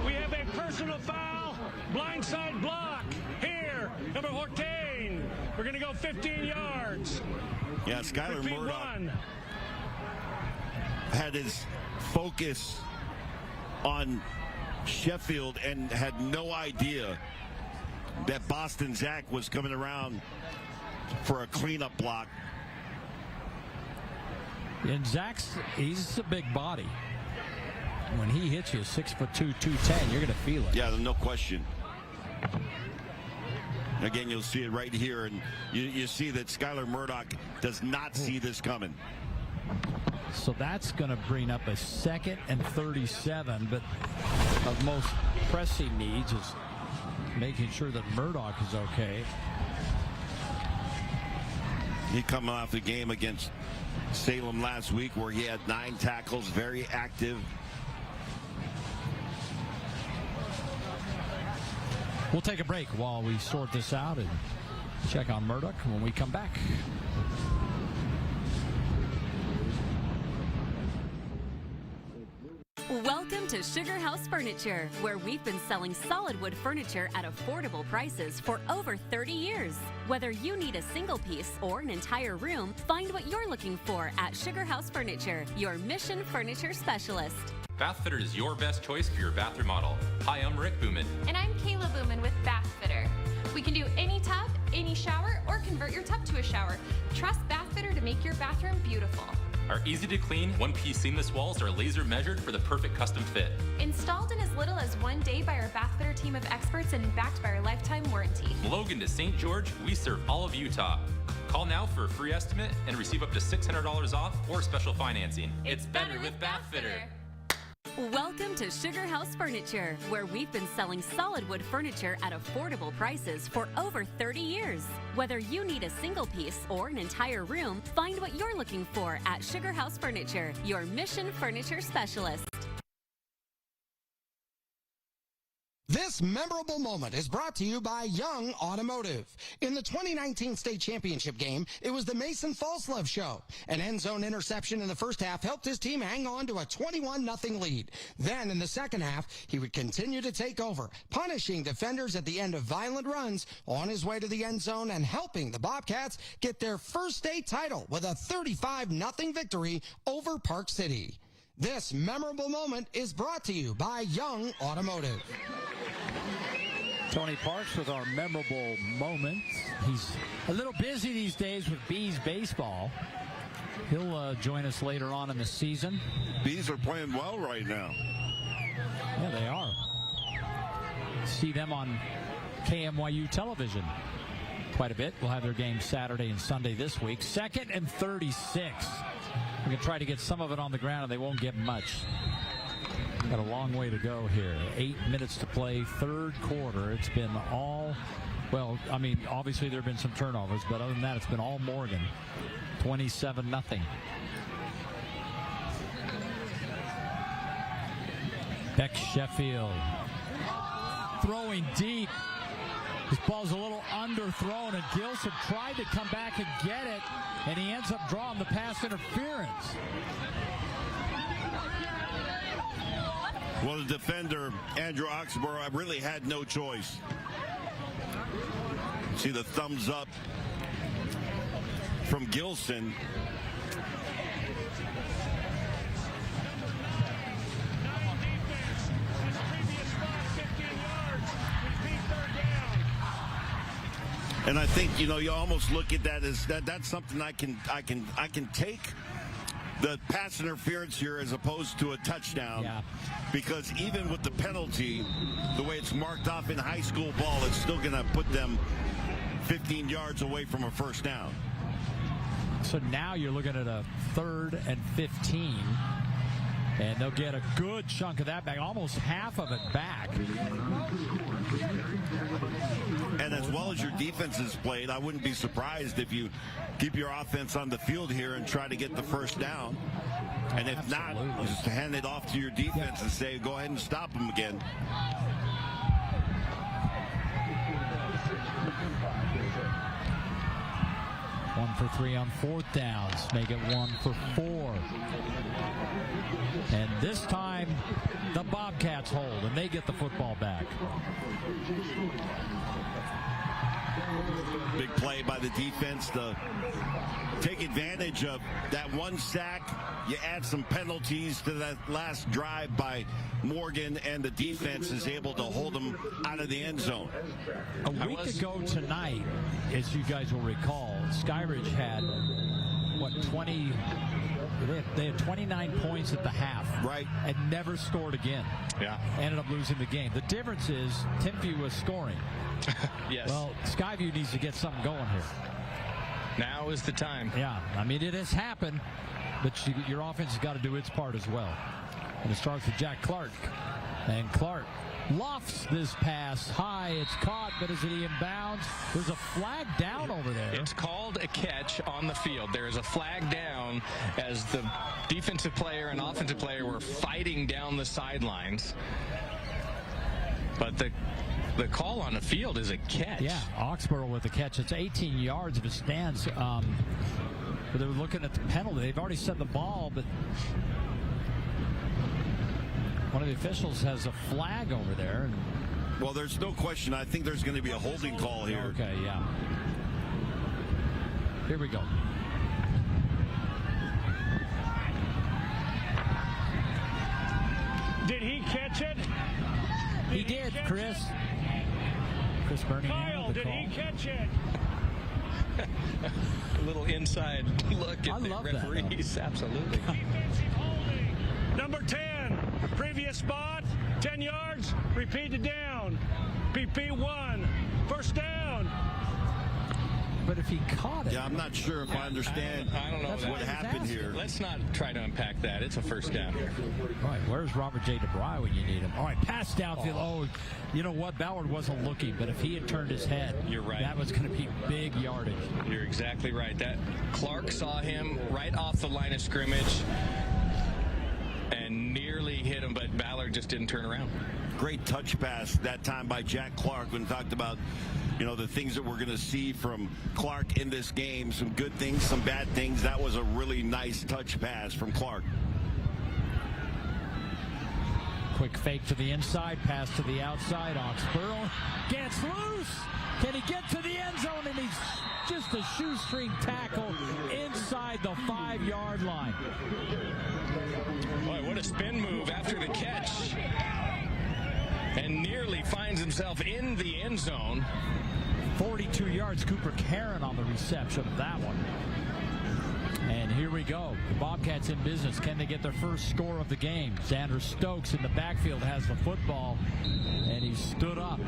We have a personal foul, blindside block here, number 14. We're going to go 15 yards. Yeah, Skyler Murdoch had his focus on Sheffield and had no idea that Boston Zach was coming around for a cleanup block. And he's a big body. When he hits you 6'2", 210, you're going to feel it. Yeah, no question. Again, you'll see it right here, and you see that Skyler Murdoch does not see this coming. So that's going to bring up a 2nd and 37, but of most pressing needs is making sure that Murdoch is okay. He coming off the game against Salem last week where he had 9 tackles, very active. We'll take a break while we sort this out and check on Murdoch when we come back. Welcome to Sugar House Furniture, where we've been selling solid wood furniture at affordable prices for over 30 years. Whether you need a single piece or an entire room, find what you're looking for at Sugar House Furniture, your Mission Furniture specialist. Bathfitter is your best choice for your bath remodel. Hi, I'm Rick Booman. And I'm Kayla Booman with Bathfitter. We can do any tub, any shower, or convert your tub to a shower. Trust Bathfitter to make your bathroom beautiful. Our easy-to-clean, one-piece seamless walls are laser measured for the perfect custom fit. Installed in as little as 1 day by our Bathfitter team of experts and backed by our lifetime warranty. Logan to St. George, we serve all of Utah. Call now for a free estimate and receive up to $600 off or special financing. It's better with Bathfitter. Welcome to Sugar House Furniture, where we've been selling solid wood furniture at affordable prices for over 30 years. Whether you need a single piece or an entire room, find what you're looking for at Sugar House Furniture, your Mission Furniture specialist. This memorable moment is brought to you by Young Automotive. In the 2019 state championship game, it was the Mason Falslove show. An end zone interception in the first half helped his team hang on to a 21-0 lead. Then in the second half, he would continue to take over, punishing defenders at the end of violent runs on his way to the end zone and helping the Bobcats get their first state title with a 35-0 victory over Park City. This memorable moment is brought to you by Young Automotive. Tony Parks with our memorable moments. He's a little busy these days with Bees baseball. He'll join us later on in the season. Bees are playing well right now. Yeah, they are. See them on KMYU television quite a bit. We'll have their game Saturday and Sunday this week. 2nd and 36. We can try to get some of it on the ground, and they won't get much. Got a long way to go here. 8 minutes to play, third quarter. It's been all, well, I mean, obviously there have been some turnovers, but other than that, it's been all Morgan. 27-0. Beck Sheffield throwing deep. This ball's a little underthrown, and Gilson tried to come back and get it, and he ends up drawing the pass interference. Well, the defender, Andrew Oxborough, really had no choice. See the thumbs up from Gilson. And I think, you know, you almost look at that as that's something I can take the pass interference here as opposed to a touchdown. Yeah. Because even with the penalty, the way it's marked off in high school ball, it's still going to put them 15 yards away from a first down. So now you're looking at a 3rd and 15. And they'll get a good chunk of that back, almost half of it back. And as well as your defense has played, I wouldn't be surprised if you keep your offense on the field here and try to get the first down. And if not, just hand it off to your defense and say, go ahead and stop them again. One for 3 on 4th downs. Make it 1 for 4. And this time, the Bobcats hold, and they get the football back. Big play by the defense to take advantage of that one sack. You add some penalties to that last drive by Morgan, and the defense is able to hold them out of the end zone. A week ago tonight, as you guys will recall, Skyridge had, what, 20... They had 29 points at the half. Right. And never scored again. Yeah. Ended up losing the game. The difference is Timpview was scoring. Yes. Well, Skyview needs to get something going here. Now is the time. Yeah. I mean, it has happened, but your offense has got to do its part as well. And it starts with Jack Clark. And Clark lofts this pass high. It's caught, but is it in bounds? There's a flag down over there. It's called a catch on the field. There is a flag down as the defensive player and offensive player were fighting down the sidelines. But the call on the field is a catch. Yeah, Oxborough with the catch. It's 18 yards if it stands. But they're looking at the penalty. They've already set the ball, but One of the officials has a flag over there. Well, there's no question. I think there's going to be a holding call here. Okay, yeah. Here we go. Did he catch it? He did, Chris. Chris Burning. Kyle, did he catch it? A little inside look at the referees. Absolutely. Defensive holding. Number 10, previous spot, 10 yards, repeated down. PP1, first down. But if he caught it. Yeah, I'm not sure if I understand I don't know what happened here. Let's not try to unpack that. It's a first down. All right, where's Robert J. DeBry when you need him? All right, pass downfield. Oh, you know what? Ballard wasn't looking, but if he had turned his head, you're right. That was going to be big yardage. You're exactly right. That Clark saw him right off the line of scrimmage and nearly hit him, but Ballard just didn't turn around. Great touch pass that time by Jack Clark when talked about, you know, the things that we're going to see from Clark in this game. Some good things, some bad things. That was a really nice touch pass from Clark. Quick fake to the inside, pass to the outside. Oxborough gets loose. Can he get to the end zone? And he's just a shoestring tackle inside the 5-yard line. Boy, what a spin move after the catch. And nearly finds himself in the end zone. 42 yards. Cooper Karen on the reception of that one. And here we go. The Bobcats in business. Can they get their first score of the game? Xander Stokes in the backfield has the football, and he stood up.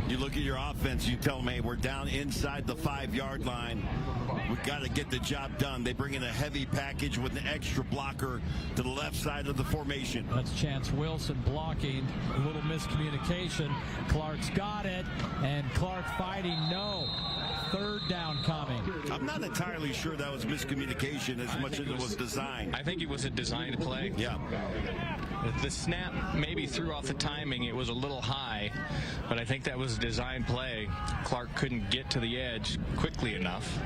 You look at your offense, you tell them, hey, we're down inside the 5-yard line. We've got to get the job done. They bring in a heavy package with an extra blocker to the left side of the formation. That's Chance Wilson blocking. A little miscommunication. Clark's got it, and Clark fighting no. Third down coming. I'm not entirely sure that was miscommunication as much as it was design. I think it was a designed play. Yeah. The snap maybe threw off the timing. It was a little high, but I think that was a designed play. Clark couldn't get to the edge quickly enough.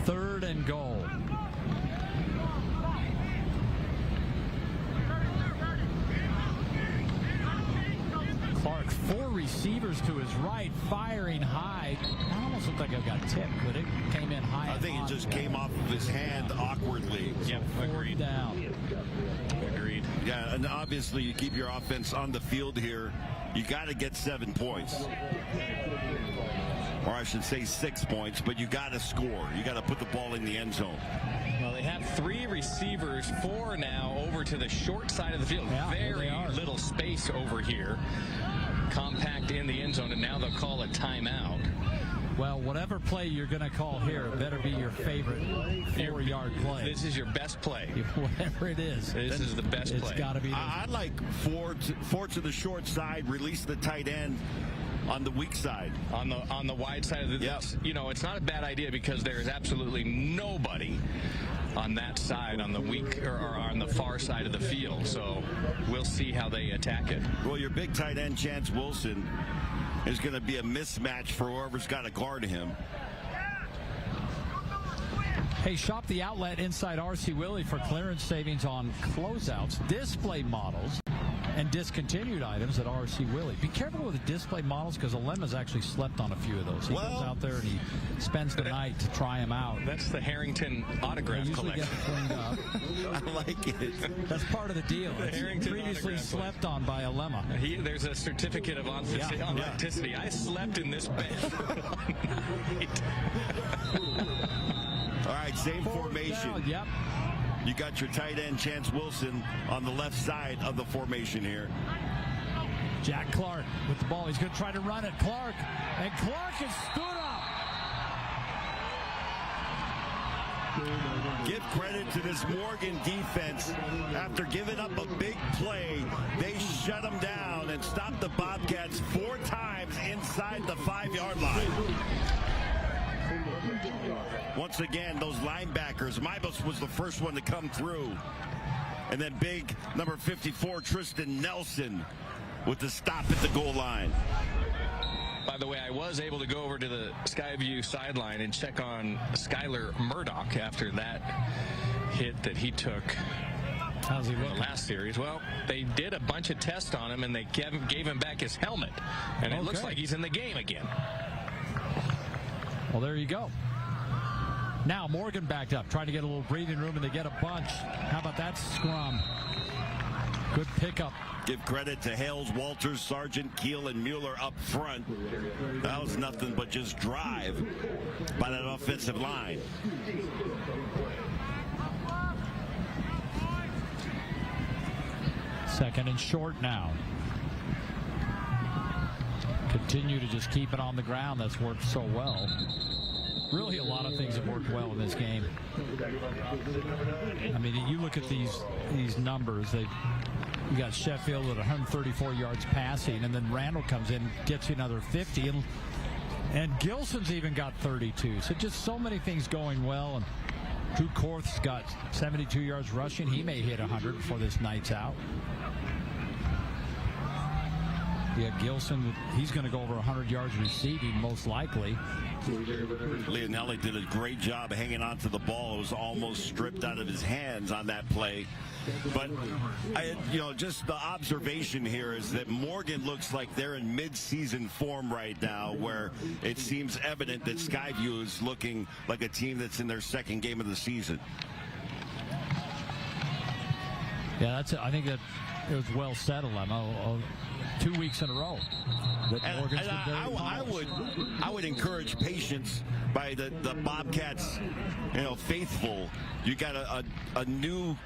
Third and goal. Clark, 4 receivers to his right, firing high. That almost looked like it got tipped, but it came in high. I think it just came off of his hand awkwardly. Yep, agreed. Down. Agreed. Yeah, and obviously you keep your offense on the field here. You got to get 7 points. Or I should say 6 points, but you got to score. You got to put the ball in the end zone. Well, they have 3 receivers, 4 now over to the short side of the field. Yeah, very little space over here. Compact in the end zone, and now they'll call a timeout. Well, whatever play you're going to call here, it better be your favorite 4-yard play. This is your best play. Whatever it is. This is the best play. It's got to be. I like 4 to the short side, release the tight end on the weak side. On the wide side of the, yep. You know, it's not a bad idea because there is absolutely nobody on that side, on the weak or on the far side of the field. So we'll see how they attack it. Well, your big tight end, Chance Wilson, is going to be a mismatch for whoever's got to guard him. Hey, shop the outlet inside RC Willey for clearance savings on closeouts, display models, and discontinued items at RC Willey. Be careful with the display models because Alema's actually slept on a few of those. He goes out there and he spends the night to try them out. That's the Harrington autograph collection. Cleaned up. I like it. That's part of the deal. The Harrington previously slept on by Alema. There's a certificate of authenticity. I slept in this bed for 1 night. All right, same formation. Down, yep. You got your tight end, Chance Wilson, on the left side of the formation here. Jack Clark with the ball. He's going to try to run it. Clark has stood up. Give credit to this Morgan defense. After giving up a big play, they shut them down and stopped the Bobcats 4 times inside the 5-yard line. Once again, those linebackers, Mybus was the first one to come through. And then big number 54, Tristan Nelson, with the stop at the goal line. By the way, I was able to go over to the Sky View sideline and check on Skyler Murdoch after that hit that he took. How's he looking? The last series. Well, they did a bunch of tests on him, and they gave him back his helmet. And it looks like he's in the game again. Well, there you go. Now Morgan backed up, trying to get a little breathing room, and they get a bunch. How about that scrum? Good pickup. Give credit to Hales, Walters, Sargent, Keel, and Mueller up front. That was nothing but just drive by that offensive line. Second and short now. Continue to just keep it on the ground. That's worked so well. Really, a lot of things have worked well in this game. I mean, you look at these numbers. You got Sheffield at 134 yards passing, and then Randall comes in, gets you another 50, and Gilson's even got 32. So just so many things going well. And Drew Korth's got 72 yards rushing. He may hit 100 before this night's out. Yeah, Gilson, he's going to go over 100 yards receiving, most likely. Leonelli did a great job hanging on to the ball. It was almost stripped out of his hands on that play. But, just the observation here is that Morgan looks like they're in mid-season form right now, where it seems evident that Skyview is looking like a team that's in their second game of the season. Yeah, that's it. I think that it was well settled. 2 weeks in a row. I would encourage patience by the Bobcats, faithful. You got a new,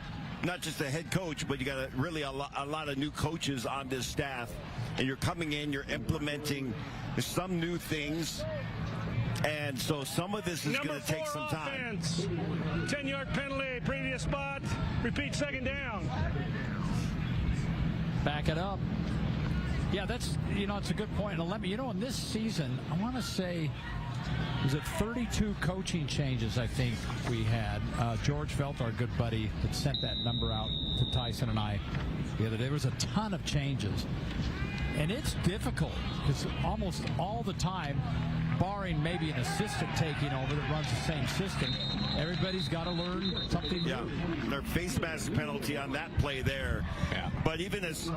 not just a head coach, but you got a lot of new coaches on this staff, and you're coming in, you're implementing some new things. And so some of this is going to take some time. 10-yard penalty, previous spot, repeat second down. Back it up. Yeah, that's, it's a good point. And in this season, I want to say, was it 32 coaching changes, I think we had. George Felt, our good buddy, that sent that number out to Tyson and I the other day. There was a ton of changes. And it's difficult because almost all the time, barring maybe an assistant taking over that runs the same system, everybody's got to learn something new. Yeah, their face mask penalty on that play there. Yeah. But even as,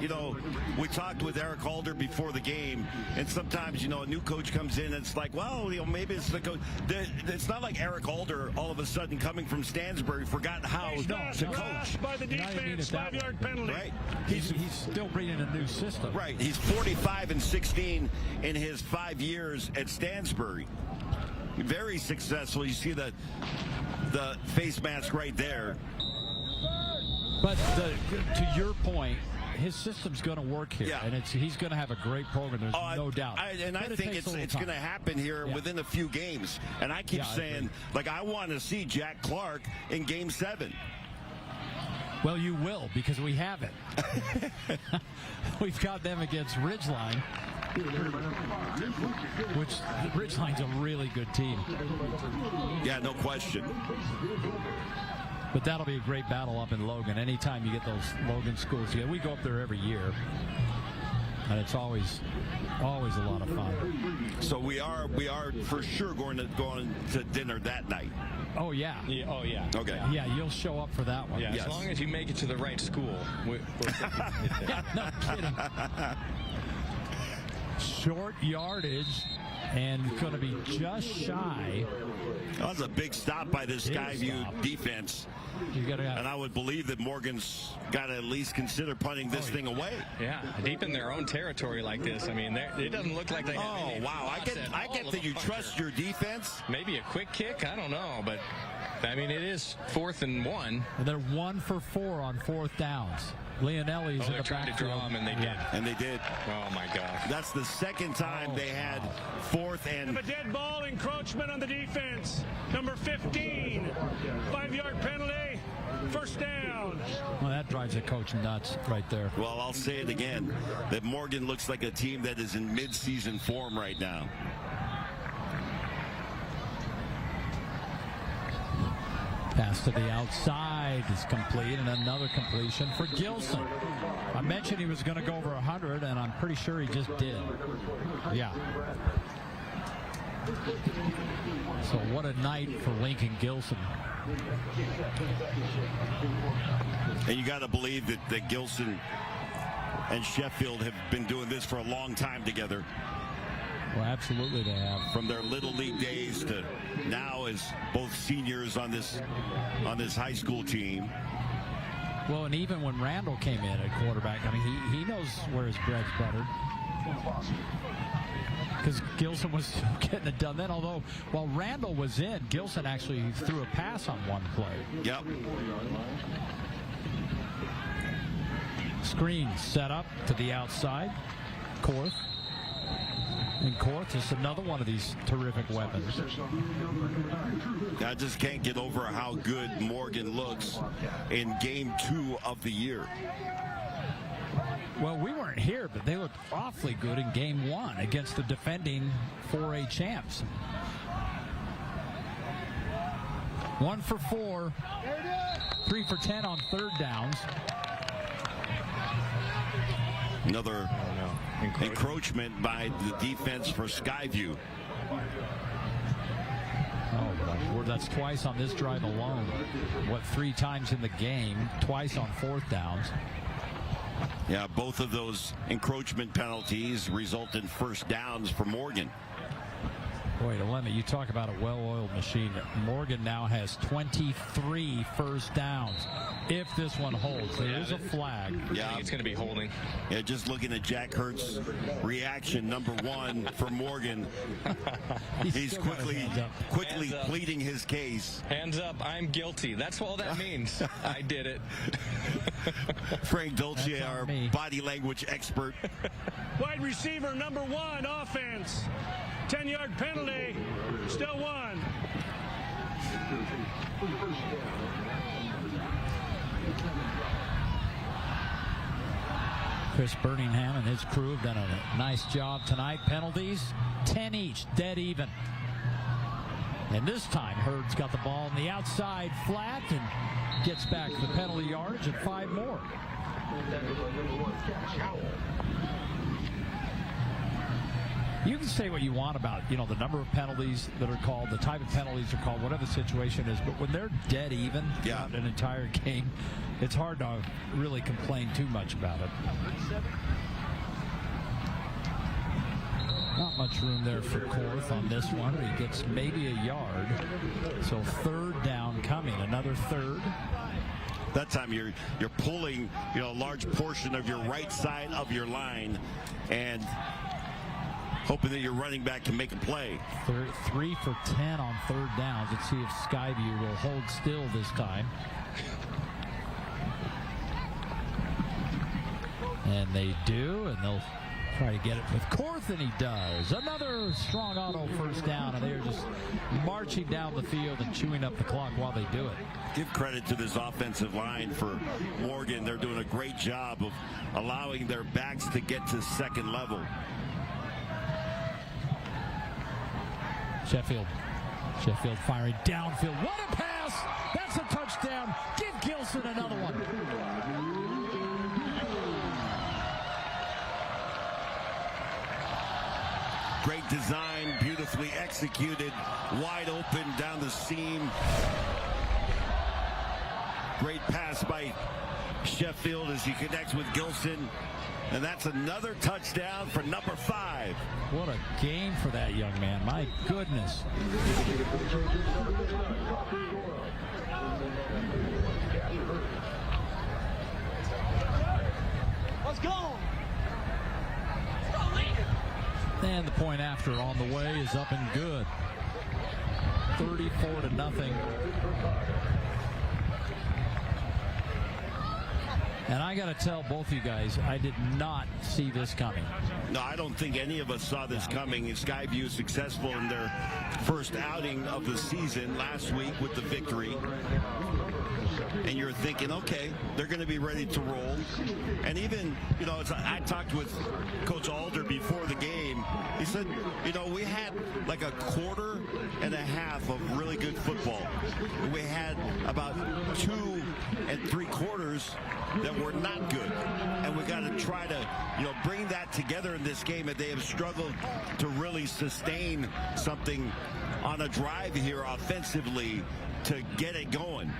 we talked with Eric Alder before the game, and sometimes, a new coach comes in and it's like, well, maybe it's the coach. It's not like Eric Alder all of a sudden coming from Stansbury forgot how to coach. By the defense, 5-yard penalty. Right. He's still bringing a new system. Right. He's 45-16 in his 5 years at Stansbury. Very successful. You see the face mask right there. But to your point, his system's going to work here, and he's going to have a great program. There's no doubt. I think it's going to happen here within a few games. And I keep saying, I want to see Jack Clark in Game 7. Well, you will, because we have it. We've got them against Ridgeline, which Ridgeline's a really good team. Yeah, no question. But that'll be a great battle up in Logan. Anytime you get those Logan schools together, we go up there every year, and it's always a lot of fun. So we are for sure going to dinner that night. Oh yeah. Oh yeah. Okay. Yeah, you'll show up for that one. Yeah, as long as you make it to the right school. Yeah, no kidding. Short yardage, and going to be just shy. That was a big stop by this Skyview defense. And I would believe that Morgan's got to at least consider punting this thing away. Yeah, deep in their own territory like this. I mean, it doesn't look like they have any. Wow. I get that you trust your defense. Maybe a quick kick. I don't know. But, I mean, it is 4th and 1. And they're 1 for 4 on 4th downs. Leonelli's in the trying to draw him, and they did. And they did. Oh, my gosh. That's the second time they had 4th and... A dead ball, encroachment on the defense. Number 15. 5-yard penalty. First down. Well, that drives the coach nuts right there. Well, I'll say it again, that Morgan looks like a team that is in mid-season form right now. Pass to the outside. outside is complete, and another completion for Gilson. I mentioned he was going to go over 100, and I'm pretty sure he just did. Yeah. So what a night for Lincoln Gilson. And you got to believe that Gilson and Sheffield have been doing this for a long time together. Well, absolutely they have. From their Little League days to now as both seniors on this high school team. Well, and even when Randall came in at quarterback, I mean, he knows where his bread's buttered. Because Gilson was getting it done then, although while Randall was in, Gilson actually threw a pass on one play. Yep. Screen set up to the outside. Korth. And Korth is another one of these terrific weapons. I just can't get over how good Morgan looks in game 2 of the year. Well, we weren't here, but they looked awfully good in game 1 against the defending 4A champs. 1 for 4, 3 for 10 on third downs. Another encroachment by the defense for Sky View. Oh, that's twice on this drive alone. What, 3 times in the game, twice on fourth downs. Yeah, both of those encroachment penalties result in first downs for Morgan. Boy, Lemmy, you talk about a well-oiled machine. Morgan now has 23 first downs. If this one holds, there is a flag. Yeah, I think it's going to be holding. Yeah, just looking at Jack Hurt's reaction, number 1 for Morgan. He's quickly pleading his case. Hands up, I'm guilty. That's all that means. I did it. Frank Dolce, our body language expert. Wide receiver, number 1, offense. 10-yard penalty, still 1. Chris Birmingham and his crew have done a nice job tonight. Penalties, 10 each, dead even. And this time, Hurd's got the ball on the outside flat and gets back the penalty yardage and 5 more. You can say what you want about, the number of penalties that are called, the type of penalties are called, whatever the situation is. But when they're dead even throughout an entire game, it's hard to really complain too much about it. Not much room there for Korth on this one. He gets maybe a yard. So third down coming, another third. That time you're pulling, a large portion of your right side of your line and hoping that your running back can make a play. 3 for 10 on third downs. Let's see if Skyview will hold still this time. And they do, and they'll try to get it with Korth, and he does. Another strong auto first down, and they're just marching down the field and chewing up the clock while they do it. Give credit to this offensive line for Morgan. They're doing a great job of allowing their backs to get to second level. Sheffield firing downfield. What a pass! That's a touchdown. Give Gilson another one. Great design, beautifully executed, wide open down the seam. Great pass by Sheffield as he connects with Gilson. And that's another touchdown for number 5. What a game for that young man. My goodness. Let's go. And the point after on the way is up and good. 34-0. And I got to tell both of you guys, I did not see this coming. No, I don't think any of us saw this coming. Skyview successful in their first outing of the season last week with the victory. And you're thinking, okay, they're going to be ready to roll. And even, I talked with Coach Alder before the game. He said, we had like a quarter and a half of really good football. We had about 2 3/4 that were not good. And we got to try to, bring that together in this game. And they have struggled to really sustain something on a drive here offensively to get it going.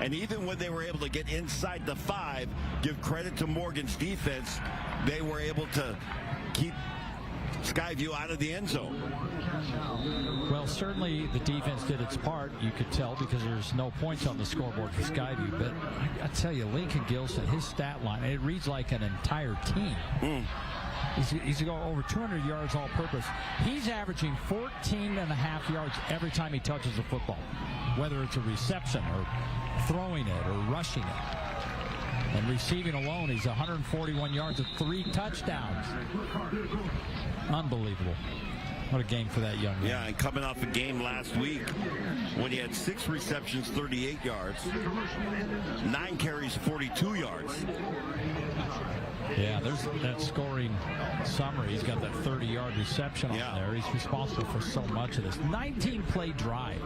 And even when they were able to get inside the 5, give credit to Morgan's defense, they were able to keep Sky View out of the end zone. Well, certainly the defense did its part, you could tell, because there's no points on the scoreboard for Sky View. But I tell you, Lincoln Gilson, his stat line, it reads like an entire team. He's going over 200 yards all-purpose. He's averaging 14.5 yards every time he touches the football, whether it's a reception or throwing it or rushing it. And receiving alone, he's 141 yards of 3 touchdowns. Unbelievable. What a game for that young man. Yeah, and coming off a game last week when he had 6 receptions, 38 yards, 9 carries, 42 yards. Yeah, there's that scoring summary. He's got that 30-yard reception on there. He's responsible for so much of this. 19-play drive.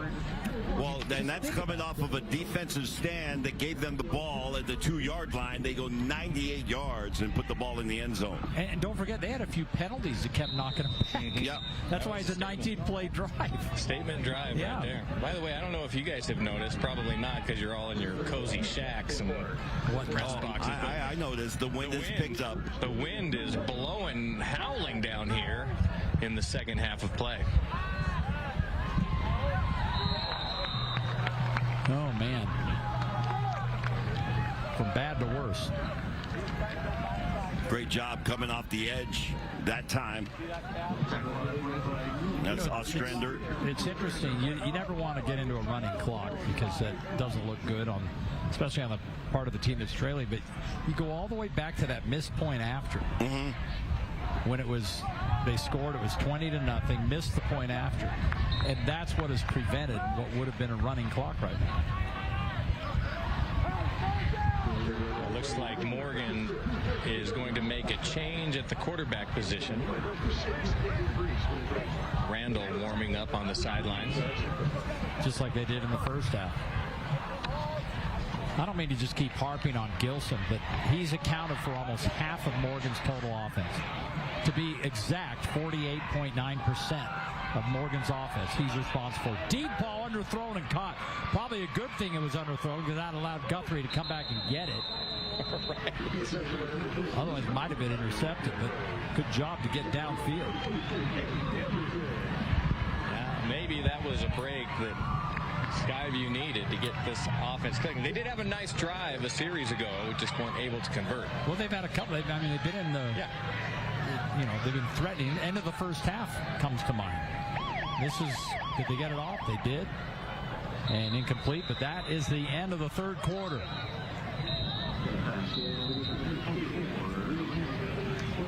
Well, then that's coming off of a defensive stand that gave them the ball at the 2-yard line. They go 98 yards and put the ball in the end zone. And don't forget, they had a few penalties that kept knocking them back. Yep. That's why it's a 19-play drive. Statement drive right there. By the way, I don't know if you guys have noticed. Probably not, because you're all in your cozy shacks and press boxes. I noticed the wind has picked up. The wind is blowing, howling down here in the second half of play. Oh, man. From bad to worse. Great job coming off the edge that time. That's Ostrander. It's interesting. You never want to get into a running clock because that doesn't look good, especially on the part of the team that's trailing. But you go all the way back to that missed point after. When they scored, it was 20-0, missed the point after. And that's what has prevented what would have been a running clock right now. It looks like Morgan is going to make a change at the quarterback position. Randall warming up on the sidelines. Just like they did in the first half. I don't mean to just keep harping on Gilson, but he's accounted for almost half of Morgan's total offense. To be exact, 48.9% of Morgan's offense he's responsible. Deep ball underthrown and caught. Probably a good thing it was underthrown because that allowed Guthrie to come back and get it. Right. Otherwise it might have been intercepted, but good job to get downfield. Maybe that was a break that Skyview needed to get this offense clicking. They did have a nice drive a series ago, just weren't able to convert. Well, they've had a couple. They've been in the, they've been threatening. End of the first half comes to mind. Did they get it off? They did. And incomplete, but that is the end of the third quarter.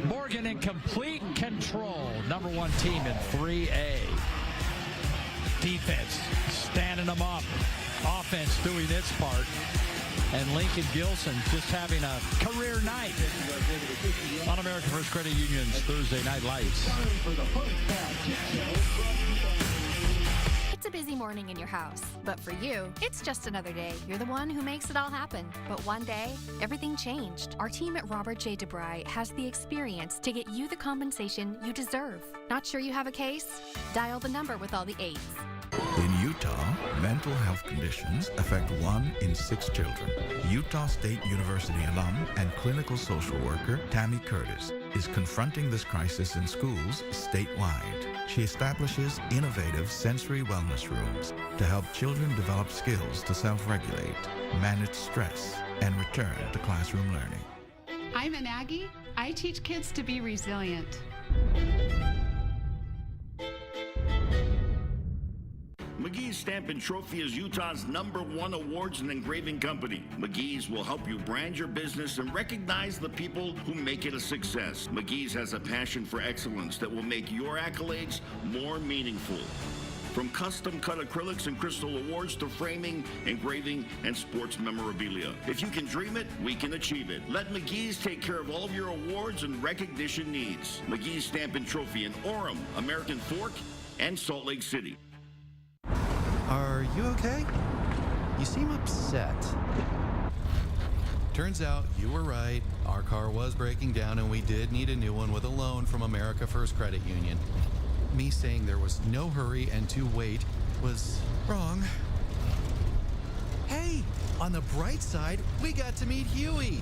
Morgan in complete control. Number 1 team in 3A. Defense standing them up. Offense doing its part. And Lincoln Gilson just having a career night on American First Credit Union's Thursday Night Lights. It's a busy morning in your house, but for you, it's just another day. You're the one who makes it all happen. But one day, everything changed. Our team at Robert J. DeBry has the experience to get you the compensation you deserve. Not sure you have a case? Dial the number with all the 8s. In Utah, mental health conditions affect 1 in 6 children. Utah State University alum and clinical social worker Tammy Curtis is confronting this crisis in schools statewide. She establishes innovative sensory wellness rooms to help children develop skills to self-regulate, manage stress, and return to classroom learning. I'm an Aggie. I teach kids to be resilient. McGee's Stamp and Trophy is Utah's #1 awards and engraving company. McGee's will help you brand your business and recognize the people who make it a success. McGee's has a passion for excellence that will make your accolades more meaningful. From custom-cut acrylics and crystal awards to framing, engraving, and sports memorabilia. If you can dream it, we can achieve it. Let McGee's take care of all of your awards and recognition needs. McGee's Stamp and Trophy in Orem, American Fork, and Salt Lake City. Are you okay? You seem upset. Turns out you were right. Our car was breaking down and we did need a new one with a loan from America First Credit Union. Me saying there was no hurry and to wait was wrong. Hey, on the bright side, we got to meet Huey.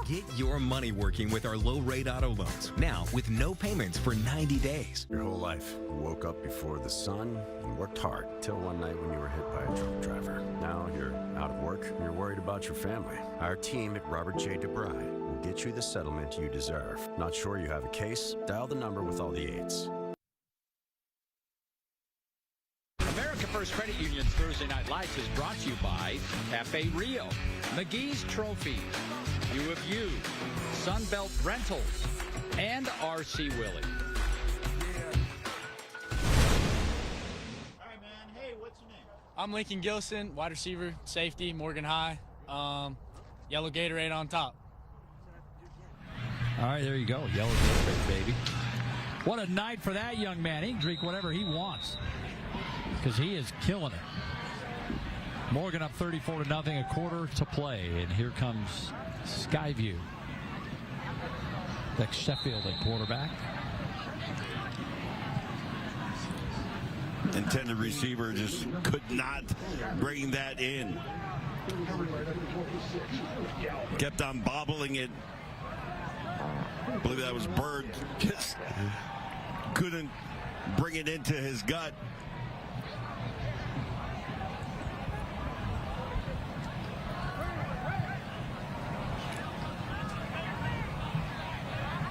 Get your money working with our low-rate auto loans. Now, with no payments for 90 days. Your whole life, you woke up before the sun and worked hard till one night when you were hit by a truck driver. Now you're out of work and you're worried about your family. Our team at Robert J. DeBry will get you the settlement you deserve. Not sure you have a case? Dial the number with all the 8s. America First Credit Union's Thursday Night Lights is brought to you by Cafe Rio, McGee's Trophy, U of U, Sunbelt Rentals, and R.C. Willie. I'm Lincoln Gilson, wide receiver, safety, Morgan High. Yellow Gatorade on top. All right, there you go. Yellow Gatorade, baby. What a night for that young man. He can drink whatever he wants because he is killing it. Morgan up 34-0, a quarter to play. And here comes Sky View. Lex Sheffield at quarterback. Intended receiver just could not bring that in. Kept on bobbling it. I believe that was Bird. Just couldn't bring it into his gut.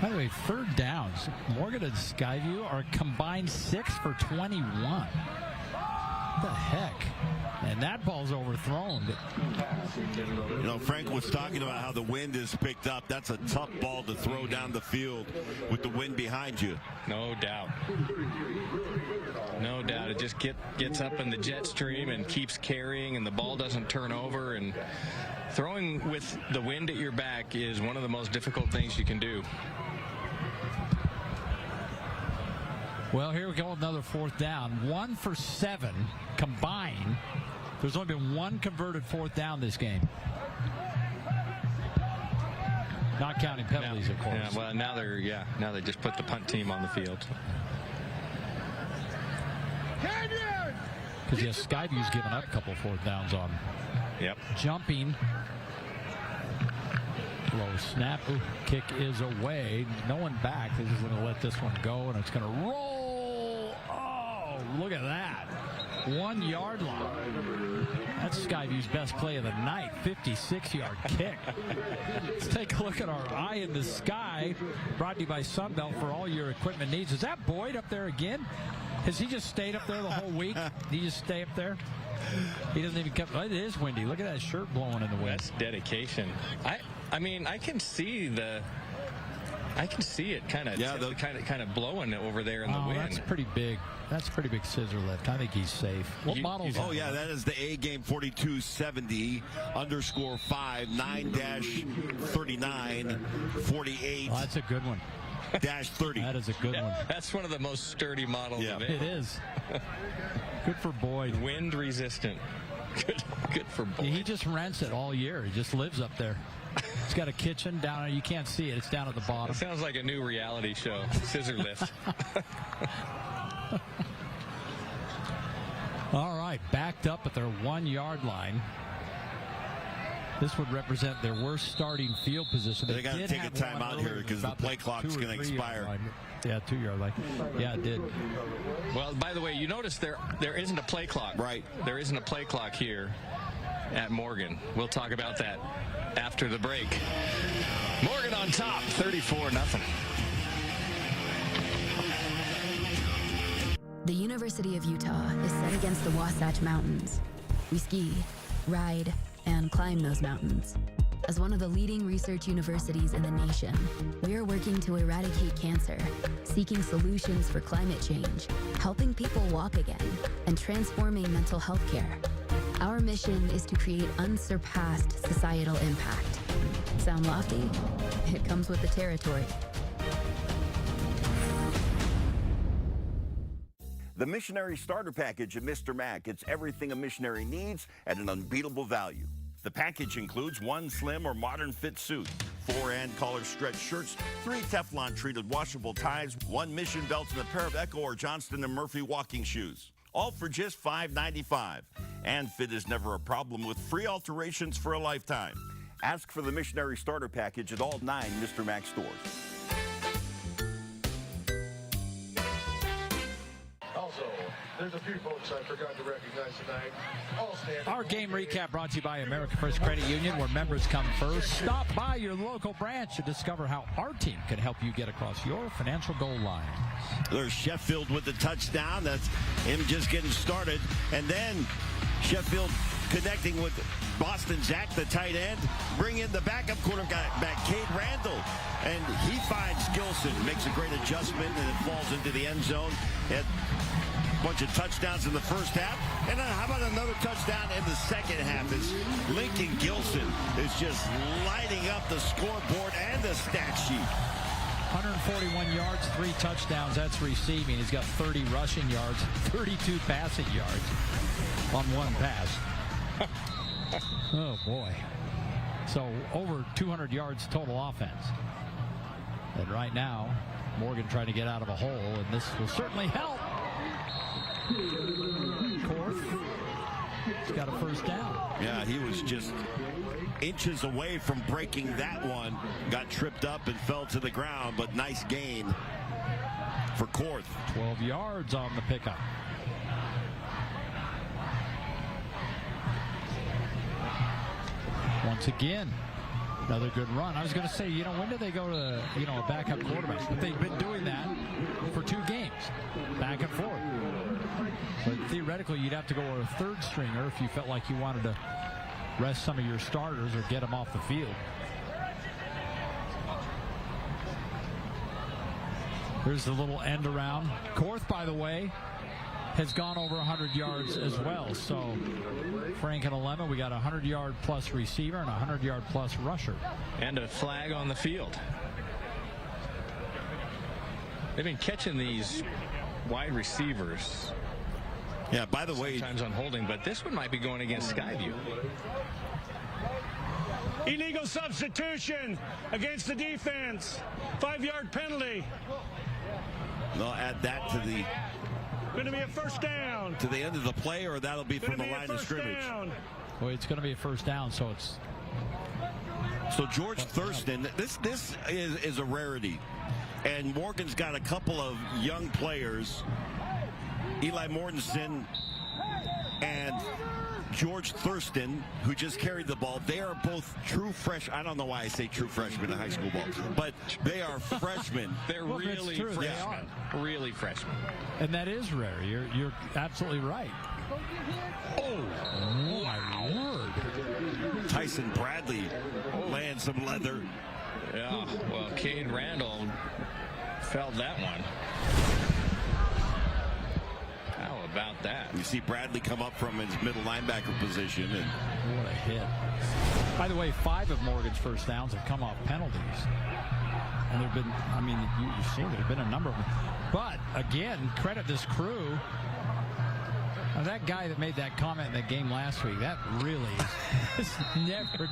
By the way, third downs. Morgan and Skyview are combined 6 for 21. What the heck? And that ball's overthrown. You know, Frank was talking about how the wind is picked up. That's a tough ball to throw down the field with the wind behind you. No doubt. No doubt. It just gets up in the jet stream and keeps carrying, and the ball doesn't turn over. And throwing with the wind at your back is one of the most difficult things you can do. Well, here we go, another fourth down. 1 for 7 combined. There's only been one converted fourth down this game. Not counting penalties, of course. Yeah, well, now they just put the punt team on the field. Because, yes, Skyview's given up a couple fourth downs on. Yep. Jumping. Low snap. Ooh, kick is away. No one back. They're just going to let this one go, and it's going to roll. Oh, look at that. 1 yard line. That's Skyview's best play of the night. 56-yard kick. Let's take a look at our eye in the sky. Brought to you by Sunbelt for all your equipment needs. Is that Boyd up there again? Has he just stayed up there the whole week? Did he just stay up there? He doesn't even come. It is windy. Look at that shirt blowing in the wind. That's dedication. I mean, I can see it kind of blowing over there in the wind. That's pretty big. That's pretty big scissor lift. I think he's safe. What model is that? Oh, yeah, that is the A-Game 4270 _5 9-39 48. Oh, that's a good one. -30. That is a good one. That's one of the most sturdy models of it. It is. Good for Boyd. Wind resistant. Good for Boyd. He just rents it all year. He just lives up there. It's got a kitchen down there. You can't see it. It's down at the bottom. It sounds like a new reality show. Scissor lift. All right, backed up at their 1 yard line. This would represent their worst starting field position. They got to take a timeout here because the play clock's going to expire. Yeah, 2 yard line. Yeah, it did. Well, by the way, you notice there isn't a play clock. Right. There isn't a play clock here at Morgan. We'll talk about that after the break. Morgan on top, 34-0. The University of Utah is set against the Wasatch Mountains. We ski, ride, and climb those mountains. As one of the leading research universities in the nation, we are working to eradicate cancer, seeking solutions for climate change, helping people walk again, and transforming mental health care. Our mission is to create unsurpassed societal impact. Sound lofty? It comes with the territory. The Missionary Starter Package at Mr. Mac. It's everything a missionary needs at an unbeatable value. The package includes 1 slim or modern fit suit, 4 and collar stretch shirts, 3 Teflon treated washable ties, 1 mission belt, and a pair of Echo or Johnston & Murphy walking shoes. All for just $5.95. And fit is never a problem with free alterations for a lifetime. Ask for the Missionary Starter Package at all 9 Mr. Mac stores. Also, there's a few folks I forgot to recognize tonight. All standing. Our game recap brought to you by America First Credit Union, where members come first. Stop by your local branch to discover how our team can help you get across your financial goal line. There's Sheffield with the touchdown. That's him just getting started. And then Sheffield connecting with Boston Zach, the tight end. Bring in the backup quarterback, Cade Randall. And he finds Gilson, makes a great adjustment, and it falls into the end zone. Had a bunch of touchdowns in the first half. And then how about another touchdown in the second half as Lincoln Gilson is just lighting up the scoreboard and the stat sheet. 141 yards, 3 touchdowns. That's receiving. He's got 30 rushing yards, 32 passing yards on 1 pass. Oh, boy. So over 200 yards total offense. And right now, Morgan trying to get out of a hole, and this will certainly help. Korth, he's got a first down. Yeah, he was just inches away from breaking that one. Got tripped up and fell to the ground, but nice gain for Korth. 12 yards on the pickup. Once again, another good run. I was going to say, when do they go to, a backup quarterback? But they've been doing that for 2 games, back and forth. But theoretically, you'd have to go with a 3rd stringer if you felt like you wanted to rest some of your starters or get them off the field. Here's the little end around. Korth, by the way, has gone over 100 yards as well. So Frank and 11, we got a 100-yard plus receiver and a 100-yard plus rusher. And a flag on the field. They've been catching these wide receivers. Yeah, by the way, sometimes on holding, but this one might be going against Sky View. Illegal substitution against the defense. 5-yard penalty. They'll add that to the Going to be a first down. To the end of the play, or that'll be from the line of scrimmage? Down. Well, it's going to be a first down, so it's... So George Thurston, this is a rarity. And Morgan's got a couple of young players, Eli Mortensen and George Thurston, who just carried the ball. They are both true freshmen. I don't know why I say true freshmen in high school ball, but they are freshmen. They're really freshmen. Yeah. Really freshmen. And that is rare. You're absolutely right. Oh, my word. Tyson Bradley laying some leather. Yeah, well, Cade Randall felt that one. How about that? You see Bradley come up from his middle linebacker position. And what a hit. By the way, 5 of Morgan's first downs have come off penalties. And there have been, I mean, you've seen there have been a number of them. But, again, credit this crew. Now, that guy that made that comment in the game last week, that really is never,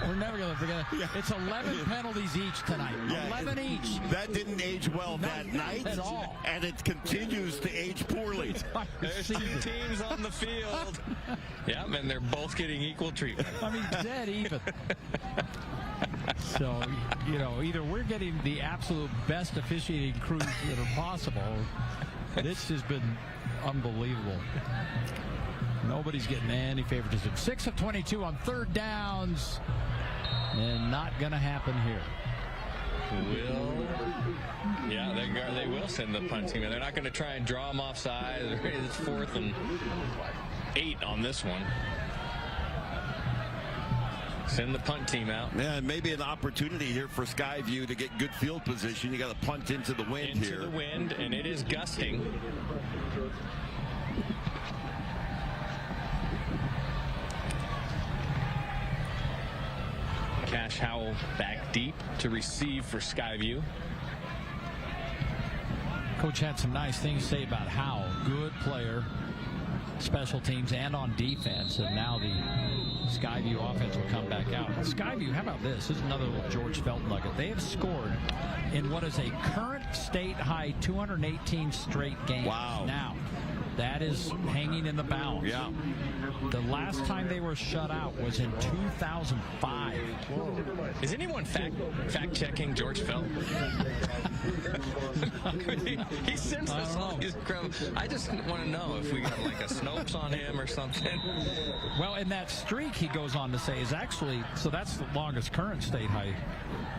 we're never going to forget it. Yeah. It's 11 penalties each tonight. Yeah, 11 each. That didn't age well that night. At all. And it continues to age poorly. There's 2 teams on the field. Yeah, and they're both getting equal treatment. I mean, dead even. So, either we're getting the absolute best officiating crews that are possible. This has been unbelievable. Nobody's getting any favoritism. 6 of 22 on 3rd downs. And not going to happen here. They will send the punt team. They're not going to try and draw them offside. It's 4th and 8 on this one. Send the punt team out. Yeah, maybe an opportunity here for Skyview to get good field position. You got to punt into the wind here. Into the wind, and it is gusting. Cash Howell back deep to receive for Skyview. Coach had some nice things to say about Howell. Good player, special teams and on defense, and now the Skyview offense will come back out. Skyview, how about this? This is another little George Felt nugget. They have scored in what is a current state high 218 straight games. Wow. Now, that is hanging in the balance. Yeah. The last time they were shut out was in 2005. Whoa. Is anyone fact-checking George Felt? he sends us all these I just want to know if we got like a Snopes on him or something. Well, in that streak, he goes on to say, is actually, so that's the longest current state high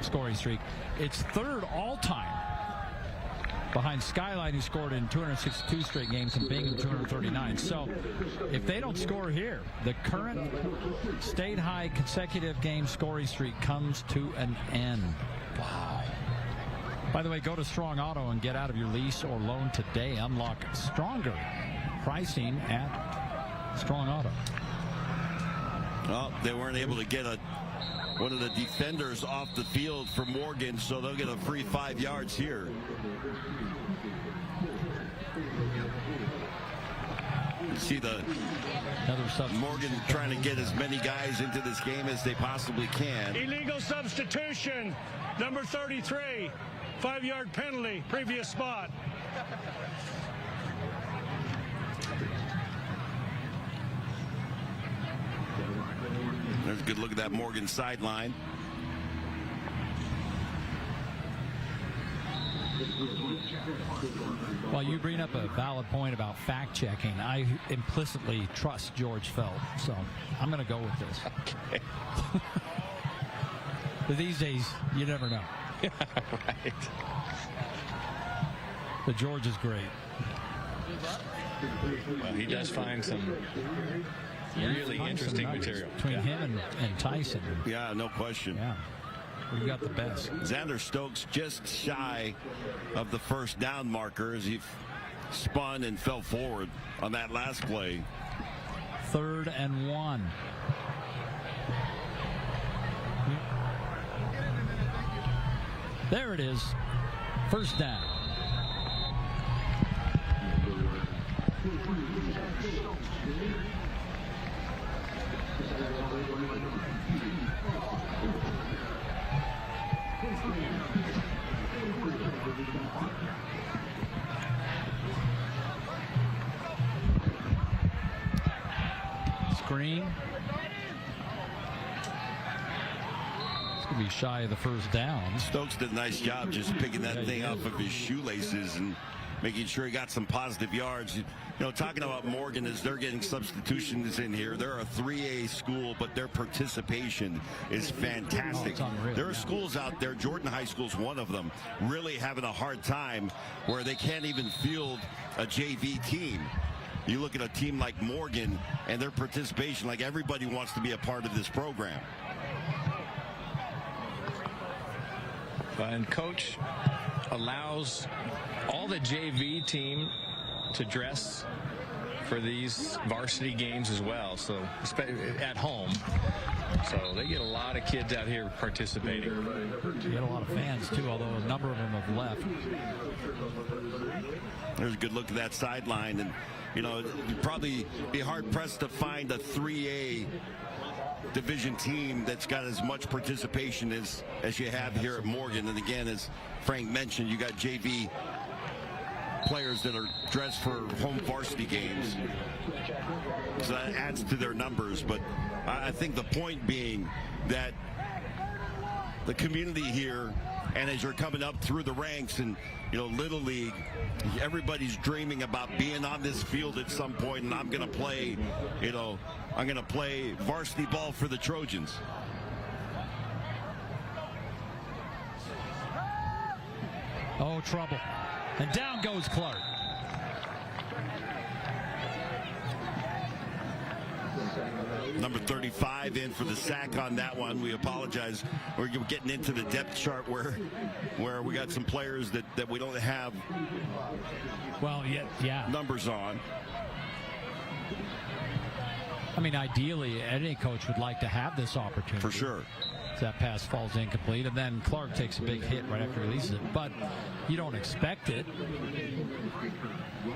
scoring streak. It's third all-time behind Skyline, who scored in 262 straight games, and Bingham 239. So if they don't score here, the current state high consecutive game scoring streak comes to an end. Wow. By the way, go to Strong Auto and get out of your lease or loan today. Unlock stronger pricing at Strong Auto. Well, they weren't able to get one of the defenders off the field for Morgan, so they'll get a free 5 yards here. You see Morgan trying to get as many guys into this game as they possibly can. Illegal substitution, number 33. 5-yard penalty, previous spot. There's a good look at that Morgan sideline. Well, you bring up a valid point about fact-checking. I implicitly trust George Felt, so I'm going to go with this. Okay. But these days, you never know. Right. But George is great. Well, he does find some really interesting material. Between him and Tyson. Yeah, no question. Yeah. We've got the best. Xander Stokes just shy of the first down marker as he spun and fell forward on that last play. 3rd and 1. There it is. First down. Screen. It's going to be shy of the first down. Stokes did a nice job just picking that thing off of his shoelaces and making sure he got some positive yards. You know, talking about Morgan as they're getting substitutions in here. They're a 3A school, but their participation is fantastic. There are schools out there, Jordan High School's one of them, really having a hard time where they can't even field a JV team. You look at a team like Morgan and their participation, like everybody wants to be a part of this program. And Coach allows all the JV team to dress for these varsity games as well, so at home. So they get a lot of kids out here participating. You get a lot of fans too, although a number of them have left. There's a good look at that sideline, and you know, you'd probably be hard pressed to find a 3A division team that's got as much participation as you have here at Morgan. And again, as Frank mentioned, you got JV players that are dressed for home varsity games, so that adds to their numbers. But I think the point being that the community here, and as you're coming up through the ranks and, you know, Little League, everybody's dreaming about being on this field at some point, and I'm going to play, you know, I'm going to play varsity ball for the Trojans. Oh, trouble. And down goes Clark. Number 35 in for the sack on that one. We apologize. We're getting into the depth chart where we got some players that we don't have numbers on. I mean, ideally, any coach would like to have this opportunity. For sure. That pass falls incomplete, and then Clark takes a big hit right after he releases it. But you don't expect it.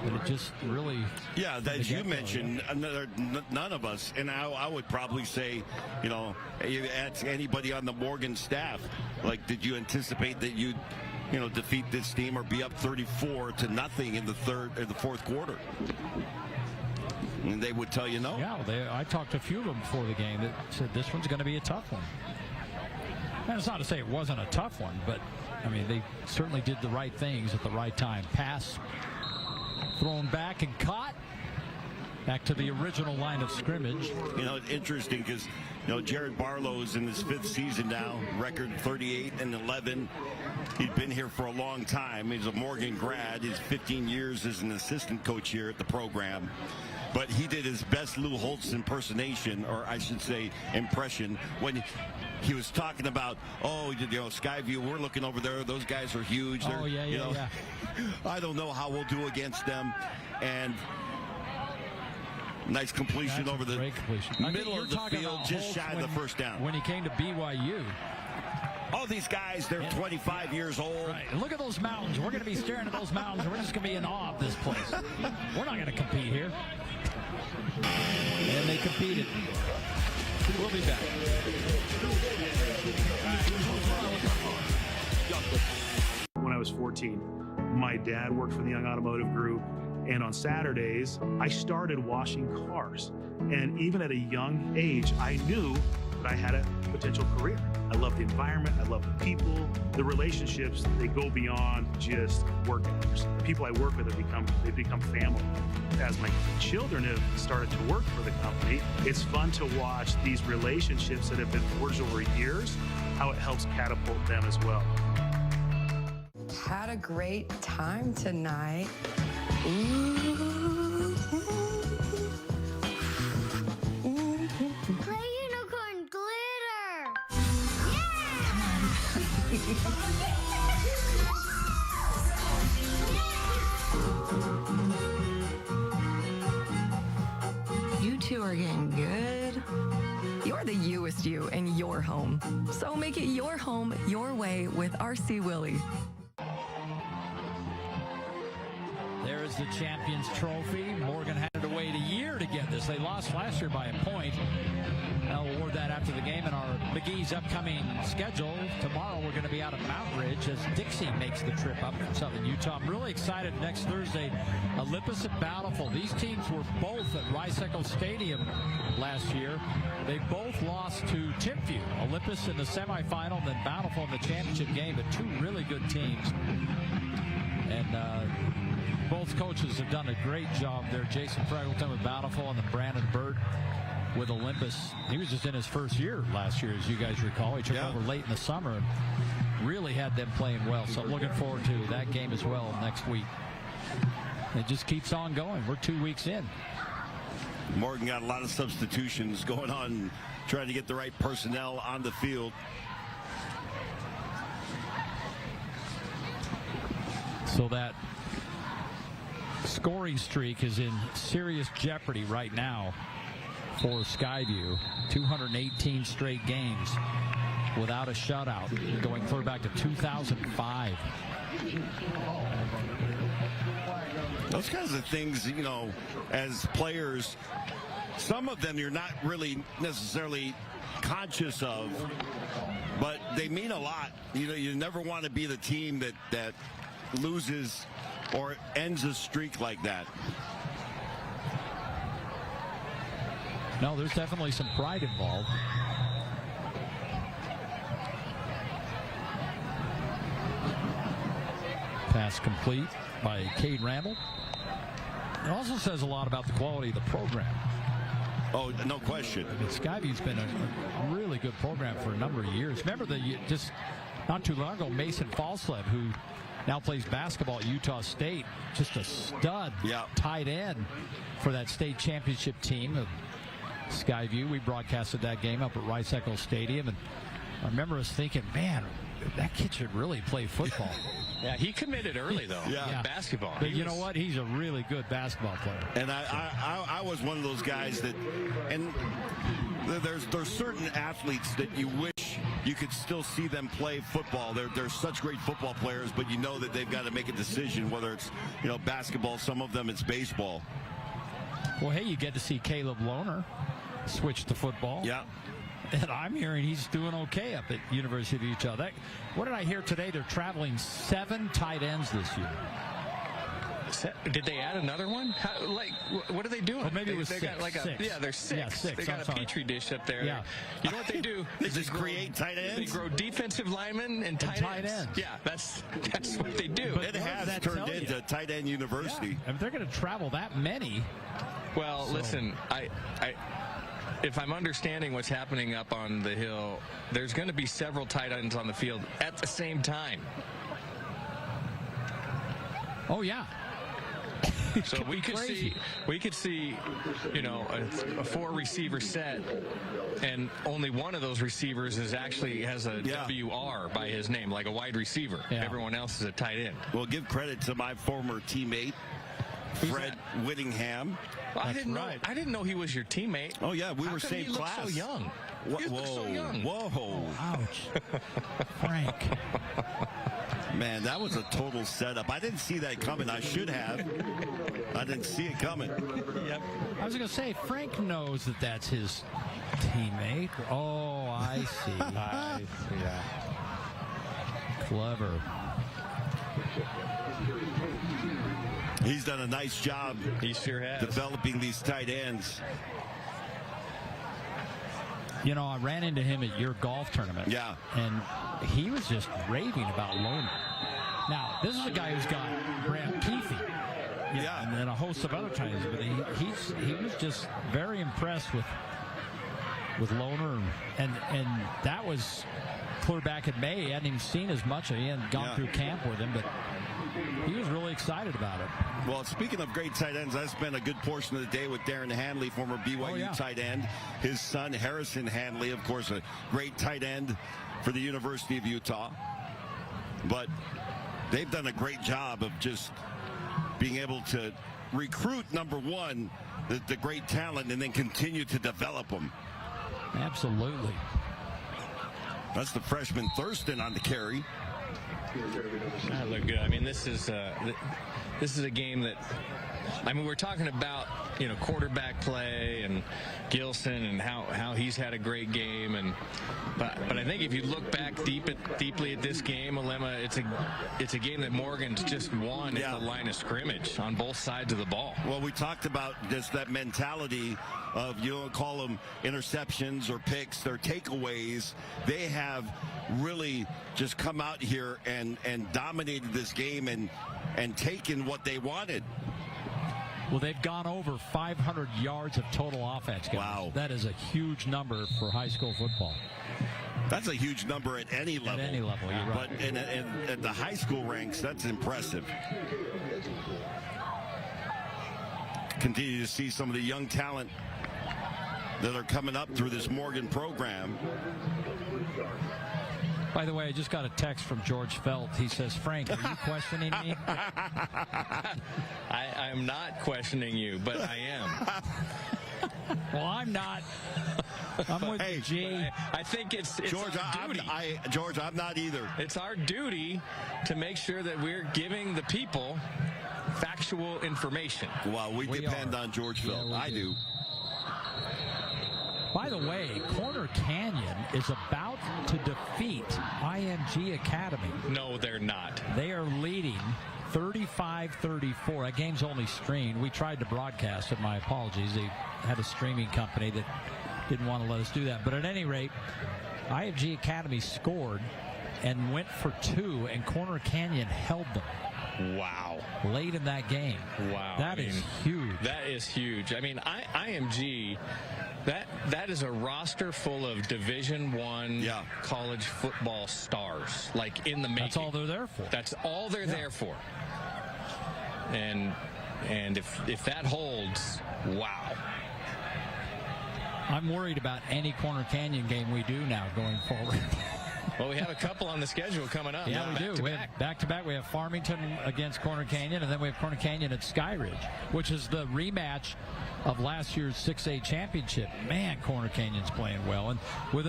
But it just really... Yeah, as you mentioned, none of us, and I would probably say, you know, you ask anybody on the Morgan staff, like, did you anticipate that you'd, you know, defeat this team or be up 34-0 in the fourth quarter? And they would tell you no. Yeah, I talked to a few of them before the game that said this one's going to be a tough one. And it's not to say it wasn't a tough one, but, I mean, they certainly did the right things at the right time. Pass thrown back and caught. Back to the original line of scrimmage. You know, it's interesting because, you know, Jared Barlow's in his 5th season now, record 38-11. He's been here for a long time. He's a Morgan grad. He's 15 years as an assistant coach here at the program. But he did his best Lou Holtz impersonation, or I should say impression, when he was talking about, oh, you know, Sky View, we're looking over there. Those guys are huge. Oh, yeah. I don't know how we'll do against them. And nice completion over the middle of the field, just shy of the first down. When he came to BYU. All these guys, they're 25 years old. Right. And look at those mountains. We're going to be staring at those mountains. We're just going to be in awe of this place. We're not going to compete here. And they competed. We'll be back. When I was 14, my dad worked for the Young Automotive Group, and on Saturdays, I started washing cars. And even at a young age, I knew that I had a potential career. I love the environment, I love the people, the relationships, they go beyond just work hours. The people I work with they become family. As my children have started to work for the company, it's fun to watch these relationships that have been forged over years, how it helps catapult them as well. Had a great time tonight. Play unicorn glitter! You two are getting good. You're the youest you in your home. So make it your home your way with RC Willey. There's the Champions Trophy. Morgan had to wait a year to get this. They lost last year by a point. I'll award that after the game in our McGee's upcoming schedule. Tomorrow we're going to be out at Mount Ridge as Dixie makes the trip up from Southern Utah. I'm really excited next Thursday. Olympus and Bountiful. These teams were both at Rice-Eccles Stadium last year. They both lost to Timpview. Olympus in the semifinal, then Bountiful in the championship game. But two really good teams. And both coaches have done a great job there. Jason Freggleton with Bountiful and then Brandon Burt with Olympus. He was just in his first year last year, as you guys recall. He took over late in the summer and really had them playing well. So I'm looking forward to that game as well next week. It just keeps on going. We're 2 weeks in. Morgan got a lot of substitutions going on, trying to get the right personnel on the field. So that scoring streak is in serious jeopardy right now for Skyview. 218 straight games without a shutout, going clear back to 2005. Those kinds of things, you know, as players, some of them you're not really necessarily conscious of, but they mean a lot. You know, you never want to be the team that loses or ends a streak like that. No, there's definitely some pride involved. Pass complete by Cade Randall. It also says a lot about the quality of the program. Oh, no question. Skyview's been a really good program for a number of years. Remember just not too long ago, Mason Falslev, who now plays basketball at Utah State, just a stud tight end for that state championship team. Sky View. We broadcasted that game up at Rice Eccles Stadium, and I remember us thinking, man, that kid should really play football. Yeah, he committed early, though. Yeah. Basketball. But you know what? He's a really good basketball player. And I was one of those guys that, and there's certain athletes that you wish you could still see them play football. They're such great football players, but you know that they've got to make a decision, whether it's, basketball, some of them it's baseball. Well, hey, you get to see Caleb Lohner switch to football. Yeah. And I'm hearing he's doing okay up at University of Utah. What did I hear today? They're traveling 7 tight ends this year. Did they add another one? What are they doing? Well, maybe it was they 6. Got like a, yeah, they're 6. Yeah, 6. They got a petri dish up there. Yeah. You know what they do? They just create tight ends. They grow defensive linemen and tight ends. Yeah, that's what they do. But it has turned into tight end university. Yeah. If they're going to travel that many. Well, listen, if I'm understanding what's happening up on the hill, there's going to be several tight ends on the field at the same time. Oh, yeah. So we could see, a 4-receiver set, and only one of those receivers has a WR by his name, like a wide receiver. Yeah. Everyone else is a tight end. Well, give credit to my former teammate, Fred Whittingham. Well, I didn't know he was your teammate. Oh yeah, we were same class. So young. Whoa, so young. Whoa! Oh, ouch, Frank. Man, that was a total setup. I didn't see that coming. I should have. I didn't see it coming. Yep. I was going to say, Frank knows that that's his teammate. Oh, I see. I see. Yeah. Clever. He's done a nice job. He sure has. Developing these tight ends. I ran into him at your golf tournament. Yeah. And he was just raving about Lohner. Now, this is a guy who's got Graham Keefe. Yeah. And then a host of other times. But he was just very impressed with Lohner. And that was clear back in May. He hadn't even seen as much. He hadn't gone through camp with him, but he was really excited about it. Well, speaking of great tight ends, I spent a good portion of the day with Darren Hanley, former BYU tight end. His son, Harrison Hanley, of course, a great tight end for the University of Utah. But they've done a great job of just being able to recruit, number one, the great talent, and then continue to develop them. Absolutely. That's the freshman Thurston on the carry. That looked good. I mean, this is a game that, we're talking about, quarterback play and Gilson and how he's had a great game, but I think if you look back deeply at this game, Alema, it's a game that Morgan's just won at the line of scrimmage on both sides of the ball. Well, we talked about just that mentality of, you don't call them interceptions or picks, they're takeaways. They have really just come out here and dominated this game and taken what they wanted. Well, they've gone over 500 yards of total offense, guys. Wow. That is a huge number for high school football. That's a huge number at any level. At any level, you're right. But at the high school ranks, that's impressive. Continue to see some of the young talent that are coming up through this Morgan program. By the way, I just got a text from George Felt. He says, Frank, are you questioning me? I'm not questioning you, but I am. Well, I'm not. I'm with you, G. I think it's George, our duty. George, I'm not either. It's our duty to make sure that we're giving the people factual information. Well, we depend on George Felt. I do. By the way, Corner Canyon is about to defeat IMG Academy. No, they're not. They are leading 35-34. That game's only streamed. We tried to broadcast it. My apologies. They had a streaming company that didn't want to let us do that. But at any rate, IMG Academy scored and went for 2, and Corner Canyon held them. Wow. Late in that game. Wow. That is huge. That is huge. I mean, IMG... That is a roster full of Division I college football stars, like in the making. That's all they're there for. That's all they're there for. And if that holds, wow. I'm worried about any Corner Canyon game we do now going forward. Well, we have a couple on the schedule coming up. Yeah, we do. We have back-to-back. We have Farmington against Corner Canyon, and then we have Corner Canyon at Sky Ridge, which is the rematch of last year's 6A championship. Man, Corner Canyon's playing well. And with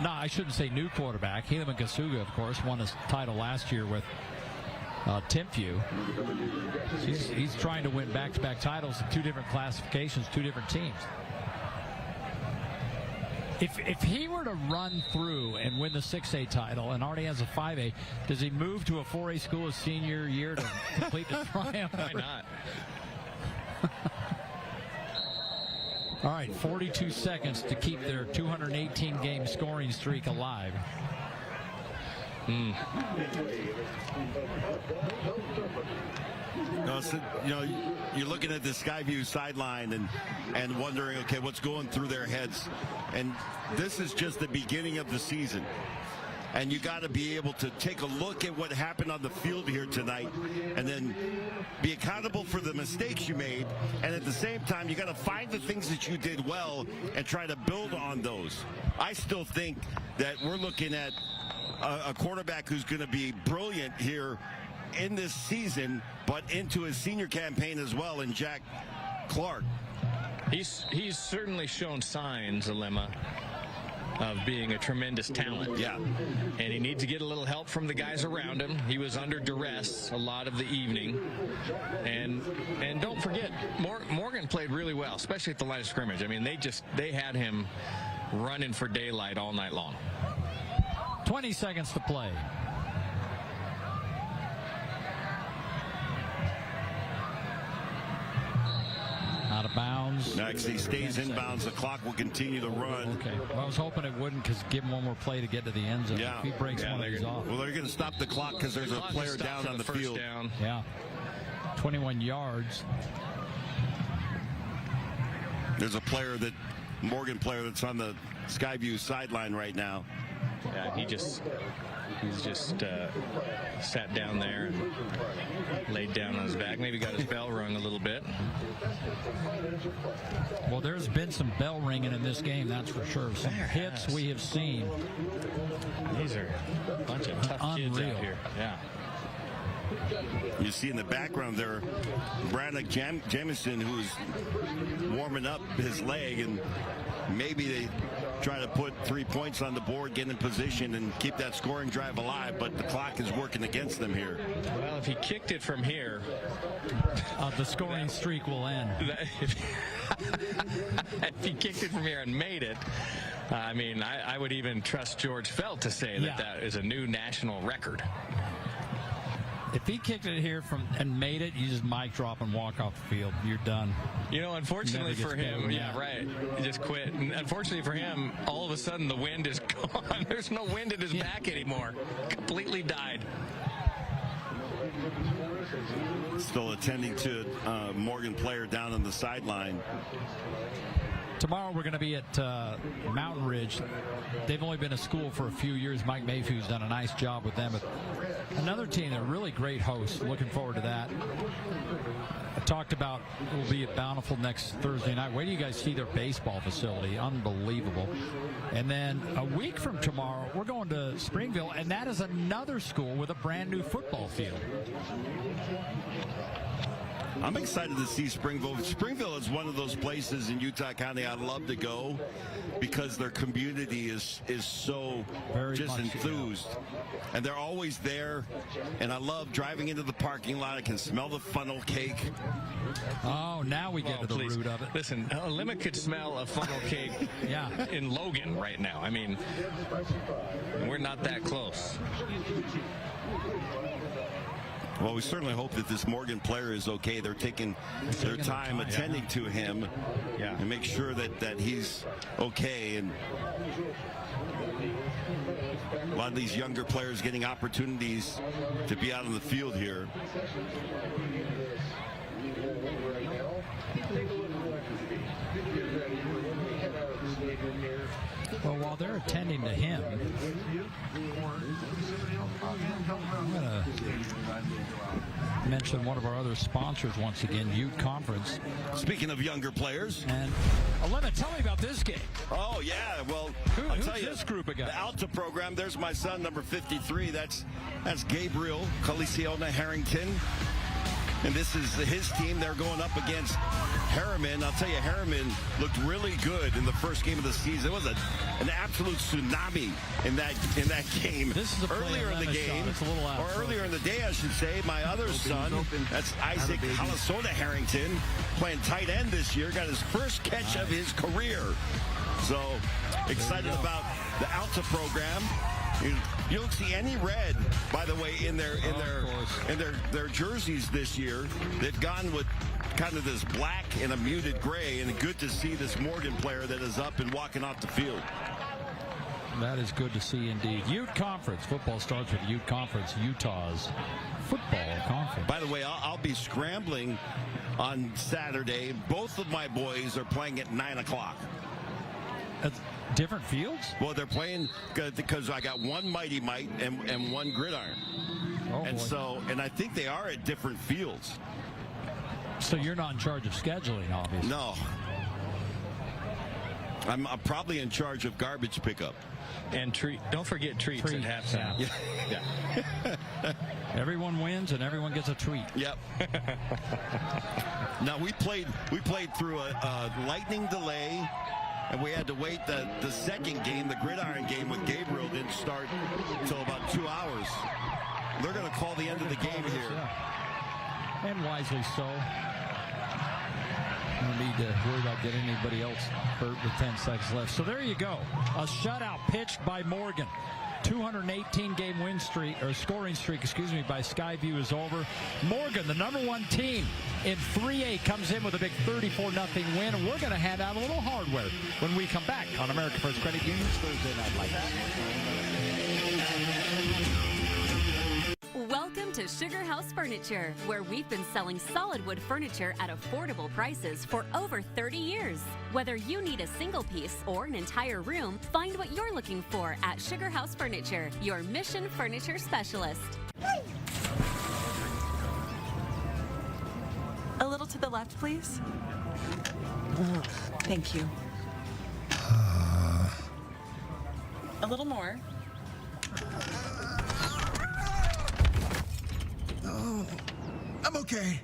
I shouldn't say new quarterback. Helaman Kasuga, of course, won his title last year with Timpview. He's trying to win back-to-back titles in 2 different classifications, 2 different teams. If he were to run through and win the 6A title and already has a 5A, does he move to a 4A school his senior year to complete the triumph? Why not? All right, 42 seconds to keep their 218-game scoring streak alive. No, so, you're looking at the Skyview sideline and wondering, okay, what's going through their heads? And this is just the beginning of the season. And you got to be able to take a look at what happened on the field here tonight and then be accountable for the mistakes you made. And at the same time, you got to find the things that you did well and try to build on those. I still think that we're looking at a quarterback who's going to be brilliant here in this season, but into his senior campaign as well, in Jack Clark. He's certainly shown signs, Alema, of being a tremendous talent. Yeah. And he needs to get a little help from the guys around him. He was under duress a lot of the evening. And don't forget, Morgan played really well, especially at the line of scrimmage. I mean, they had him running for daylight all night long. 20 seconds to play. Out of bounds. Next, he stays inbounds. The clock will continue to run. Okay. Well, I was hoping it wouldn't, because give him one more play to get to the end zone. Yeah. If he breaks one of these off. Well, they're going to stop the clock because there's a player down on the field. Down. Yeah. 21 yards. There's a Morgan player that's on the Skyview sideline right now. Yeah, he's just sat down there and laid down on his back. Maybe got his bell rung a little bit. Well, there's been some bell ringing in this game, that's for sure. Some hits we have seen. These are a bunch of tough kids out here. Yeah. You see in the background there, Brannick Jamison, who's warming up his leg, and maybe they try to put 3 points on the board, get in position, and keep that scoring drive alive, but the clock is working against them here. Well, if he kicked it from here, the scoring streak will end. If he kicked it from here and made it, I mean, I would even trust George Felt to say that that is a new national record. If he kicked it here and made it, you just mic drop and walk off the field. You're done. Unfortunately for him, right. He just quit. And unfortunately for him, all of a sudden the wind is gone. There's no wind at his back anymore. Completely died. Still attending to Morgan player down on the sideline. Tomorrow we're going to be at Mountain Ridge. They've only been a school for a few years. Mike Mayfew's done a nice job with them. But another team, they're really great hosts. Looking forward to that. I talked about we'll be at Bountiful next Thursday night. Wait till you guys see their baseball facility. Unbelievable. And then a week from tomorrow, we're going to Springville, and that is another school with a brand new football field. I'm excited to see Springville. Springville is one of those places in Utah County I'd love to go because their community is so very just enthused. And they're always there. And I love driving into the parking lot. I can smell the funnel cake. Oh, now we get to the root of it. Listen, Alema could smell a funnel cake in Logan right now. I mean, we're not that close. Well, we certainly hope that this Morgan player is okay. They're taking their time attending to him and make sure that he's okay. And a lot of these younger players getting opportunities to be out on the field here. Well, while they're attending to him, I'm going to mention one of our other sponsors once again, Ute Conference. Speaking of younger players. And Alena, tell me about this game. Oh, yeah. Well, I'll tell you, this group of guys? The Alta program, there's my son, number 53. That's Gabriel Caliciona Harrington. And this is his team. They're going up against Harriman. I'll tell you, Harriman looked really good in the first game of the season. It was an absolute tsunami in that game. This is earlier in the game, or earlier in the day, I should say. My other son, that's Isaac Caliciona Harrington, playing tight end this year, got his first catch of his career. So excited about the Alta program. You don't see any red, by the way, in their jerseys this year. They've gone with kind of this black and a muted gray, and good to see this Morgan player that is up and walking off the field. That is good to see indeed. Ute Conference. Football starts with Ute Conference, Utah's football conference. By the way, I'll be scrambling on Saturday. Both of my boys are playing at 9 o'clock. Different fields? Well, they're playing because I got one Mighty Might and one Gridiron. And I think they are at different fields. So you're not in charge of scheduling, obviously. No. I'm probably in charge of garbage pickup. And don't forget treats at halftime. Yeah. Everyone wins and everyone gets a treat. Yep. Now we played through a lightning delay. And we had to wait. The second game, the Gridiron game with Gabriel, didn't start until about 2 hours. They're going to call the end of the game here. Yeah. And wisely so. No need to worry about getting anybody else hurt with 10 seconds left. So there you go. A shutout pitched by Morgan. 218-game win streak, or scoring streak, by Sky View is over. Morgan, the #1 team in 3A, comes in with a big 34-0 win, and we're going to hand out a little hardware when we come back on America First Credit Union's Thursday Night Lights. Welcome to Sugar House Furniture, where we've been selling solid wood furniture at affordable prices for over 30 years. Whether you need a single piece or an entire room, find what you're looking for at Sugar House Furniture, your Mission Furniture specialist. A little to the left, please. Thank you. A little more. Oh, I'm okay.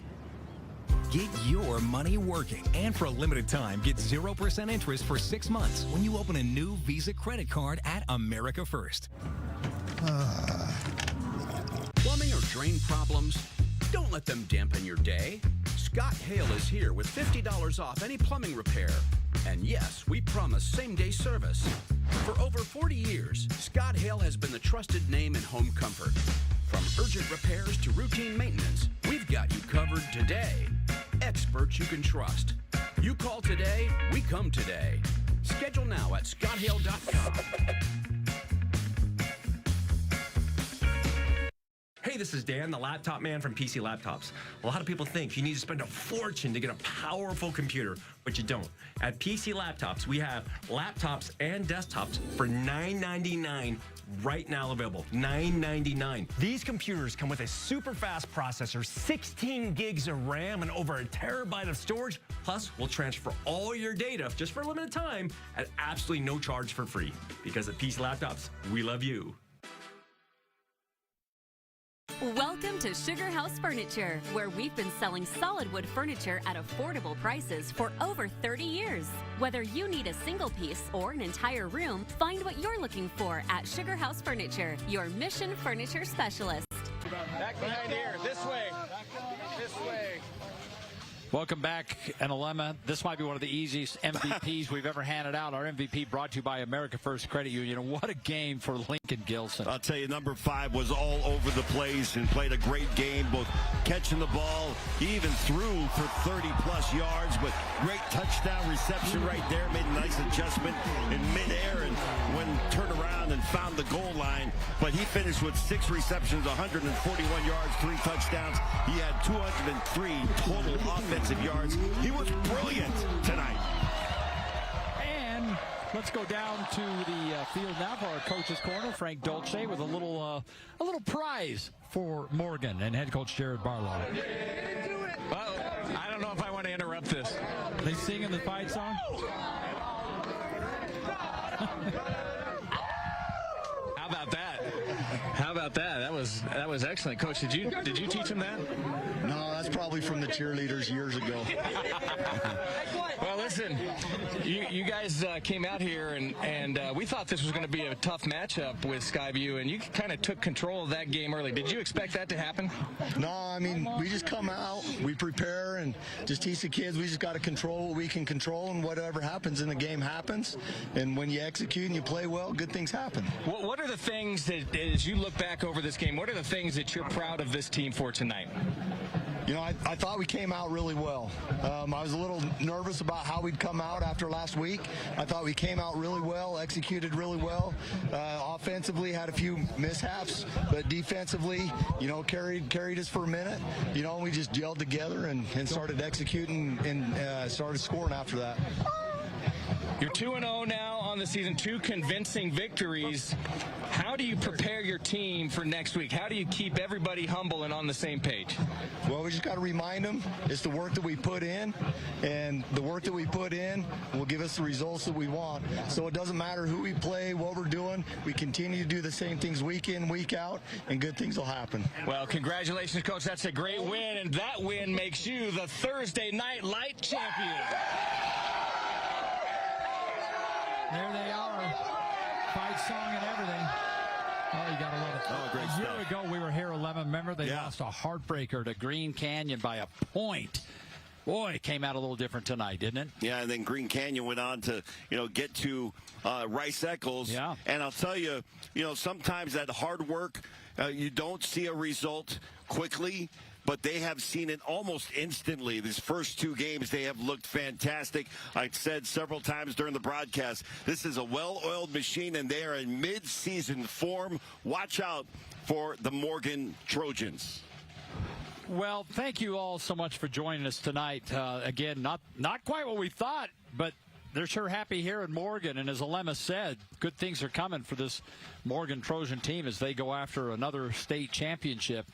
Get your money working, and for a limited time, get 0% interest for 6 months when you open a new Visa credit card at America First. Plumbing or drain problems? Don't let them dampen your day. Scott Hale is here with $50 off any plumbing repair. And yes, we promise same-day service. For over 40 years, Scott Hale has been the trusted name in home comfort. From urgent repairs to routine maintenance, we've got you covered today. Experts you can trust. You call today, we come today. Schedule now at scotthale.com. Hey, this is Dan, the laptop man from PC Laptops. A lot of people think you need to spend a fortune to get a powerful computer, but you don't. At PC Laptops, we have laptops and desktops for $999 right now available. $999. These computers come with a super fast processor, 16 gigs of RAM, and over 1 terabyte of storage. Plus, we'll transfer all your data just for a limited time at absolutely no charge for free. Because at PC Laptops, we love you. Welcome to Sugar House Furniture, where we've been selling solid wood furniture at affordable prices for over 30 years. Whether you need a single piece or an entire room, find what you're looking for at Sugar House Furniture, your Mission Furniture specialist. Back behind here, this way, this way. Welcome back, and Alema. This might be one of the easiest MVPs we've ever handed out. Our MVP brought to you by America First Credit Union. What a game for Lincoln Gilson. I'll tell you, number 5 was all over the place and played a great game, both catching the ball. He even threw for 30-plus yards, but great touchdown reception right there. Made a nice adjustment in midair and turned around and found the goal line. But he finished with 6 receptions, 141 yards, 3 touchdowns. He had 203 total offensive yards. He was brilliant tonight. And Let's go down to the field now for our coach's corner. Frank Dolce with a little prize for Morgan and head coach Jared Barlow. Well, I don't know if I want to interrupt this. Are they singing the fight song? How about that? How about that? That was excellent, Coach. Did you teach him that? No, that's probably from the cheerleaders years ago. Well, listen, you guys came out here and we thought this was going to be a tough matchup with Sky View, and you kind of took control of that game early. Did you expect that to happen? No, I mean, we just come out, we prepare, and just teach the kids we just got to control what we can control, and whatever happens in the game happens. And when you execute and you play well, good things happen. What are the things that, as you look back over this game, what are the things that you're proud of this team for tonight? You know, I thought we came out really well. I was a little nervous about how we'd come out after last week. I thought we came out really well, executed really well. Offensively, had a few mishaps, but defensively, you know, carried us for a minute. You know, we just gelled together and started executing and started scoring after that. You're 2-0 now on the season, 2 convincing victories. How do you prepare your team for next week? How do you keep everybody humble and on the same page? Well, we just got to remind them it's the work that we put in, and the work that we put in will give us the results that we want. So it doesn't matter who we play, what we're doing. We continue to do the same things week in, week out, and good things will happen. Well, congratulations, Coach. That's a great win, and that win makes you the Thursday Night Light champion. There they are. Fight song and everything. Oh, you got to love it. Oh, great A year ago, we were here 11. Remember, they lost a heartbreaker to Green Canyon by a point. Boy, it came out a little different tonight, didn't it? Yeah, and then Green Canyon went on to, get to Rice Eccles. Yeah. And I'll tell you, sometimes that hard work, you don't see a result quickly, but they have seen it almost instantly. These first 2 games, they have looked fantastic. I said several times during the broadcast, this is a well-oiled machine, and they are in mid-season form. Watch out for the Morgan Trojans. Well, thank you all so much for joining us tonight. Again, not quite what we thought, but they're sure happy here in Morgan. And as Alema said, good things are coming for this Morgan Trojan team as they go after another state championship.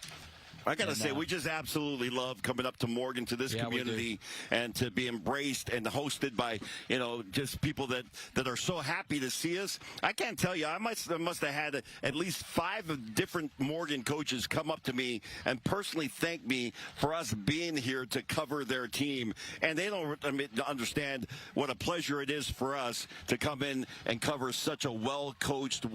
I got to say, we just absolutely love coming up to Morgan, to this community, and to be embraced and hosted by, just people that are so happy to see us. I can't tell you, I must have had at least 5 different Morgan coaches come up to me and personally thank me for us being here to cover their team. And they don't understand what a pleasure it is for us to come in and cover such a well-coached,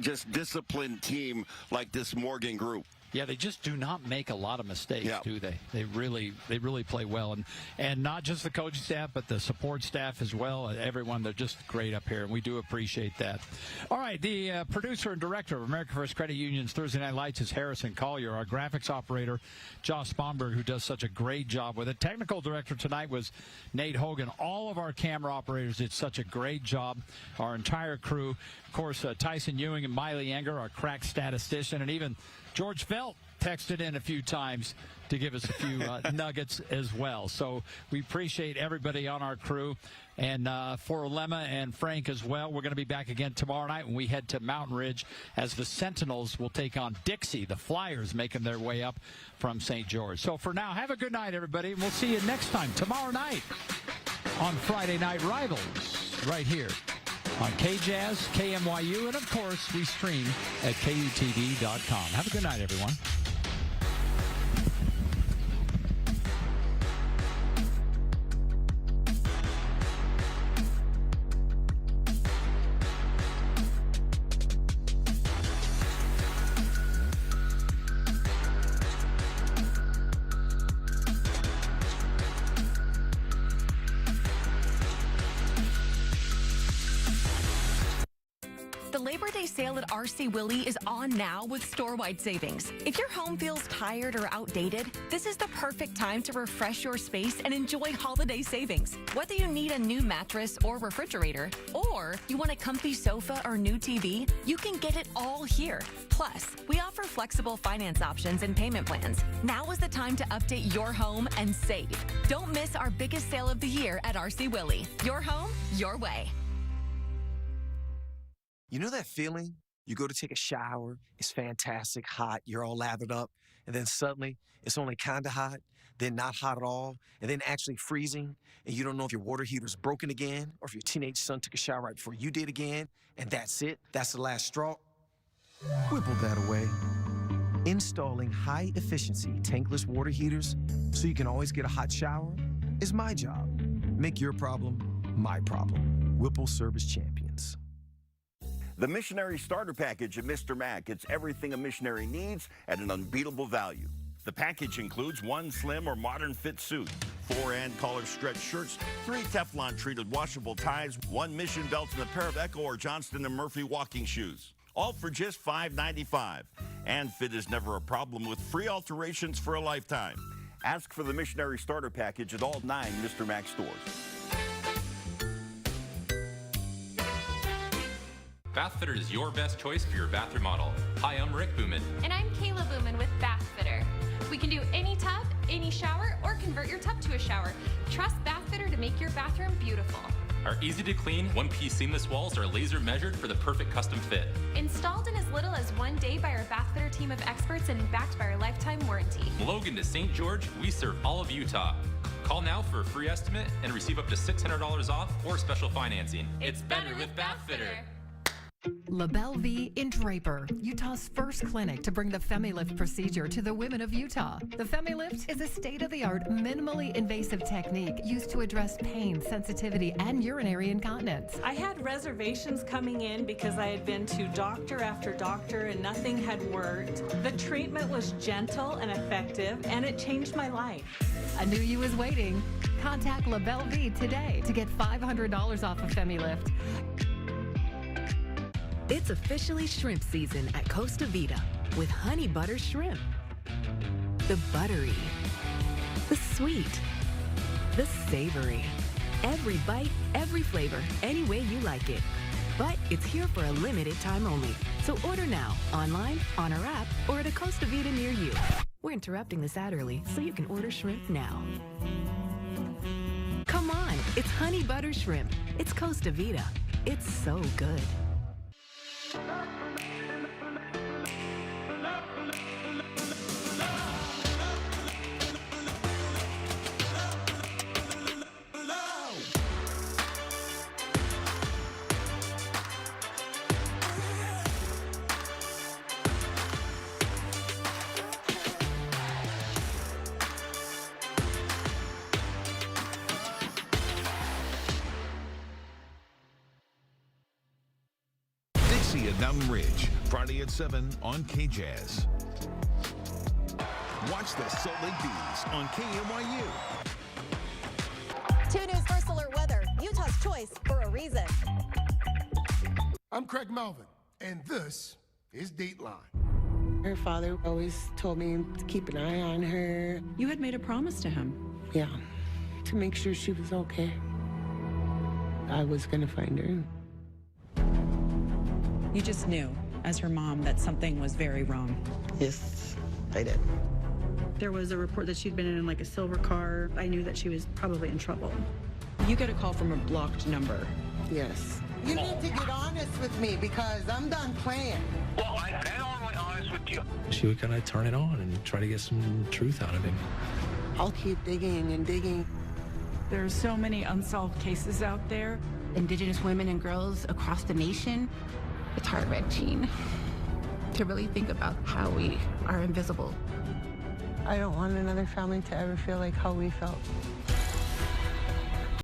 just disciplined team like this Morgan group. Yeah, they just do not make a lot of mistakes, do they? They really play well, and not just the coaching staff, but the support staff as well. Everyone, they're just great up here, and we do appreciate that. All right, the producer and director of America First Credit Union's Thursday Night Lights is Harrison Collier. Our graphics operator, Josh Spomberg, who does such a great job with it. Technical director tonight was Nate Hogan. All of our camera operators did such a great job. Our entire crew, of course, Tyson Ewing and Miley Enger, our crack statistician, and even George Felt texted in a few times to give us a few nuggets as well. So we appreciate everybody on our crew. And for Alema and Frank as well, we're going to be back again tomorrow night when we head to Mountain Ridge as the Sentinels will take on Dixie, the Flyers making their way up from St. George. So for now, have a good night, everybody. And we'll see you next time tomorrow night on Friday Night Rivals right here on KJazz, KMYU, and of course, we stream at KUTV.com. Have a good night, everyone. The Labor Day sale at RC Willey is on now with store-wide savings. If your home feels tired or outdated, this is the perfect time to refresh your space and enjoy holiday savings. Whether you need a new mattress or refrigerator, or you want a comfy sofa or new TV, you can get it all here. Plus, we offer flexible finance options and payment plans. Now is the time to update your home and save. Don't miss our biggest sale of the year at RC Willey. Your home, your way. You know that feeling? You go to take a shower, it's fantastic, hot, you're all lathered up, and then suddenly it's only kind of hot, then not hot at all, and then actually freezing, and you don't know if your water heater's broken again, or if your teenage son took a shower right before you did again, and that's it, that's the last straw. Whipple that away. Installing high-efficiency tankless water heaters so you can always get a hot shower is my job. Make your problem my problem. Whipple Service Champions. The Missionary Starter Package at Mr. Mac. It's everything a missionary needs at an unbeatable value. The package includes 1 slim or modern fit suit, 4 and collar stretch shirts, 3 Teflon treated washable ties, 1 mission belt, and a pair of Echo or Johnston & Murphy walking shoes. All for just $5.95. And fit is never a problem with free alterations for a lifetime. Ask for the Missionary Starter Package at all 9 Mr. Mac stores. Bathfitter is your best choice for your bathroom model. Hi, I'm Rick Booman. And I'm Kayla Booman with Bathfitter. We can do any tub, any shower, or convert your tub to a shower. Trust Bathfitter to make your bathroom beautiful. Our easy-to-clean, one-piece seamless walls are laser measured for the perfect custom fit. Installed in as little as 1 day by our Bathfitter team of experts and backed by our lifetime warranty. Logan to St. George, we serve all of Utah. Call now for a free estimate and receive up to $600 off or special financing. It's better with Bathfitter. LaBelle V in Draper, Utah's first clinic to bring the FemiLift procedure to the women of Utah. The FemiLift is a state-of-the-art, minimally invasive technique used to address pain, sensitivity, and urinary incontinence. I had reservations coming in because I had been to doctor after doctor and nothing had worked. The treatment was gentle and effective, and it changed my life. A new you is waiting. Contact LaBelle V today to get $500 off of FemiLift. It's officially shrimp season at Costa Vida with honey butter shrimp. The buttery, the sweet, the savory. Every bite, every flavor, any way you like it. But it's here for a limited time only. So order now, online, on our app, or at a Costa Vida near you. We're interrupting this ad early so you can order shrimp now. Come on, it's honey butter shrimp. It's Costa Vida. It's so good. At Mountain Ridge, Friday at 7 on KJazz. Watch the Salt Lake Bees on KMYU. 2 News First Alert Weather, Utah's choice for a reason. I'm Craig Melvin, and this is Dateline. Her father always told me to keep an eye on her. You had made a promise to him. Yeah, to make sure she was okay. I was going to find her. You just knew, as her mom, that something was very wrong. Yes, I did. There was a report that she'd been in like a silver car. I knew that she was probably in trouble. You get a call from a blocked number. Yes. You need to get honest with me because I'm done playing. Well, I've been only honest with you. She would kind of turn it on and try to get some truth out of him. I'll keep digging and digging. There are so many unsolved cases out there. Indigenous women and girls across the nation. It's heart-wrenching to really think about how we are invisible. I don't want another family to ever feel like how we felt.